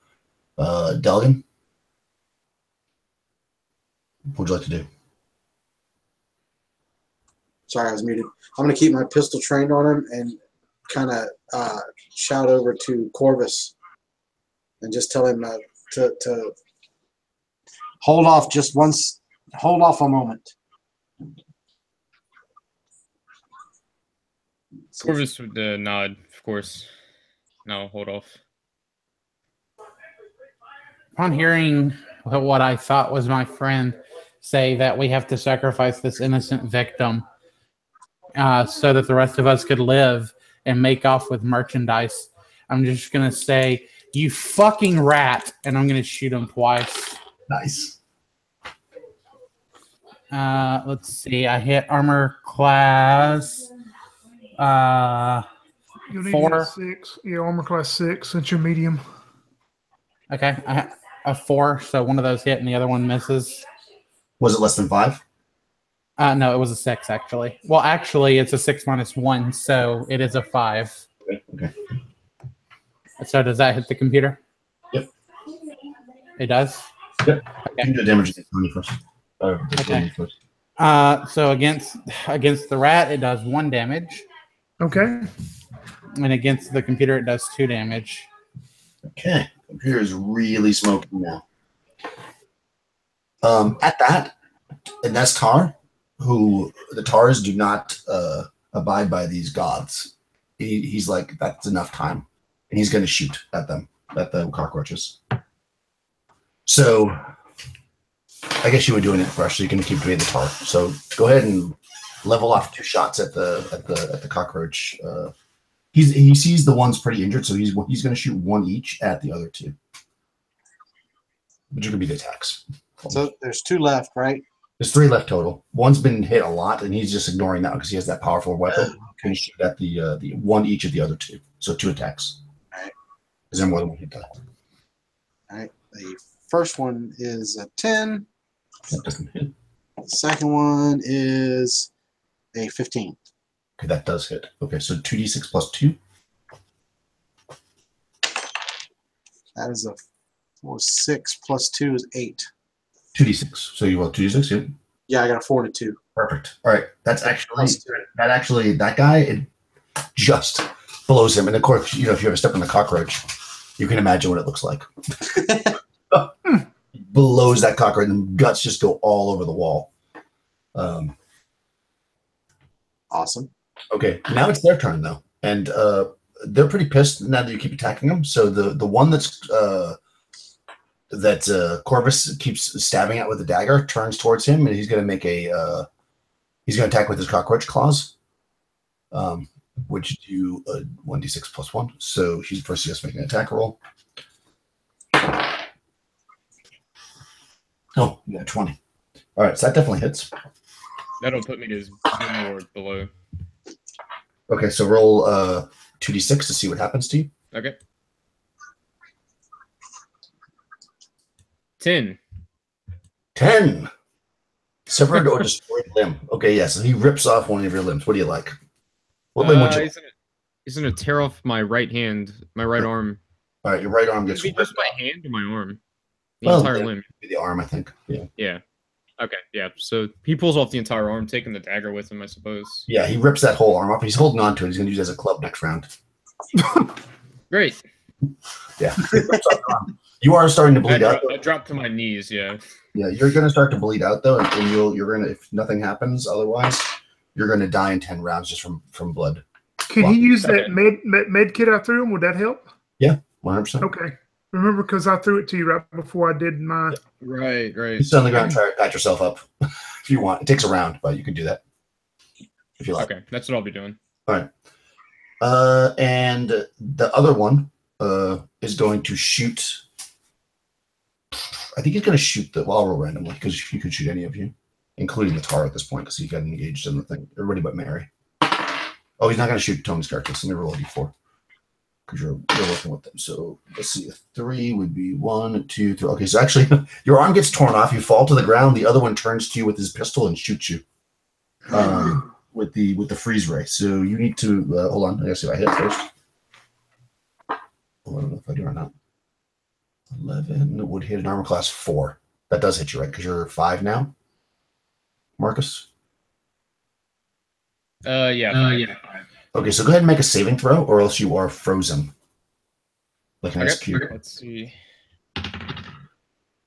Speaker 1: Delgan, what would you like to do?
Speaker 6: Sorry, I was muted. I'm going to keep my pistol trained on him and kind of shout over to Corvus and just tell him to hold off just once. Hold off a moment.
Speaker 5: Corvus would nod, of course. No, hold off.
Speaker 3: Upon hearing what I thought was my friend say that we have to sacrifice this innocent victim so that the rest of us could live and make off with merchandise, I'm just going to say, you fucking rat, and I'm going to shoot him twice.
Speaker 1: Nice.
Speaker 3: Let's see. I hit armor class
Speaker 4: You'll need
Speaker 3: 4.
Speaker 4: 6. Yeah, armor class 6. That's your medium.
Speaker 3: Okay, I have 4, so one of those hit and the other one misses.
Speaker 1: Was it less than 5?
Speaker 3: No, it was a 6 actually. Well, actually, it's a 6 minus 1, so it is a 5.
Speaker 1: Okay.
Speaker 3: So does that hit the computer?
Speaker 1: Yep.
Speaker 3: It does.
Speaker 1: Yep.
Speaker 3: Okay.
Speaker 1: You can do damage against Tony first.
Speaker 3: Okay. So against the rat, it does 1 damage,
Speaker 4: Okay.
Speaker 3: and against the computer, it does 2 damage.
Speaker 1: Okay. Computer is really smoking now. At that, and that's Tar, who the Tars do not abide by these gods. He's like, that's enough time. And he's going to shoot at them, at the cockroaches. So I guess you were doing it fresh, so you can keep doing the Tar. So go ahead and level off 2 shots at the cockroach. He sees the one's pretty injured, so he's going to shoot 1 each at the other 2. Which are going to be the attacks.
Speaker 6: So there's 2 left, right?
Speaker 1: There's 3 left total. One's been hit a lot, and he's just ignoring that because he has that powerful weapon. Can you shoot at the 1 each of the other 2? So 2 attacks.
Speaker 6: All right.
Speaker 1: Is there more than 1 hit die?
Speaker 6: All right. The first one is a 10.
Speaker 1: That doesn't hit.
Speaker 6: The second one is a 15.
Speaker 1: Okay, that does hit. Okay, so 2d6 plus 2.
Speaker 6: That is a 6 plus 2 is 8.
Speaker 1: 2d6. So you roll 2d6, yeah?
Speaker 6: Yeah, I got a 4 and a 2.
Speaker 1: Perfect. All right. That guy, it just blows him. And of course, if you ever step on a cockroach, you can imagine what it looks like. Blows that cockroach, and guts just go all over the wall.
Speaker 6: Awesome.
Speaker 1: Okay, now it's their turn though, and they're pretty pissed now that you keep attacking them. So the one that Corvus keeps stabbing at with the dagger turns towards him, and he's going to make he's going to attack with his cockroach claws, which do 1d6 plus 1. So he's first just making an attack roll. Oh, yeah, 20. All right, so that definitely hits.
Speaker 5: That'll put me to 2 or below.
Speaker 1: Okay, so roll 2d6 to see what happens to you.
Speaker 5: Okay. 10.
Speaker 1: 10. Severed or destroyed limb. Okay, yeah, so he rips off one of your limbs. What do you like? What limb would you like?
Speaker 5: He's gonna tear off my right hand, my right arm.
Speaker 1: All right, your right arm gets
Speaker 5: Maybe just my hand or my arm? The
Speaker 1: well,
Speaker 5: entire limb.
Speaker 1: The arm, I think. Yeah.
Speaker 5: Yeah. Okay, yeah. So he pulls off the entire arm, taking the dagger with him, I suppose.
Speaker 1: Yeah, he rips that whole arm off. He's holding on to it. He's going to use it as a club next round.
Speaker 5: Great.
Speaker 1: Yeah. He rips off the arm. You are starting to bleed out.
Speaker 5: I dropped to my knees. Yeah.
Speaker 1: Yeah, you're going to start to bleed out though, and you're going to, if nothing happens otherwise, you're going to die in 10 rounds just from blood.
Speaker 4: Can he use that med kit I threw him? Would that help?
Speaker 1: Yeah, 100%.
Speaker 4: Okay. Remember, because I threw it to you right before I did my.
Speaker 5: Right.
Speaker 1: You sit on the ground, try to pat yourself up if you want. It takes a round, but you can do that if you like.
Speaker 5: Okay, that's what I'll be doing.
Speaker 1: All right. And the other one is going to shoot. I think he's going to shoot well, I'll roll randomly because you could shoot any of you, including the tar at this point because he got engaged in the thing. Everybody but Mary. Oh, he's not going to shoot Tony's character. So let me roll a d4 because you're working with them. So let's see. A 3 would be 1, 2, 3. Okay, so actually your arm gets torn off. You fall to the ground. The other one turns to you with his pistol and shoots you with the freeze ray. So you need to hold on. I gotta see if I hit first. Oh, I don't know if I do or not. 11 would hit an armor class 4. That does hit you, right? Because you're 5 now, Marcus.
Speaker 5: Yeah.
Speaker 1: Okay, so go ahead and make a saving throw, or else you are frozen. Like an ice cube.
Speaker 5: Let's see.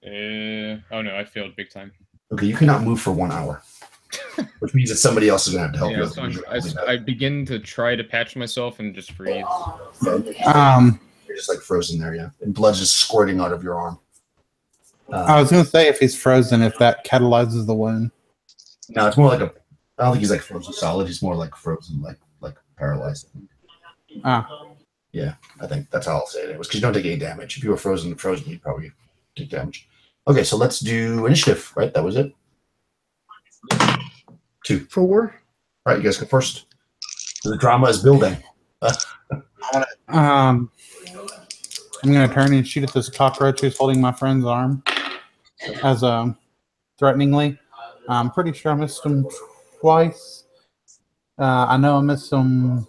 Speaker 5: Oh no, I failed big time.
Speaker 1: Okay, you cannot move for 1 hour, which means that somebody else is going to have to help you.
Speaker 5: So I begin to try to patch myself and just freeze.
Speaker 1: You're just like frozen there, yeah. And blood's just squirting out of your arm.
Speaker 3: I was going to say if he's frozen, if that catalyzes the wound.
Speaker 1: No, it's more like I don't think he's like frozen solid. He's more like frozen, like paralyzed. Yeah, I think that's how I'll say it. It was because you don't take any damage. If you were frozen, you'd probably take damage. Okay, so let's do initiative, right? That was it. 2.
Speaker 4: 4.
Speaker 1: All right, you guys go first. So the drama is building.
Speaker 3: I'm going to turn and shoot at this cockroach who's holding my friend's arm as threateningly. I'm pretty sure I missed him twice. I know I missed him.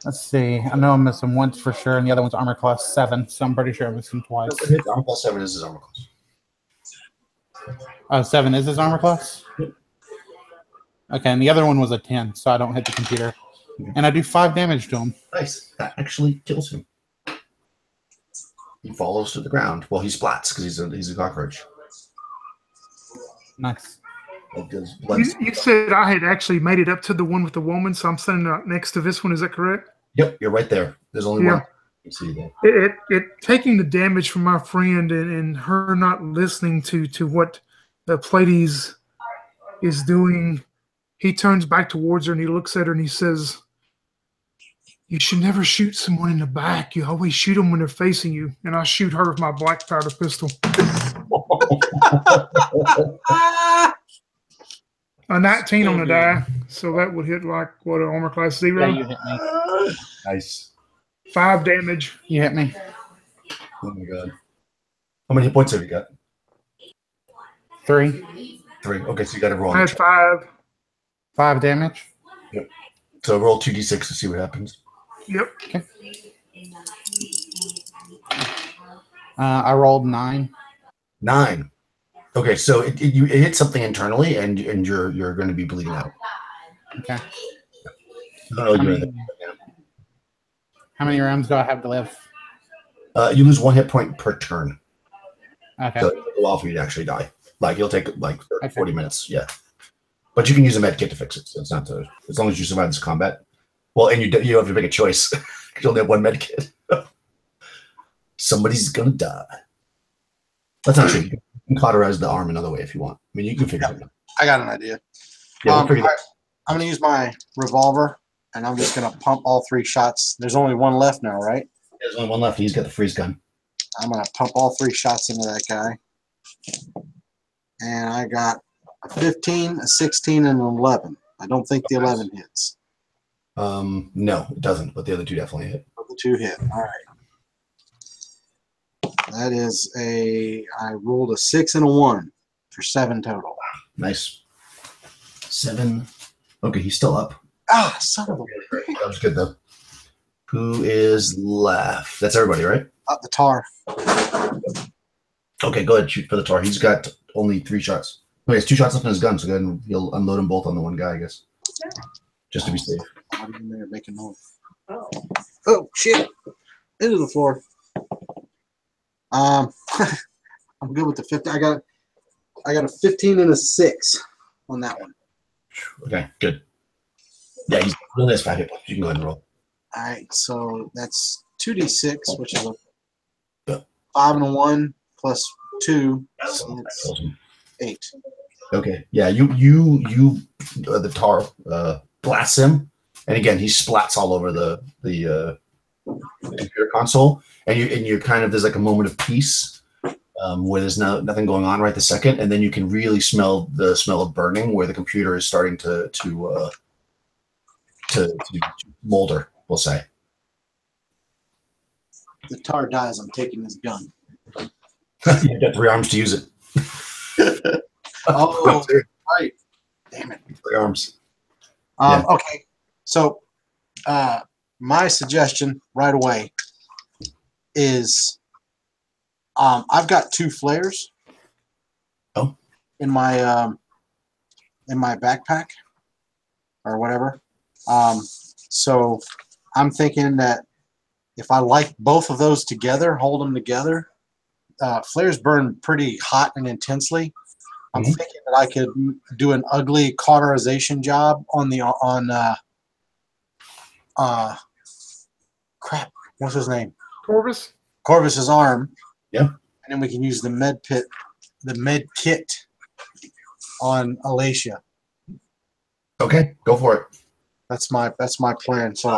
Speaker 3: Let's see. I know I missed him once for sure, and the other one's armor class 7, so I'm pretty sure I missed him twice.
Speaker 1: Armor class 7 is his armor class.
Speaker 3: 7 is his armor class? Okay, and the other one was a 10, so I don't hit the computer. And I do 5 damage to him.
Speaker 1: Nice. That actually kills him. He falls to the ground. Well, he splats because he's a cockroach.
Speaker 3: Nice.
Speaker 4: You said I had actually made it up to the one with the woman, so I'm standing up next to this one. Is that correct?
Speaker 1: Yep, you're right there. There's only one. You see there.
Speaker 4: It taking the damage from my friend and her not listening to what the Pleiades is doing. He turns back towards her and he looks at her and he says, "You should never shoot someone in the back. You always shoot them when they're facing you." And I shoot her with my black powder pistol. A 19 on the die, so that would hit like what, an armor class 0?
Speaker 3: Yeah, you hit me.
Speaker 1: Nice.
Speaker 4: 5 damage.
Speaker 3: You hit me.
Speaker 1: Oh my god. How many hit points have you got?
Speaker 3: 3.
Speaker 1: 3. Okay, so you got to roll.
Speaker 4: I had 5.
Speaker 3: 5 damage.
Speaker 1: Yep. So roll 2d6 to see what happens.
Speaker 4: Yep.
Speaker 3: Okay. I rolled 9.
Speaker 1: 9. Okay, so it hit something internally, and you're going to be bleeding out.
Speaker 3: Okay.
Speaker 1: How
Speaker 3: many rounds do I have to live?
Speaker 1: You lose 1 hit point per turn.
Speaker 3: Okay.
Speaker 1: So it'll allow for you to actually die. Like you'll take like 30, 40 minutes. Yeah. But you can use a med kit to fix it. So it's not as long as you survive this combat. Well, and you have to make a choice because you only have 1 med kit. Somebody's gonna die. That's not true. You can cauterize the arm another way if you want. I mean, you can figure it out.
Speaker 6: I got an idea.
Speaker 1: Yeah,
Speaker 6: I'm going to use my revolver, and I'm just going to pump all 3 shots. There's only 1 left now, right?
Speaker 1: There's only 1 left. He's got the freeze gun.
Speaker 6: I'm going to pump all 3 shots into that guy. And I got a 15, a 16, and an 11. I don't think the 11 hits.
Speaker 1: No, it doesn't, but the other 2 definitely hit.
Speaker 6: But the 2 hit. All right. That is I rolled a 6 and a 1 for 7 total.
Speaker 1: Nice. 7. Okay, he's still up.
Speaker 6: Ah, son of a...
Speaker 1: That was good, though. Who is left? That's everybody, right?
Speaker 6: The tar.
Speaker 1: Okay, go ahead. Shoot for the tar. He's got only 3 shots. No, he has 2 shots left in his gun, so go ahead and he'll unload them both on the one guy, I guess. Just to be safe.
Speaker 6: I'm in there making noise. Oh, shit. Into the floor. I'm good with the 15. I got a 15 and a 6 on that one.
Speaker 1: Okay, good. Yeah, he's really has 5 hit points. You can go ahead and roll.
Speaker 6: All right, so that's 2d6, which is a
Speaker 1: Yeah.
Speaker 6: 5 and a 1 plus 2, so that's 8.
Speaker 1: Okay, yeah, you the tar blasts him, and again he splats all over the computer console, and you're kind of, there's like a moment of peace where there's nothing going on right the second, and then you can really smell the smell of burning where the computer is starting to molder, we'll say.
Speaker 6: The tar dies. I'm taking his gun.
Speaker 1: You got 3 arms to use it.
Speaker 6: Oh, right. Damn it.
Speaker 1: 3 arms.
Speaker 6: Yeah. Okay. So, my suggestion right away is, I've got 2 flares.
Speaker 1: Oh.
Speaker 6: In my backpack or whatever. So I'm thinking that if I light both of those together, hold them together, flares burn pretty hot and intensely. I'm thinking that I could do an ugly cauterization job on crap, what's his name? Corvus's arm.
Speaker 1: Yeah.
Speaker 6: And then we can use the med kit on Alacia.
Speaker 1: Okay, go for it.
Speaker 6: That's my plan. So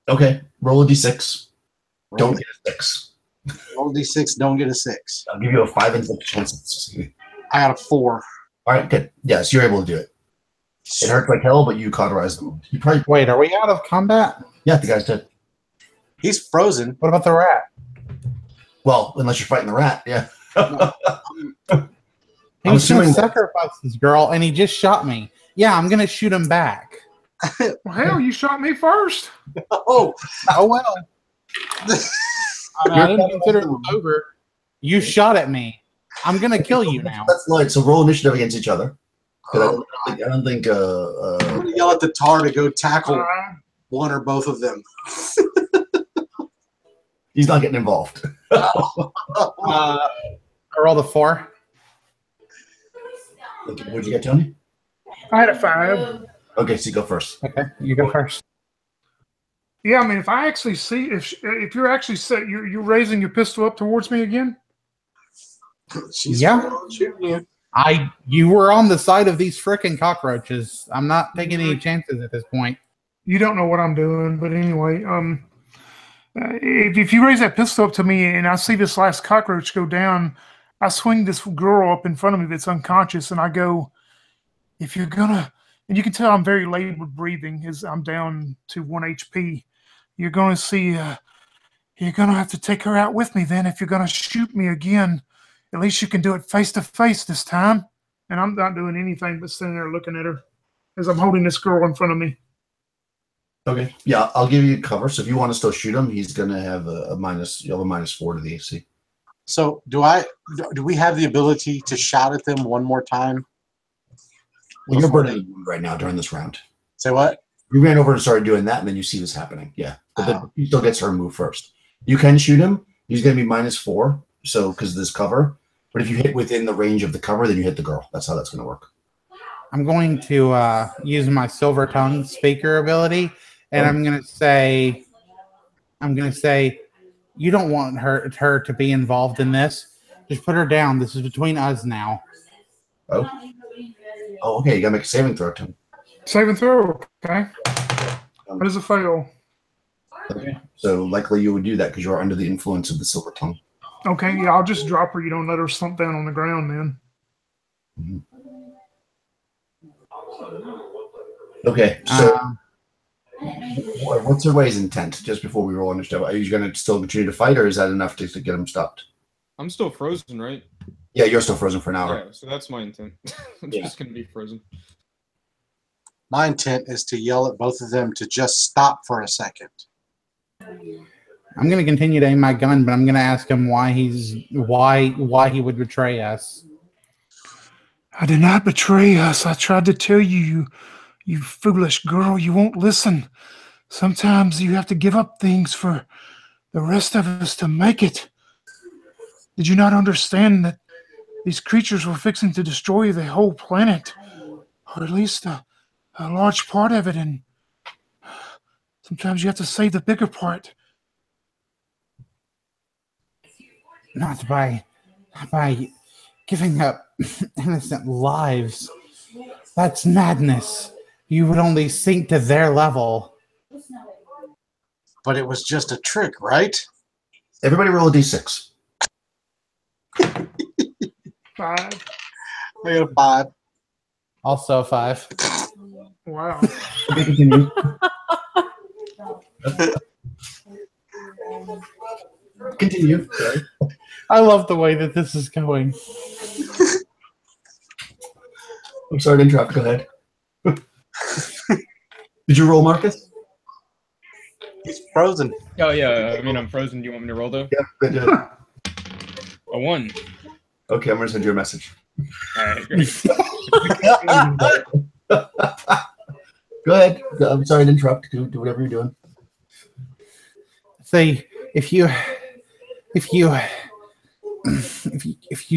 Speaker 1: okay, roll a d6. Don't get a 6.
Speaker 6: Roll d6, don't get a 6.
Speaker 1: I'll give you a 5 and 6 chance.
Speaker 6: I got a 4.
Speaker 1: All right, good. Yes, you're able to do it. It hurts like hell, but you cauterize them. You probably
Speaker 3: Wait, are we out of combat?
Speaker 1: the guy's dead.
Speaker 6: He's frozen.
Speaker 3: What about the rat?
Speaker 1: Well, unless you're fighting the rat, yeah.
Speaker 3: He was going to sacrifice this girl, and he just shot me. Yeah, I'm going to shoot him back.
Speaker 4: Well, hell, you shot me first.
Speaker 6: Oh well.
Speaker 3: I didn't consider it over. You shot at me. I'm going to kill you now.
Speaker 1: That's right. So roll initiative against each other. I don't think.
Speaker 6: I'm going to yell at the tar to go tackle one or both of them.
Speaker 1: He's not getting involved.
Speaker 3: I rolled a 4.
Speaker 1: Okay, what'd you get, Tony?
Speaker 4: I had a 5.
Speaker 1: Okay, so you go first.
Speaker 3: Okay, you go first.
Speaker 4: Yeah, I mean, if I actually see, if you're actually set, you're raising your pistol up towards me again.
Speaker 6: She's shooting you.
Speaker 3: You were on the side of these frickin' cockroaches. I'm not taking any chances at this point.
Speaker 4: You don't know what I'm doing, but anyway, if you raise that pistol up to me and I see this last cockroach go down, I swing this girl up in front of me that's unconscious, and I go, if you're gonna, and you can tell I'm very labored breathing as I'm down to 1 HP. You're gonna see, you're gonna have to take her out with me. Then, if you're gonna shoot me again, at least you can do it face to face this time. And I'm not doing anything but sitting there looking at her as I'm holding this girl in front of me.
Speaker 1: Okay. Yeah, I'll give you cover. So if you want to still shoot him, he's gonna have a minus. You have a -4 to the AC.
Speaker 6: So do we have the ability to shout at them one more time?
Speaker 1: Well, you're burning right now during this round.
Speaker 6: Say what?
Speaker 1: You ran over and started doing that, and then you see this happening. Yeah, but he still gets her move first. You can shoot him. He's going to be -4, so because of this cover. But if you hit within the range of the cover, then you hit the girl. That's how that's going to work.
Speaker 3: I'm going to use my silver tongue speaker ability, and I'm going to say, you don't want her to be involved in this. Just put her down. This is between us now.
Speaker 1: Oh, okay. You got to make a saving throw, Tim.
Speaker 4: Saving throw, okay. What does it fail?
Speaker 1: Okay. So likely you would do that because you're under the influence of the silver tongue.
Speaker 4: Okay, yeah, I'll just drop her. You don't let her slump down on the ground then.
Speaker 1: Mm-hmm. Okay, so what's Herway's intent just before we roll initiative? Are you going to still continue to fight, or is that enough to get him stopped?
Speaker 5: I'm still frozen, right?
Speaker 1: Yeah, you're still frozen for an hour.
Speaker 5: Yeah, so that's my intent. I'm just going to be frozen.
Speaker 6: My intent is to yell at both of them to just stop for a second.
Speaker 3: I'm going to continue to aim my gun, but I'm going to ask him why he would betray us.
Speaker 4: I did not betray us. I tried to tell you, you foolish girl, you won't listen. Sometimes you have to give up things for the rest of us to make it. Did you not understand that these creatures were fixing to destroy the whole planet? Or at least a large part of it, and sometimes you have to save the bigger part.
Speaker 3: Not by giving up innocent lives. That's madness. You would only sink to their level.
Speaker 6: But it was just a trick, right?
Speaker 1: Everybody roll a d6.
Speaker 4: 5.
Speaker 6: We got a 5.
Speaker 3: Also a 5.
Speaker 4: Wow.
Speaker 1: Okay, continue. Continue. Sorry.
Speaker 3: I love the way that this is going.
Speaker 1: I'm sorry to interrupt. Go ahead. Did you roll, Marcus?
Speaker 6: He's frozen.
Speaker 5: Oh yeah, I mean I'm frozen. Do you want me to roll though?
Speaker 1: Yeah, good.
Speaker 5: A 1.
Speaker 1: Okay, I'm gonna send you a message.
Speaker 5: All right, great.
Speaker 1: Go ahead. I'm sorry to interrupt. Do whatever you're doing.
Speaker 3: Say, if you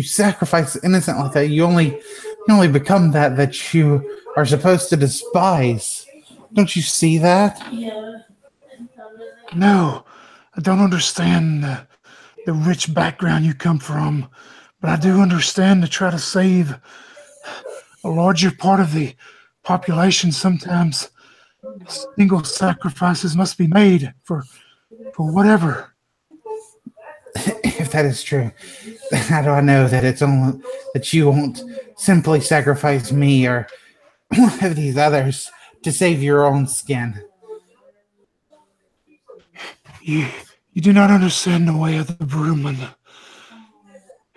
Speaker 3: sacrifice innocent like that, you only become that you are supposed to despise. Don't you see that?
Speaker 4: No, I don't understand the rich background you come from, but I do understand to try to save a larger part of the population. Sometimes single sacrifices must be made for whatever.
Speaker 3: If that is true, then how do I know that it's only that you won't simply sacrifice me or one of these others to save your own skin?
Speaker 4: You do not understand the way of the Brewman.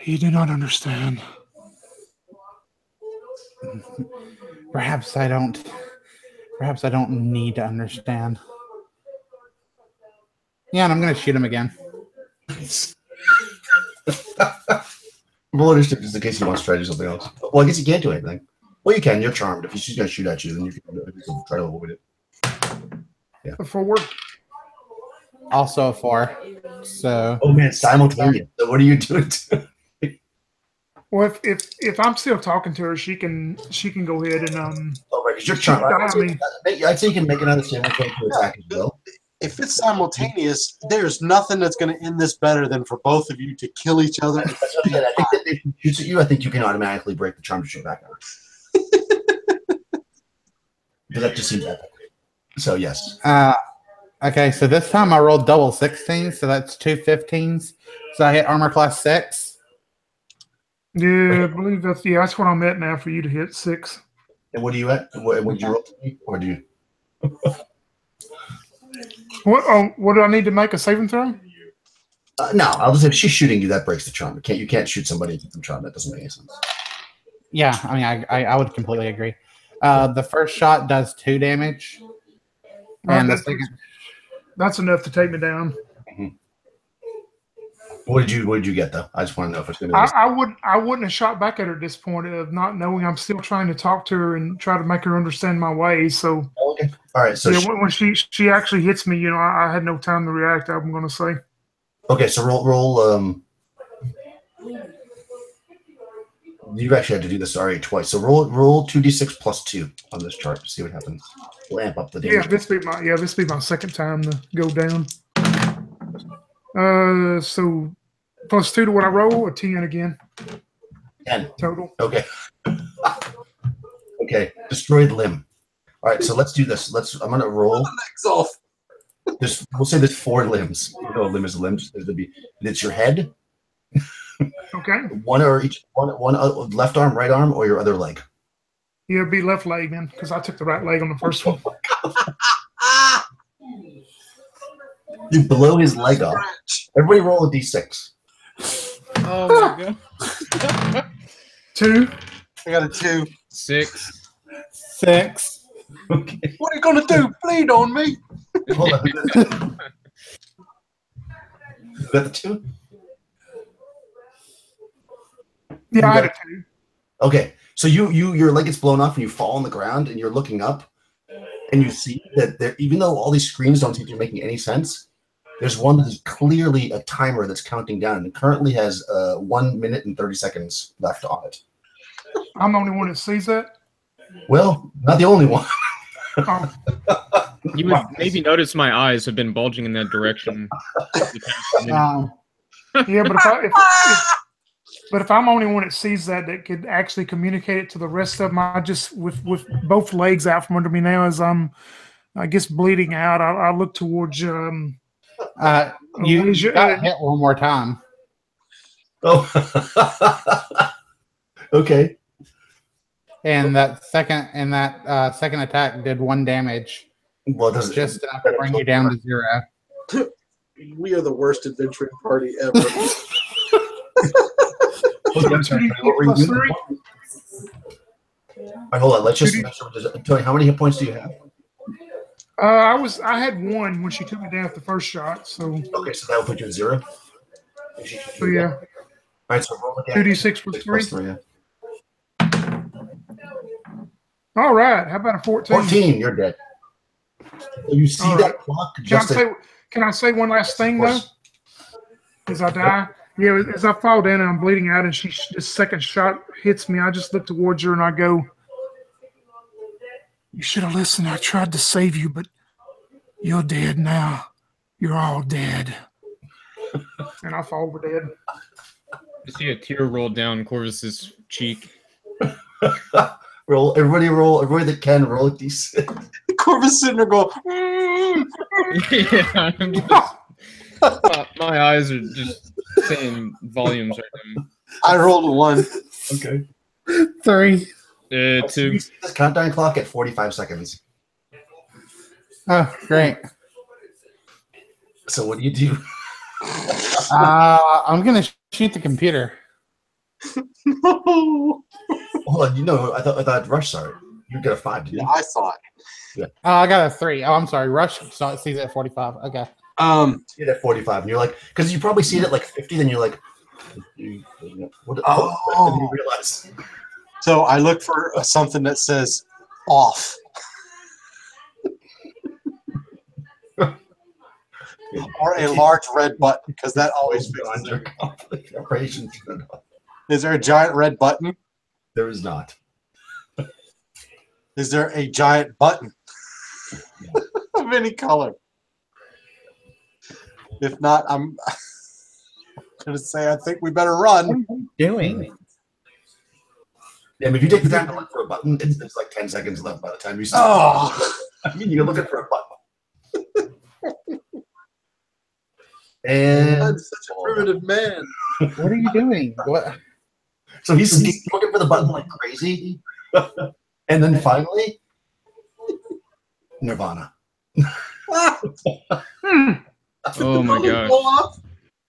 Speaker 4: You do not understand.
Speaker 3: Perhaps I don't need to understand. Yeah, and I'm gonna shoot him again.
Speaker 1: Roll initiative just in case he wants to try to do something else. Well, I guess you can't do anything. Well, you can. You're charmed. If she's gonna shoot at you, then you can try to avoid it. Yeah.
Speaker 4: Forward.
Speaker 3: Also a 4. So
Speaker 1: Oh man, simultaneous. So what are you doing?
Speaker 4: Well, if I'm still talking to her, she can go ahead and
Speaker 1: Oh, right, 'cause you're charmed. I'd say you can make another simultaneous attack as well.
Speaker 6: If it's simultaneous, there's nothing that's going to end this better than for both of you to kill each other.
Speaker 1: I think that if she shoots at you, I think you can automatically break the charm to shoot back at her. Because that just seems epic. So yes.
Speaker 3: okay, so this time I rolled double 16s, so that's 2 15s. So I hit armor class 6.
Speaker 4: yeah, I believe that's what I'm at now for you to hit 6.
Speaker 1: And what are you at? What did you roll to me? Or do you?
Speaker 4: What do I need to make a saving throw?
Speaker 1: No, I'll just say if she's shooting you, that breaks the charm. You can't shoot somebody from charm. That doesn't make any sense.
Speaker 3: Yeah, I mean, I would completely agree. The first shot does 2 damage, and the second.
Speaker 4: That's enough to take me down.
Speaker 1: Mm-hmm. What did you get though? I just want to know if it's going to.
Speaker 4: I wouldn't have shot back at her at this point of not knowing. I'm still trying to talk to her and try to make her understand my ways. So
Speaker 1: okay, all right. So
Speaker 4: yeah, when she actually hits me, I had no time to react. I'm going to say.
Speaker 1: Okay, so roll. You've actually had to do this already twice. So roll 2d6 plus 2 on this chart to see what happens. We'll amp up the damage.
Speaker 4: Yeah, this be my second time to go down. So plus 2 to what I roll, or 10 again.
Speaker 1: 10
Speaker 4: total.
Speaker 1: Okay. Okay. Destroyed limb. All right. So let's do this. I'm gonna roll.
Speaker 6: Legs off.
Speaker 1: We'll say there's 4 limbs. You know, a limb is a limb. It's your head.
Speaker 4: Okay.
Speaker 1: One left arm, right arm, or your other leg.
Speaker 4: Yeah, it'd be left leg then, because I took the right leg on the first one.
Speaker 1: You blow his leg off. Everybody roll a d6.
Speaker 5: Oh my god.
Speaker 4: 2.
Speaker 6: I got a 2.
Speaker 5: 6.
Speaker 3: 6.
Speaker 1: Okay.
Speaker 6: What are you gonna do? Bleed on me?
Speaker 1: Hold on. You got the 2?
Speaker 4: Yeah, I had a 2.
Speaker 1: Okay. So your leg gets blown off and you fall on the ground and you're looking up and you see that even though all these screens don't seem to be making any sense, There's one that is clearly a timer that's counting down, and it currently has 1 minute and 30 seconds left on it.
Speaker 4: I'm the only one that sees that.
Speaker 1: Well, not the only one.
Speaker 4: Oh,
Speaker 5: You would maybe notice my eyes have been bulging in that direction.
Speaker 4: yeah, but if I'm the only one that sees that could actually communicate it to the rest of them, I just with both legs out from under me now as I'm, I guess, bleeding out. I look towards
Speaker 3: you got hit one more time.
Speaker 1: Oh, okay.
Speaker 3: And that second attack did 1 damage.
Speaker 1: Well, does
Speaker 3: just enough to bring you down to 0.
Speaker 6: We are the worst adventuring party ever.
Speaker 1: Okay, I'm sorry, what were you doing? All right, hold on. Let's just Tony, how many hit points do you have?
Speaker 4: I had 1 when she took me down at the first shot. So
Speaker 1: okay, so that will put you at 0.
Speaker 4: So yeah.
Speaker 1: All right, so roll again.
Speaker 4: 2d6 plus 3. Yeah. All right. How about a 14?
Speaker 1: 14. You're dead. So you see that clock?
Speaker 4: Can I say one last thing though? As I die, yeah. As I fall down and I'm bleeding out, and this second shot hits me, I just look towards her and I go, "You should have listened. I tried to save you, but you're dead now. You're all dead." And I fall over dead.
Speaker 5: You see a tear roll down Corvus's cheek.
Speaker 1: Everybody that can roll a d6.
Speaker 6: Corvus sitting there going,
Speaker 5: yeah, my eyes are just saying volumes right now.
Speaker 6: I rolled a 1.
Speaker 1: Okay.
Speaker 4: 3.
Speaker 5: 2.
Speaker 1: This countdown clock at 45 seconds.
Speaker 3: Oh, great.
Speaker 1: So what do you do?
Speaker 3: I'm gonna shoot the computer.
Speaker 6: No.
Speaker 1: Hold on, I thought Rush saw it. You got a 5, didn't you?
Speaker 6: Yeah, I saw it.
Speaker 1: Yeah.
Speaker 3: I got a 3. Oh, I'm sorry. Rush sees it at 45. Okay.
Speaker 1: See it at 45, and you're like, because you probably see it at like 50, then you're like, what? Oh, you realize.
Speaker 6: So I look for something that says off. Or a large red button, because that always fixes
Speaker 1: your conflict operations.
Speaker 6: Is there a giant red button?
Speaker 1: There is not.
Speaker 6: Is there a giant button of any color? If not, I'm going to say I think we better run.
Speaker 3: What are you doing?
Speaker 1: Yeah, if you take the time to look for a button, it's like 10 seconds left by the time you see
Speaker 6: Oh.
Speaker 1: I mean, you're looking for a button. And
Speaker 6: I'm such a primitive man.
Speaker 3: What are you doing? What?
Speaker 1: So he's looking for the button like crazy. And then finally, Nirvana.
Speaker 5: Oh my gosh.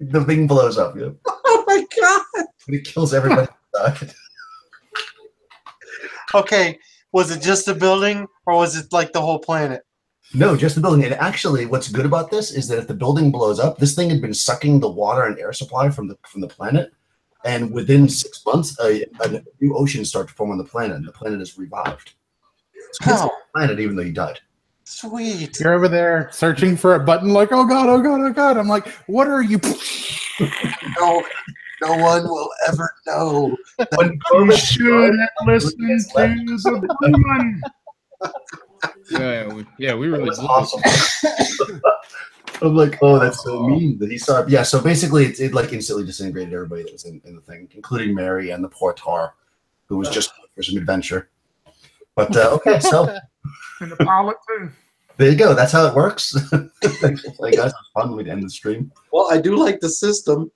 Speaker 1: The thing blows up. Yeah.
Speaker 6: Oh my god.
Speaker 1: And it kills everybody.
Speaker 6: Okay, was it just the building or was it like the whole planet?
Speaker 1: No, just the building. And actually, what's good about this is that if the building blows up, this thing had been sucking the water and air supply from the planet. And within 6 months, a new ocean started to form on the planet, and the planet is revived. So it's a planet, even though you died.
Speaker 6: Sweet.
Speaker 3: You're over there searching for a button, like, oh god, oh god, oh god. I'm like, what are you?
Speaker 6: No one will ever know.
Speaker 4: You should have listened to the woman.
Speaker 5: Yeah, we really
Speaker 1: was awesome. I'm like, oh, that's so mean that he saw it. Yeah, so basically, it like instantly disintegrated everybody that was in the thing, including Mary and the poor Tar, who was just for some adventure. But okay, so
Speaker 4: And the pilot too.
Speaker 1: there you go. That's how it works. Thanks for playing, guys. It was fun. We'd end the stream.
Speaker 6: Well, I do like the system.